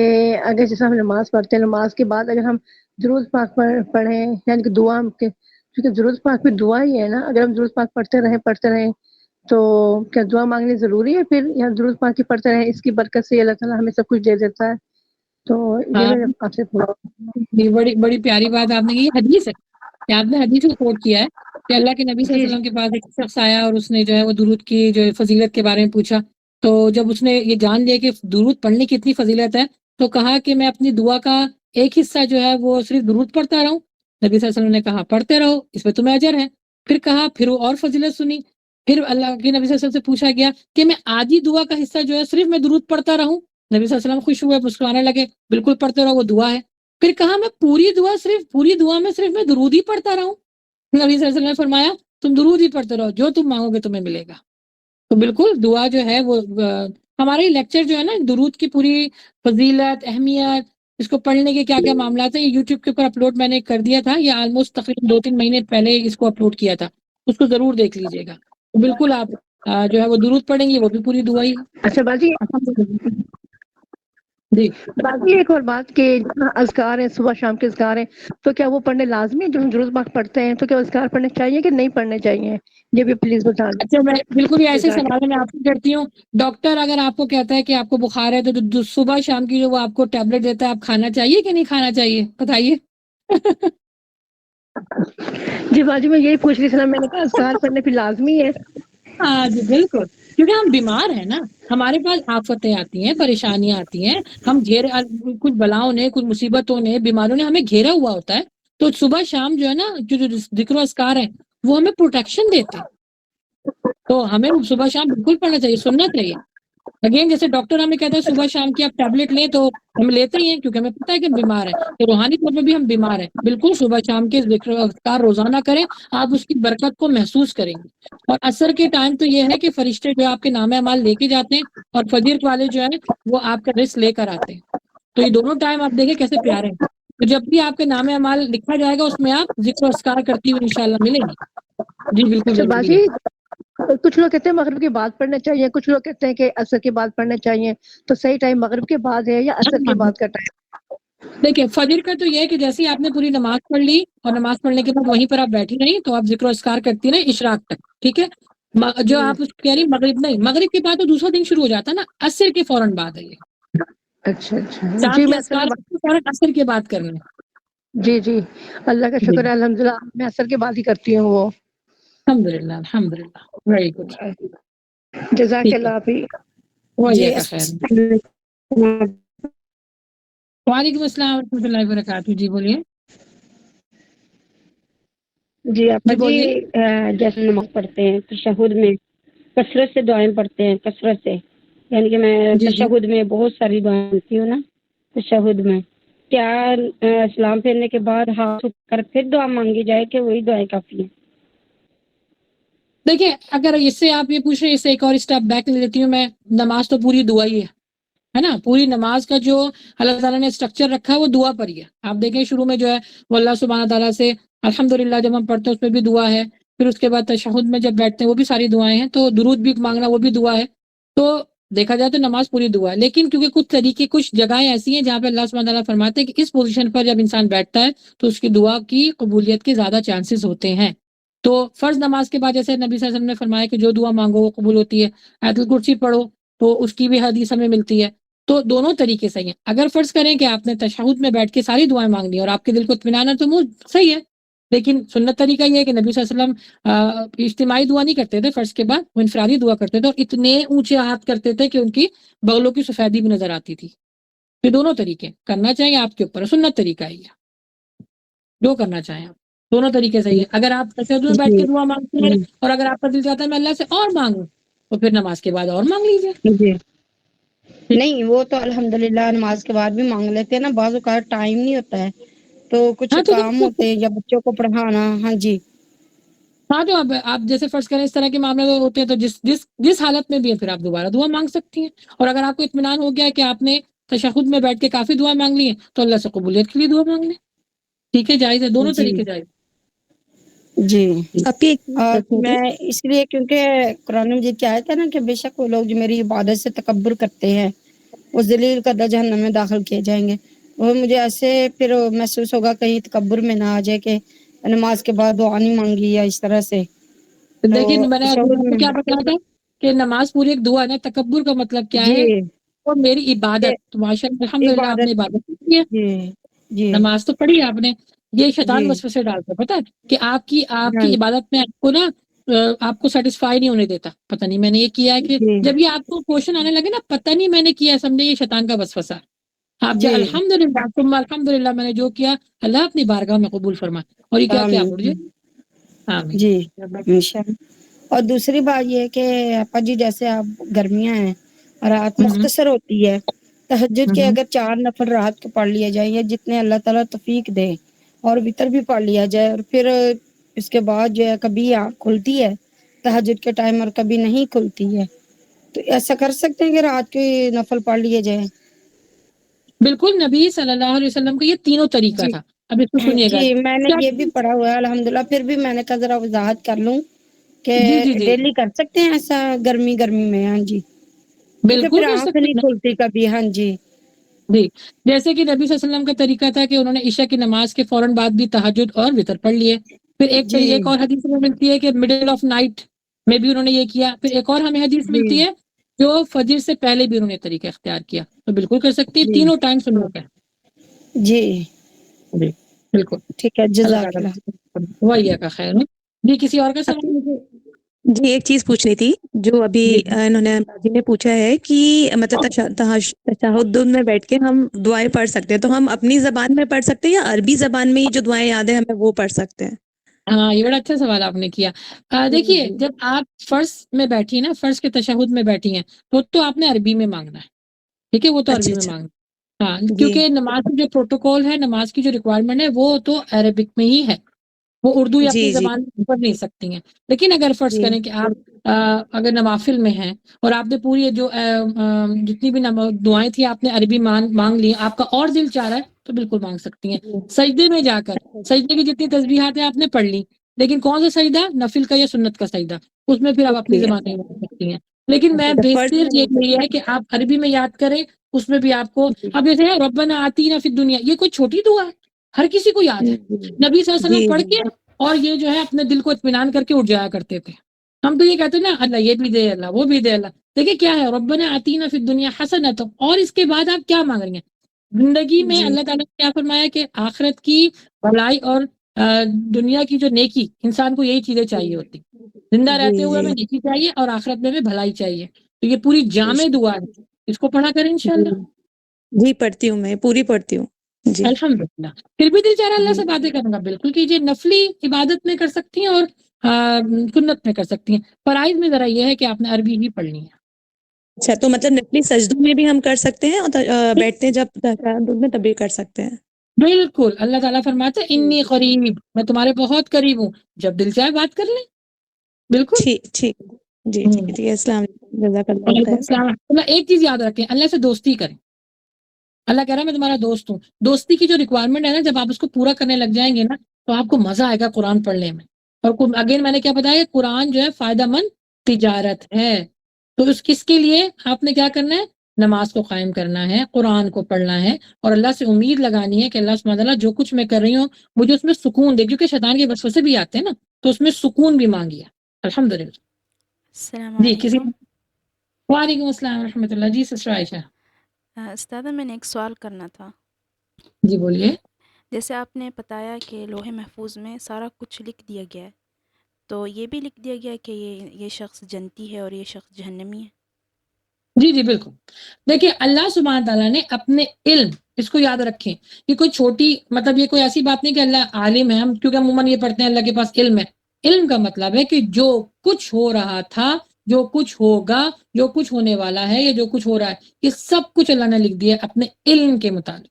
اگر جیسے ہم نماز پڑھتے ہیں، نماز کے بعد اگر ہم درود پاک پڑھیں، یعنی کہ دعا کے، کیونکہ درود پاک بھی دعا ہی ہے نا، اگر ہم درود پاک پڑھتے رہیں تو کیا دعا مانگنی ضروری ہے پھر، یا درود پاک کی پڑھتے رہیں، اس کی برکت سے اللہ تعالیٰ ہمیں سب کچھ دے دیتا ہے؟ تو یہ ہاں میں آپ سے پوچھا. یہ بڑی پیاری بات آپ نے کی. حدیث ہے کہ آپ نے حدیث کو کوٹ کیا ہے کہ اللہ کے نبی صلی اللہ جی علیہ وسلم کے پاس ایک شخص آیا اور اس نے جو ہے وہ درود کی جو فضیلت کے بارے میں پوچھا. تو جب اس نے یہ جان لیا کہ درود پڑھنے کی اتنی فضیلت ہے تو کہا کہ میں اپنی دعا کا ایک حصہ جو ہے وہ صرف درود پڑھتا رہوں. نبی صلی اللہ علیہ وسلم نے کہا پڑھتے رہو، اس میں تمہیں اجر ہے. پھر کہا، پھر وہ اور فضیلت سنی. پھر اللہ کے نبی صلی اللہ علیہ وسلم سے پوچھا گیا کہ میں آدھی دعا کا حصہ جو ہے صرف میں درود پڑھتا رہوں. نبی صلی اللہ علیہ وسلم خوش ہوئے، مسکرانے لگے، بالکل پڑھتے رہو، وہ دعا ہے. پھر کہا میں پوری دعا میں صرف میں درود ہی پڑھتا رہوں. نبی صلی اللہ علیہ وسلم نے فرمایا تم درود ہی پڑھتے رہو، جو تم مانگو گے تمہیں ملے گا. تو بالکل دعا جو ہے وہ ہمارے لیکچر جو ہے نا درود کی پوری فضیلت، اہمیت، اس کو پڑھنے کے کیا کیا معاملات ہیں، یہ یوٹیوب کے اوپر اپلوڈ میں نے کر دیا تھا. یہ آلموسٹ تقریباً 2-3 مہینے پہلے اس کو اپلوڈ کیا تھا، اس کو ضرور دیکھ لیجیے گا. تو بالکل آپ جو ہے وہ درود پڑھیں گے، وہ بھی پوری دعا ہی ہے. اچھا باجی، جی باقی ایک اور بات کہ اذکار ہیں، صبح شام کے اذکار ہیں، تو کیا وہ پڑھنے لازمی ہے؟ جو ہم درود پاک پڑھتے ہیں تو کیا اذکار پڑھنے چاہیے کہ نہیں پڑھنے چاہیے؟ یہ بھی پلیز بتا اچھا، میں بالکل یہ ایسے دیں. سوال میں آپ سے کرتی ہوں. ڈاکٹر اگر آپ کو کہتا ہے کہ آپ کو بخار ہے تو صبح شام کی جو وہ آپ کو ٹیبلٹ دیتا ہے، آپ کھانا چاہیے کہ نہیں کھانا چاہیے؟ بتائیے. جی باجی، میں یہی پوچھ رہی تھی نا، میں نے کہا اذکار پڑھنے پھر لازمی ہے. ہاں جی بالکل، کیونکہ ہم بیمار ہیں نا، ہمارے پاس آفتیں آتی ہیں، پریشانیاں آتی ہیں، ہم کچھ بلاؤں نے، کچھ مصیبتوں نے، بیماریوں نے ہمیں گھیرا ہوا ہوتا ہے. تو صبح شام جو ہے نا جو ذکر و اذکار ہیں وہ ہمیں پروٹیکشن دیتے ہیں. تو ہمیں صبح شام بالکل پڑھنا چاہیے، سننا چاہیے. اگین جیسے ڈاکٹر ہمیں کہتا ہے صبح شام کی آپ ٹیبلٹ لیں، تو ہم لیتے ہی ہیں کیونکہ ہمیں پتہ ہے کہ ہم بیمار ہیں. تو روحانی طور پہ بھی ہم بیمار ہیں. بالکل صبح شام کے ذکر و اذکار روزانہ کریں، آپ اس کی برکت کو محسوس کریں گے. اور عصر کے ٹائم تو یہ ہے کہ فرشتے جو آپ کے نام اعمال لے کے جاتے ہیں، اور فجر والے جو ہے وہ آپ کا رزق لے کر آتے ہیں. تو یہ دونوں ٹائم آپ دیکھیں کیسے پیارے ہیں. تو جب بھی آپ کے نام اعمال لکھا جائے گا اس میں آپ ذکر و اذکار کرتی ہوئی انشاءاللہ ملیں گی. جی بالکل اچھا ضروری باجی، ہے. کچھ لوگ کہتے ہیں مغرب کے بعد پڑھنے چاہیے، کچھ لوگ کہتے ہیں کہ عصر کے بعد پڑھنے چاہیے، تو صحیح ٹائم مغرب کے بعد ہے یا عصر کے بعد کا ٹائم؟ دیکھیں فجر کا تو یہ ہے کہ جیسے ہی آپ نے پوری نماز پڑھ لی اور نماز پڑھنے کے بعد وہیں پر آپ بیٹھی رہی تو آپ ذکر و اذکار کرتی رہیں اشراق تک، ٹھیک ہے. جو آپ کہہ رہی مغرب نہیں، مغرب کے بعد تو دوسرا دن شروع ہو جاتا ہے نا، عصر کے فوراً بعد ہے یہ. اچھا اچھا شام جی، کے میں عصر کے اذکار بعد. فوراً عصر کے بعد کرنے ہیں. جی جی، اللہ کا جی شکر ہے، الحمدللہ میں عصر کے بعد ہی کرتی ہوں وہ. الحمدللہ ویری گڈ. جزاک ٹھیک ہے، اللہ بھی. وہی جی کا خیر. وعلیکم السلام ورحمۃ اللہ وبرکاتہ. جی بولیے. جی جی آپا جی، بولیے. جیسے نماز پڑھتے ہیں تشہد میں کثرت سے دعائیں پڑھتے ہیں، کثرت سے، یعنی کہ میں جی جی تشہد میں بہت ساری دعائیں پڑھتی ہوں نا. تشہد میں کیا اسلام پھیرنے کے بعد ہاتھ اٹھ کر پھر دعا مانگی جائے کہ وہی دعائیں کافی ہیں؟ دیکھیں اگر اس سے آپ یہ پوچھ رہے ہیں، اس سے ایک اور اسٹیپ بیک لے لیتی ہوں میں. نماز تو پوری دعا ہی ہے نا. پوری نماز کا جو اللہ تعالیٰ نے اسٹرکچر رکھا ہے وہ دعا پر ہی ہے. آپ دیکھیں شروع میں جو ہے وہ اللہ سبحانہ تعالیٰ سے الحمدللہ جب ہم پڑھتے ہیں اس میں بھی دعا ہے. پھر اس کے بعد تشہد میں جب بیٹھتے ہیں وہ بھی ساری دعائیں ہیں. تو درود بھی مانگنا وہ بھی دعا ہے. تو دیکھا جائے تو نماز پوری دعا ہے. لیکن کیونکہ کچھ طریقے، کچھ جگہیں ایسی ہیں جہاں پہ اللہ سبحانہ تعالیٰ فرماتے ہیں کہ اس پوزیشن پر جب انسان بیٹھتا ہے تو اس کی دعا کی قبولیت کے زیادہ چانسز ہوتے ہیں. تو فرض نماز کے بعد جیسے نبی صلی اللہ علیہ وسلم نے فرمایا کہ جو دعا مانگو وہ قبول ہوتی ہے، آیت الکرسی پڑھو تو اس کی بھی حدیث ہمیں ملتی ہے. تو دونوں طریقے صحیح ہیں. اگر فرض کریں کہ آپ نے تشہد میں بیٹھ کے ساری دعائیں مانگ لی اور آپ کے دل کو اطمینان ہے تو وہ صحیح ہے. لیکن سنت طریقہ یہ ہے کہ نبی صلی اللہ علیہ وسلم اجتماعی دعا نہیں کرتے تھے فرض کے بعد، وہ انفرادی دعا کرتے تھے اور اتنے اونچے ہاتھ کرتے تھے کہ ان کی بغلوں کی سفیدی بھی نظر آتی تھی. یہ دونوں طریقے کرنا چاہیے، آپ کے اوپر سنت طریقہ ہے یہ، جو کرنا چاہیں آپ. دونوں طریقے صحیح ہے. اگر آپ تشہد میں بیٹھ جی کے دعا مانگتے ہیں جی اور اگر آپ کا دل چاہتا ہے میں اللہ سے اور مانگوں تو پھر نماز کے بعد اور مانگ لیجیے. جی نہیں، وہ تو الحمدللہ نماز کے بعد بھی مانگ لیتے ہیں نا، بعض اوقات ٹائم نہیں ہوتا ہے تو کچھ ہاں تو کام ہوتے ہیں یا بچوں کو پڑھانا. ہاں جی ہاں تو آپ جیسے فرض کریں اس طرح کے معاملے ہوتے ہیں تو جس حالت میں بھی ہے پھر آپ دوبارہ دعا مانگ سکتی ہیں. اور اگر آپ کو اطمینان ہو گیا ہے کہ آپ نے تشہد میں بیٹھ کے کافی دعا مانگ لی ہیں تو اللہ سے قبولیت کے لیے دعا مانگ لیں. ٹھیک ہے، جائز ہے، دونوں جی طریقے جائز. جی آپ ایک چیز اور پوچھنی تھی۔ میں اس لیے کیونکہ قرآن مجید کی آیت ہے نا کہ بے شک وہ لوگ جو میری عبادت سے تکبر کرتے ہیں وہ ذلیل کردہ جہنم میں داخل کیے جائیں گے. وہ مجھے ایسے پھر محسوس ہوگا کہیں تکبر میں نہ آ جائے کہ نماز کے بعد دعا نہیں مانگی یا اس طرح سے. دیکھیں میں نے تشہد آپ کو میں کیا بتایا تھا کہ نماز پوری ایک دعا ہے. تکبر کا مطلب کیا جی ہے؟ اور میری کہ عبادت ماشاء اللہ الحمدللہ آپ نے عبادت عبادت کی ہے، جی جی نماز تو پڑھی ہے آپ نے. یہ شیطان جی وسوسے ڈالتا ہے، پتہ ہے کہ آپ ہاں کی عبادت میں آپ کو نا آپ کو سیٹسفائی نہیں ہونے دیتا. پتہ نہیں میں نے یہ کیا ہے کہ جی جب یہ آپ کو کوشچن آنے لگے نا پتہ نہیں میں نے کیا، سمجھے یہ شیطان کا وسوسہ. آپ جو جی الحمدللہ ثم الحمدللہ میں نے جو کیا اللہ اپنی بارگاہ میں قبول فرمائے اور یہ کیا کیا اڑ جائے. آمین آمین. جی انشاءاللہ. اور دوسری بات یہ ہے کہ آپا جی جیسے آپ گرمیاں ہیں رات ہوں مختصر ہوتی ہے، تہجد کے ہوں اگر 4 نفل رات کو پڑھ لیا جائے یا جتنے اللہ تعالیٰ توفیق دے اور وتر بھی پڑھ لیا جائے اور پھر اس کے بعد جو ہے کبھی آنکھ کھلتی ہے تہجد کے ٹائم اور کبھی نہیں کھلتی ہے، تو ایسا کر سکتے ہیں کہ رات کے نفل پڑھ لیے جائیں. بالکل نبی صلی اللہ علیہ وسلم کا یہ تینوں طریقہ جی تھا. اب اس کو سنیے گا. جی میں نے کیا یہ بھی پڑھا ہوا ہے الحمدللہ، پھر بھی میں نے کہا ذرا وضاحت کر لوں کہ جی جی جی ڈیلی کر سکتے ہیں ایسا گرمی میں. ہاں جی کیونکہ بالکل پھر کر آنکھ سکتے نہیں ہیں. کھلتی کبھی. ہاں جی جی جیسے کہ نبی صلی اللہ علیہ وسلم کا طریقہ تھا کہ انہوں نے عشاء کی نماز کے فوراً بعد بھی تہجد اور وتر پڑھ لیے. پھر جی ایک اور حدیث میں ملتی ہے کہ مڈل آف نائٹ میں بھی انہوں نے یہ کیا. پھر ایک اور ہمیں حدیث جی ملتی ہے جو فجر سے پہلے بھی انہوں نے طریقہ اختیار کیا. تو بالکل کر سکتی ہیں، جی تینوں ٹائم سنت ہے. جی جی بالکل. ٹھیک ہے اللہ جزاک اللہ. تعالیٰ وہی کا خیر ہو. جی کسی اور کا ابھی سوال؟ مجھے جی ایک چیز پوچھنی تھی جو ابھی جی انہوں نے باجی نے پوچھا ہے کہ مطلب تشہد میں بیٹھ کے ہم دعائیں پڑھ سکتے ہیں، تو ہم اپنی زبان میں پڑھ سکتے ہیں یا عربی زبان میں ہی جو دعائیں یاد ہیں ہمیں وہ پڑھ سکتے ہیں؟ ہاں یہ بڑا اچھا سوال آپ نے کیا. دیکھیے جی جب آپ فرض میں بیٹھی ہیں نا، فرض کے تشہد میں بیٹھی ہیں تو آپ نے عربی میں مانگنا ہے. ٹھیک ہے، وہ تو اچھا عربی میں اچھا. مانگنا ہے. ہاں جی کیونکہ نماز کی جو پروٹوکول ہے، نماز کی جو ریکوائرمنٹ ہے وہ تو عربک میں ہی ہے. وہ اردو یا اپنی جی جی زبان میں پڑھ نہیں سکتی ہیں. لیکن اگر فرض جی کریں کہ آپ اگر نوافل میں ہیں اور آپ نے پوری جو جتنی بھی دعائیں تھیں آپ نے عربی مانگ لی، آپ کا اور دل چاہ رہا ہے تو بالکل مانگ سکتی ہیں. جی. سجدے میں جا کر سجدے کی جتنی تسبیحات ہیں آپ نے پڑھ لی، لیکن کون سا سجدہ؟ نفل کا یا سنت کا سجدہ، اس میں پھر آپ اپنی اوکے. زبان میں مانگ سکتی ہیں. لیکن اچھا میں اچھا، فرض بہتر میں نہیں کر یہ ہے کہ آپ عربی میں یاد کریں. اس میں بھی آپ کو سکتے. اب جیسے ہے ربنا آتینا فی الدنیا، یہ کوئی چھوٹی دعا ہے، ہر کسی کو یاد ہے. جی نبی صلی اللہ علیہ جی وسلم پڑھ جی کے اور یہ جو ہے اپنے دل کو اطمینان کر کے اٹھ جایا کرتے تھے. ہم تو یہ کہتے ہیں نا اللہ یہ بھی دے، اللہ وہ بھی دے. اللہ دیکھیں کیا ہے ربنا آتینا فی الدنیا حسنۃ، اور اس کے بعد آپ کیا مانگ رہی ہیں؟ زندگی میں جی اللہ تعالیٰ نے کیا فرمایا کہ آخرت کی بھلائی اور دنیا کی جو نیکی، انسان کو یہی چیزیں چاہیے ہوتی. زندہ جی رہتے ہوئے جی ہمیں نیکی چاہیے اور آخرت میں بھی بھلائی چاہیے. تو یہ پوری جامع دعا ہے، اس کو پڑھا کریں جی انشاءاللہ. جی پڑھتی ہوں، میں پوری پڑھتی ہوں. جی الحمدللہ. پھر بھی دل چاہ رہا اللہ جی. سے باتیں کرنا، بالکل کیجیے. نفلی عبادت میں کر سکتی ہیں اور سنت میں کر سکتی ہیں. فرائض میں ذرا یہ ہے کہ آپ نے عربی ہی پڑھنی ہے. اچھا تو مطلب نفلی سجدوں میں بھی ہم کر سکتے ہیں اور بیٹھتے ہیں جب تشہد میں تب بھی کر سکتے ہیں؟ بالکل. اللہ تعالیٰ فرماتا ہے انی قریب، میں تمہارے بہت قریب ہوں، جب دل چاہے بات کر لیں. بالکل. ٹھیک ٹھیک. جی ٹھیک ہے ٹھیک ہے. السلام علیکم، جزاک اللہ وعلیکم خیر. السلام. اللہ ایک چیز یاد رکھیں، اللہ سے دوستی کریں. اللہ کہہ رہا ہے میں تمہارا دوست ہوں. دوستی کی جو ریکوائرمنٹ ہے نا، جب آپ اس کو پورا کرنے لگ جائیں گے نا تو آپ کو مزہ آئے گا قرآن پڑھنے میں. اور اگین میں نے کیا بتایا، قرآن جو ہے فائدہ مند تجارت ہے. تو کس کے لیے آپ نے کیا کرنا ہے؟ نماز کو قائم کرنا ہے، قرآن کو پڑھنا ہے اور اللہ سے امید لگانی ہے کہ اللہ سبحانہ وتعالیٰ جو کچھ میں کر رہی ہوں مجھے اس میں سکون دے، کیونکہ شیطان کے وسوسے بھی آتے ہیں نا، تو اس میں سکون بھی مانگیے. الحمدللہ. السلام جی کسی. علیکم. وعلیکم السلام ورحمۃ اللہ. جی سسٹر عائشہ. استاذہ میں نے ایک سوال کرنا تھا. جی بولیے. جیسے آپ نے بتایا کہ لوح محفوظ میں سارا کچھ لکھ دیا گیا ہے، تو یہ بھی لکھ دیا گیا ہے کہ یہ شخص جنتی ہے اور یہ شخص جہنمی ہے؟ جی جی بالکل. دیکھیے اللہ سبحانہ تعالیٰ نے اپنے علم، اس کو یاد رکھیں کہ کوئی چھوٹی مطلب یہ کوئی ایسی بات نہیں کہ اللہ عالم ہے، ہم کیونکہ عموماً یہ پڑھتے ہیں اللہ کے پاس علم ہے. علم کا مطلب ہے کہ جو کچھ ہو رہا تھا، جو کچھ ہوگا، جو کچھ ہونے والا ہے یا جو کچھ ہو رہا ہے، یہ سب کچھ اللہ نے لکھ دیا اپنے علم کے مطابق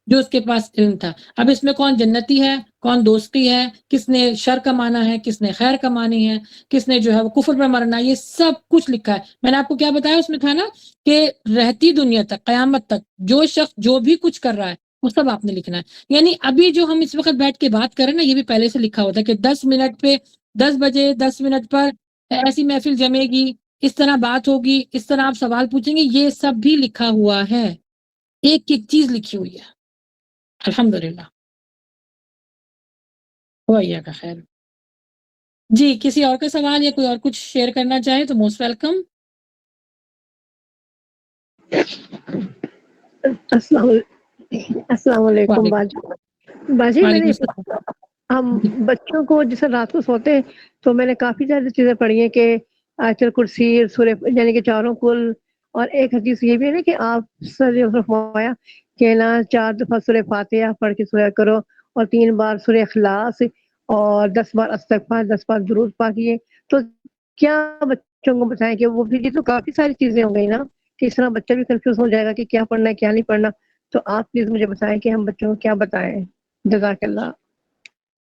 جو اس کے پاس علم تھا. اب اس میں کون جنتی ہے، کون دوستی ہے، کس نے شر کمانا ہے، کس نے خیر کمانی ہے، کس نے جو ہے وہ کفر میں مرنا ہے، یہ سب کچھ لکھا ہے. میں نے آپ کو کیا بتایا اس میں تھا نا کہ رہتی دنیا تک، قیامت تک جو شخص جو بھی کچھ کر رہا ہے وہ سب آپ نے لکھنا ہے. یعنی ابھی جو ہم اس وقت بیٹھ کے بات کریں نا یہ بھی پہلے سے لکھا ہوتا ہے کہ 10 منٹ پہ 10 بجے 10 منٹ پر ایسی محفل جمے گی، اس طرح بات ہوگی، اس طرح آپ سوال پوچھیں گے، یہ سب بھی لکھا ہوا ہے، ایک ایک چیز لکھی ہوئی ہے. الحمدللہ. وہی کا خیر. جی کسی اور کا سوال یا کوئی اور کچھ شیئر کرنا چاہے تو موسٹ ویلکم. السلام علیکم باجی. میں وعلیکم نے السلام. ہم بچوں کو جیسے رات کو سوتے ہیں تو میں نے کافی ساری چیزیں پڑھی ہیں کہ آیت الکرسی سورہ یعنی کہ چاروں کل، اور ایک حدیث یہ بھی ہے نا کہ آپ صلی اللہ علیہ وسلم فرمایا کہ نا 4 دفعہ سورہ فاتحہ پڑھ کے سویا کرو، اور 3 بار سورہ اخلاص، اور 10 بار استغفار، 10 بار درود پاک. یہ تو کیا بچوں کو بتائیں کہ وہ بھی یہ تو کافی ساری چیزیں ہو گئی نا کہ اس طرح بچہ بھی کنفیوز ہو جائے گا کہ کیا پڑھنا ہے کیا نہیں پڑھنا. تو آپ پلیز مجھے بتائیں کہ ہم بچوں کو کیا بتائیں. جزاک اللہ.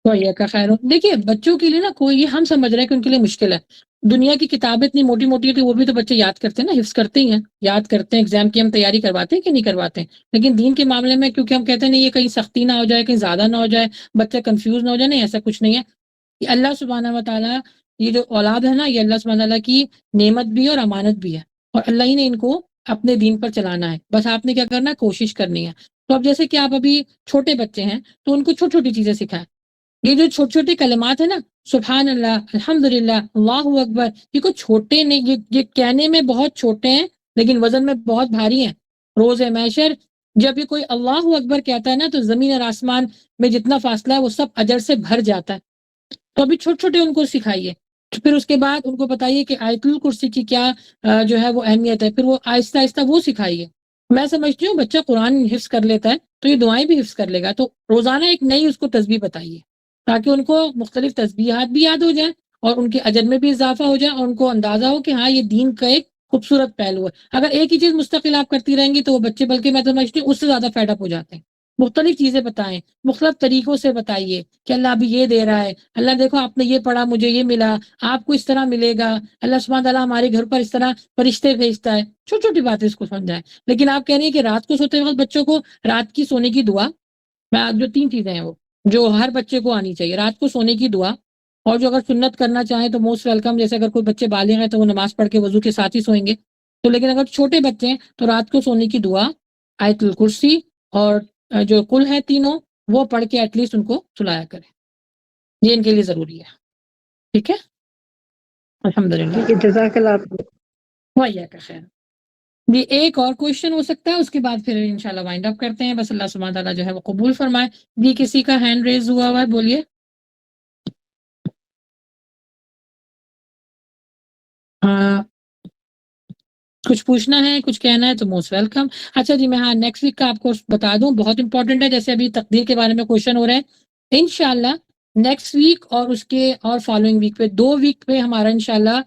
وہی کا خیر. دیکھیے بچوں کے لیے نا کوئی یہ ہم سمجھ رہے ہیں کہ ان کے لیے مشکل ہے. دنیا کی کتابیں اتنی موٹی موٹی ہے کہ وہ بھی تو بچے یاد کرتے ہیں نا، حفظ کرتے ہی ہیں، یاد کرتے ہیں. ایگزام کی ہم تیاری کرواتے ہیں کہ نہیں کرواتے ہیں. لیکن دین کے معاملے میں کیونکہ ہم کہتے ہیں نہیں یہ کہیں سختی نہ ہو جائے، کہیں زیادہ نہ ہو جائے، بچہ کنفیوز نہ ہو جائے. نہیں ایسا کچھ نہیں ہے. یہ اللہ سبحانہ و تعالیٰ یہ جو اولاد ہے نا یہ اللہ سبحانہ و تعالیٰ کی نعمت بھی ہے اور امانت بھی ہے، اور اللہ ہی نے ان کو اپنے دین پر چلانا ہے. بس آپ نے کیا کرنا ہے، کوشش کرنی ہے. تو اب جیسے کہ آپ ابھی چھوٹے بچے ہیں تو ان کو چھوٹی چھوٹی چیزیں سکھائیں. یہ جو چھوٹے چھوٹے کلمات ہیں نا، سبحان اللہ، الحمدللہ، اللہ اکبر، یہ کوئی چھوٹے نہیں، یہ کہنے میں بہت چھوٹے ہیں لیکن وزن میں بہت بھاری ہیں. روز محشر جب یہ کوئی اللہ اکبر کہتا ہے نا تو زمین اور آسمان میں جتنا فاصلہ ہے وہ سب اجر سے بھر جاتا ہے. تو ابھی چھوٹے چھوٹے ان کو سکھائیے. پھر اس کے بعد ان کو بتائیے کہ آیت الکرسی کی کیا جو ہے وہ اہمیت ہے. پھر وہ آہستہ آہستہ وہ سکھائیے. میں سمجھتی ہوں بچہ قرآن حفظ کر لیتا ہے تو یہ دعائیں بھی حفظ کر لے گا. تو روزانہ ایک نئی اس کو تسبیح بتائیے تاکہ ان کو مختلف تسبیحات بھی یاد ہو جائیں اور ان کے اجر میں بھی اضافہ ہو جائے، اور ان کو اندازہ ہو کہ ہاں یہ دین کا ایک خوبصورت پہلو ہے. اگر ایک ہی چیز مستقل آپ کرتی رہیں گی تو وہ بچے بلکہ میں سمجھتی ہوں اس سے زیادہ فیڈ اپ ہو جاتے ہیں. مختلف چیزیں بتائیں، مختلف طریقوں سے بتائیے کہ اللہ ابھی یہ دے رہا ہے، اللہ دیکھو آپ نے یہ پڑھا مجھے یہ ملا، آپ کو اس طرح ملے گا، اللہ سبحانہ تعالیٰ ہمارے گھر پر اس طرح فرشتے بھیجتا ہے. چھوٹی چھوٹی باتیں اس کو سمجھائیں. لیکن آپ کہہ رہی ہیں کہ رات کو سوتے وقت بچوں کو رات کی سونے کی دعا، میں جو 3 چیزیں ہیں وہ جو ہر بچے کو آنی چاہیے: رات کو سونے کی دعا، اور جو اگر سنت کرنا چاہیں تو موسٹ ویلکم، جیسے اگر کوئی بچے بالغ ہیں تو وہ نماز پڑھ کے وضو کے ساتھ ہی سوئیں گے. تو لیکن اگر چھوٹے بچے ہیں تو رات کو سونے کی دعا، آیت الکرسی اور جو کل ہے تینوں وہ پڑھ کے ایٹ لیسٹ ان کو سلایا کریں. یہ ان کے لیے ضروری ہے. ٹھیک ہے، الحمدللہ. جزاک اللہ. وہی کا خیر. جی ایک اور کوشچن ہو سکتا ہے، اس کے بعد پھر انشاءاللہ وائنڈ اپ کرتے ہیں. بس اللہ سبحانہ تعالیٰ جو ہے وہ قبول فرمائے. جی کسی کا ہینڈ ریز ہوا ہے، بولیے. ہاں کچھ پوچھنا ہے، کچھ کہنا ہے تو موسٹ ویلکم. اچھا جی میں نیکسٹ ویک کا آپ کو بتا دوں، بہت امپورٹنٹ ہے. جیسے ابھی تقدیر کے بارے میں کوشچن ہو رہے ہیں، انشاءاللہ نیکسٹ ویک اور اس کے اور فالوئنگ ویک پہ 2 ویک پہ ہمارا انشاءاللہ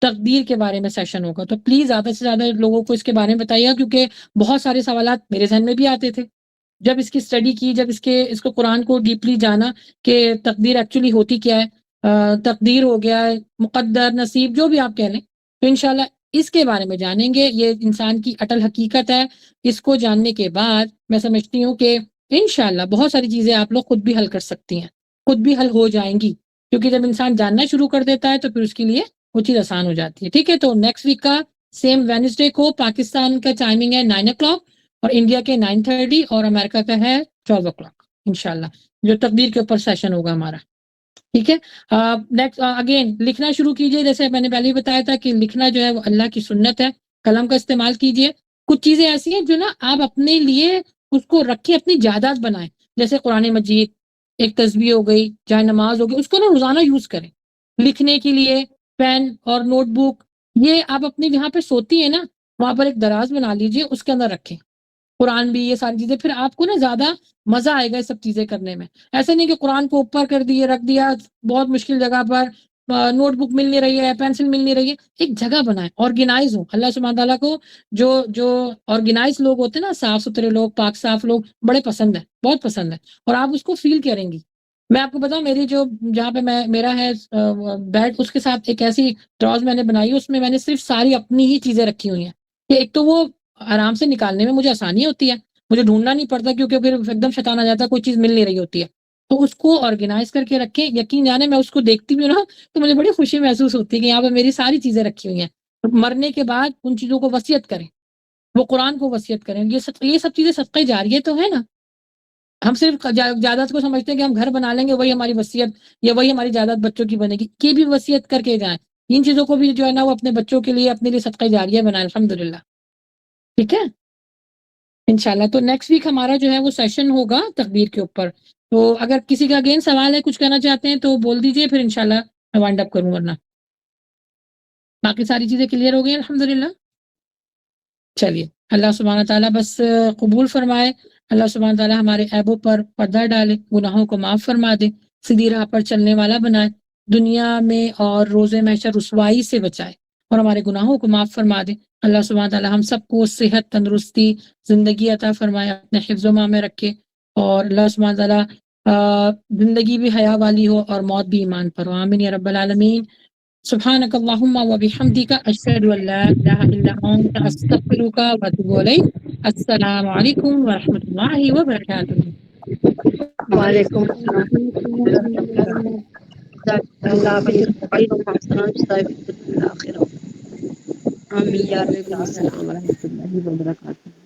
تقدیر کے بارے میں سیشن ہوگا. تو پلیز زیادہ سے زیادہ لوگوں کو اس کے بارے میں بتائیے، کیونکہ بہت سارے سوالات میرے ذہن میں بھی آتے تھے جب اس کی اسٹڈی کی، جب اس کو قرآن کو ڈیپلی جانا کہ تقدیر ایکچولی ہوتی کیا ہے. تقدیر ہو گیا، مقدر، نصیب، جو بھی آپ کہہ لیں. تو انشاءاللہ اس کے بارے میں جانیں گے. یہ انسان کی اٹل حقیقت ہے. اس کو جاننے کے بعد میں سمجھتی ہوں کہ انشاءاللہ بہت ساری چیزیں آپ لوگ خود بھی حل کر سکتی ہیں، خود بھی حل ہو جائیں گی. کیونکہ جب انسان جاننا شروع کر دیتا ہے تو پھر اس کے لیے وہ چیز آسان ہو جاتی ہے. ٹھیک ہے، تو نیکسٹ ویک کا سیم وینسڈے کو پاکستان کا ٹائمنگ ہے 9 o'clock اور انڈیا کے 9:30 اور امریکہ کا ہے 12 o'clock انشاءاللہ، جو تقدیر کے اوپر سیشن ہوگا ہمارا. ٹھیک ہے. نیکسٹ اگین لکھنا شروع کیجئے. جیسے میں نے پہلے ہی بتایا تھا کہ لکھنا جو ہے وہ اللہ کی سنت ہے. قلم کا استعمال کیجئے. کچھ چیزیں ایسی ہیں جو نا آپ اپنے لیے اس کو رکھیں، اپنی جائیداد بنائیں. جیسے قرآن مجید، ایک تسبیح ہو گئی، جائے نماز ہو گئی، اس کو نا روزانہ یوز کریں. لکھنے کے لیے پین اور نوٹ بک، یہ آپ اپنی جہاں پہ سوتی ہیں نا وہاں پر ایک دراز بنا لیجئے، اس کے اندر رکھیں قرآن بھی، یہ ساری چیزیں. پھر آپ کو نا زیادہ مزہ آئے گا یہ سب چیزیں کرنے میں. ایسے نہیں کہ قرآن کو اوپر کر دیے رکھ دیا بہت مشکل جگہ پر، نوٹ بک مل نہیں رہی ہے، پینسل مل نہیں رہی ہے. ایک جگہ بنائیں، آرگنائز ہو. اللہ سبحانہ تعالیٰ کو جو آرگنائز لوگ ہوتے ہیں نا، صاف ستھرے لوگ، پاک صاف لوگ بڑے پسند ہیں، بہت پسند ہے. اور آپ اس کو فیل کریں گی. میں آپ کو بتاؤں، میری جو جہاں پہ میرا ہے بیڈ، اس کے ساتھ ایک ایسی ڈراز میں نے بنائی، اس میں نے صرف ساری اپنی ہی چیزیں رکھی ہوئی ہیں کہ ایک تو وہ آرام سے نکالنے میں مجھے آسانی ہوتی ہے، مجھے ڈھونڈنا نہیں پڑتا کیونکہ پھر ایک دم شیطان آ جاتا ہے، کوئی چیز مل نہیں رہی ہوتی ہے. تو اس کو آرگنائز کر کے رکھیں. یقین جانے میں اس کو دیکھتی بھی ہوں نا تو مجھے بڑی خوشی محسوس ہوتی ہے کہ یہاں پہ میری ساری چیزیں رکھی ہوئی ہیں. مرنے کے بعد ان چیزوں کو وصیت کریں، وہ قرآن کو وصیت کریں. یہ سب چیزیں صدقہ جاریہ تو ہے نا. ہم صرف جائیداد کو سمجھتے ہیں کہ ہم گھر بنا لیں گے وہی ہماری وصیت یا وہی ہماری جائیداد بچوں کی بنے گی. یہ بھی وصیت کر کے جائیں. ان چیزوں کو بھی جو ہے نا وہ اپنے بچوں کے لیے اپنے لیے صدقہ جاریہ بنائیں. الحمدللہ. ٹھیک ہے انشاءاللہ. تو نیکسٹ ویک ہمارا جو ہے وہ سیشن ہوگا تقدیر کے اوپر. تو اگر کسی کا اگین سوال ہے، کچھ کہنا چاہتے ہیں تو بول دیجئے، پھر انشاءاللہ میں وائنڈ اپ کروں. ورنہ باقی ساری چیزیں کلیئر ہو گئی الحمدللہ. چلیے اللہ سبحانہ تعالیٰ بس قبول فرمائے. اللہ سبحانہ تعالیٰ ہمارے عیبوں پر پردہ ڈالے، گناہوں کو معاف فرما دے، سیدھی راہ پر چلنے والا بنائے، دنیا میں اور روز محشر رسوائی سے بچائے اور ہمارے گناہوں کو معاف فرما دے. اللہ سبحانہ تعالیٰ ہم سب کو صحت، تندرستی، زندگی عطا فرمائے، اپنے حفظ و مان میں رکھے، اور اللہ سبحانہ تعالیٰ زندگی بھی حیا والی ہو اور موت بھی ایمان پر ہو. آمین یا رب العالمین. سبحانک اللہم و بحمدک، اشہد ان لا الہ الا انت، استغفرک و اتوب الیک. السلام علیکم ورحمۃ اللہ وبرکاتہ. وعلیکم السلام. اللہ حافظ. آمین یا رب وعلیکم العالمین. السلام ورحمۃ اللہ وبرکاتہ.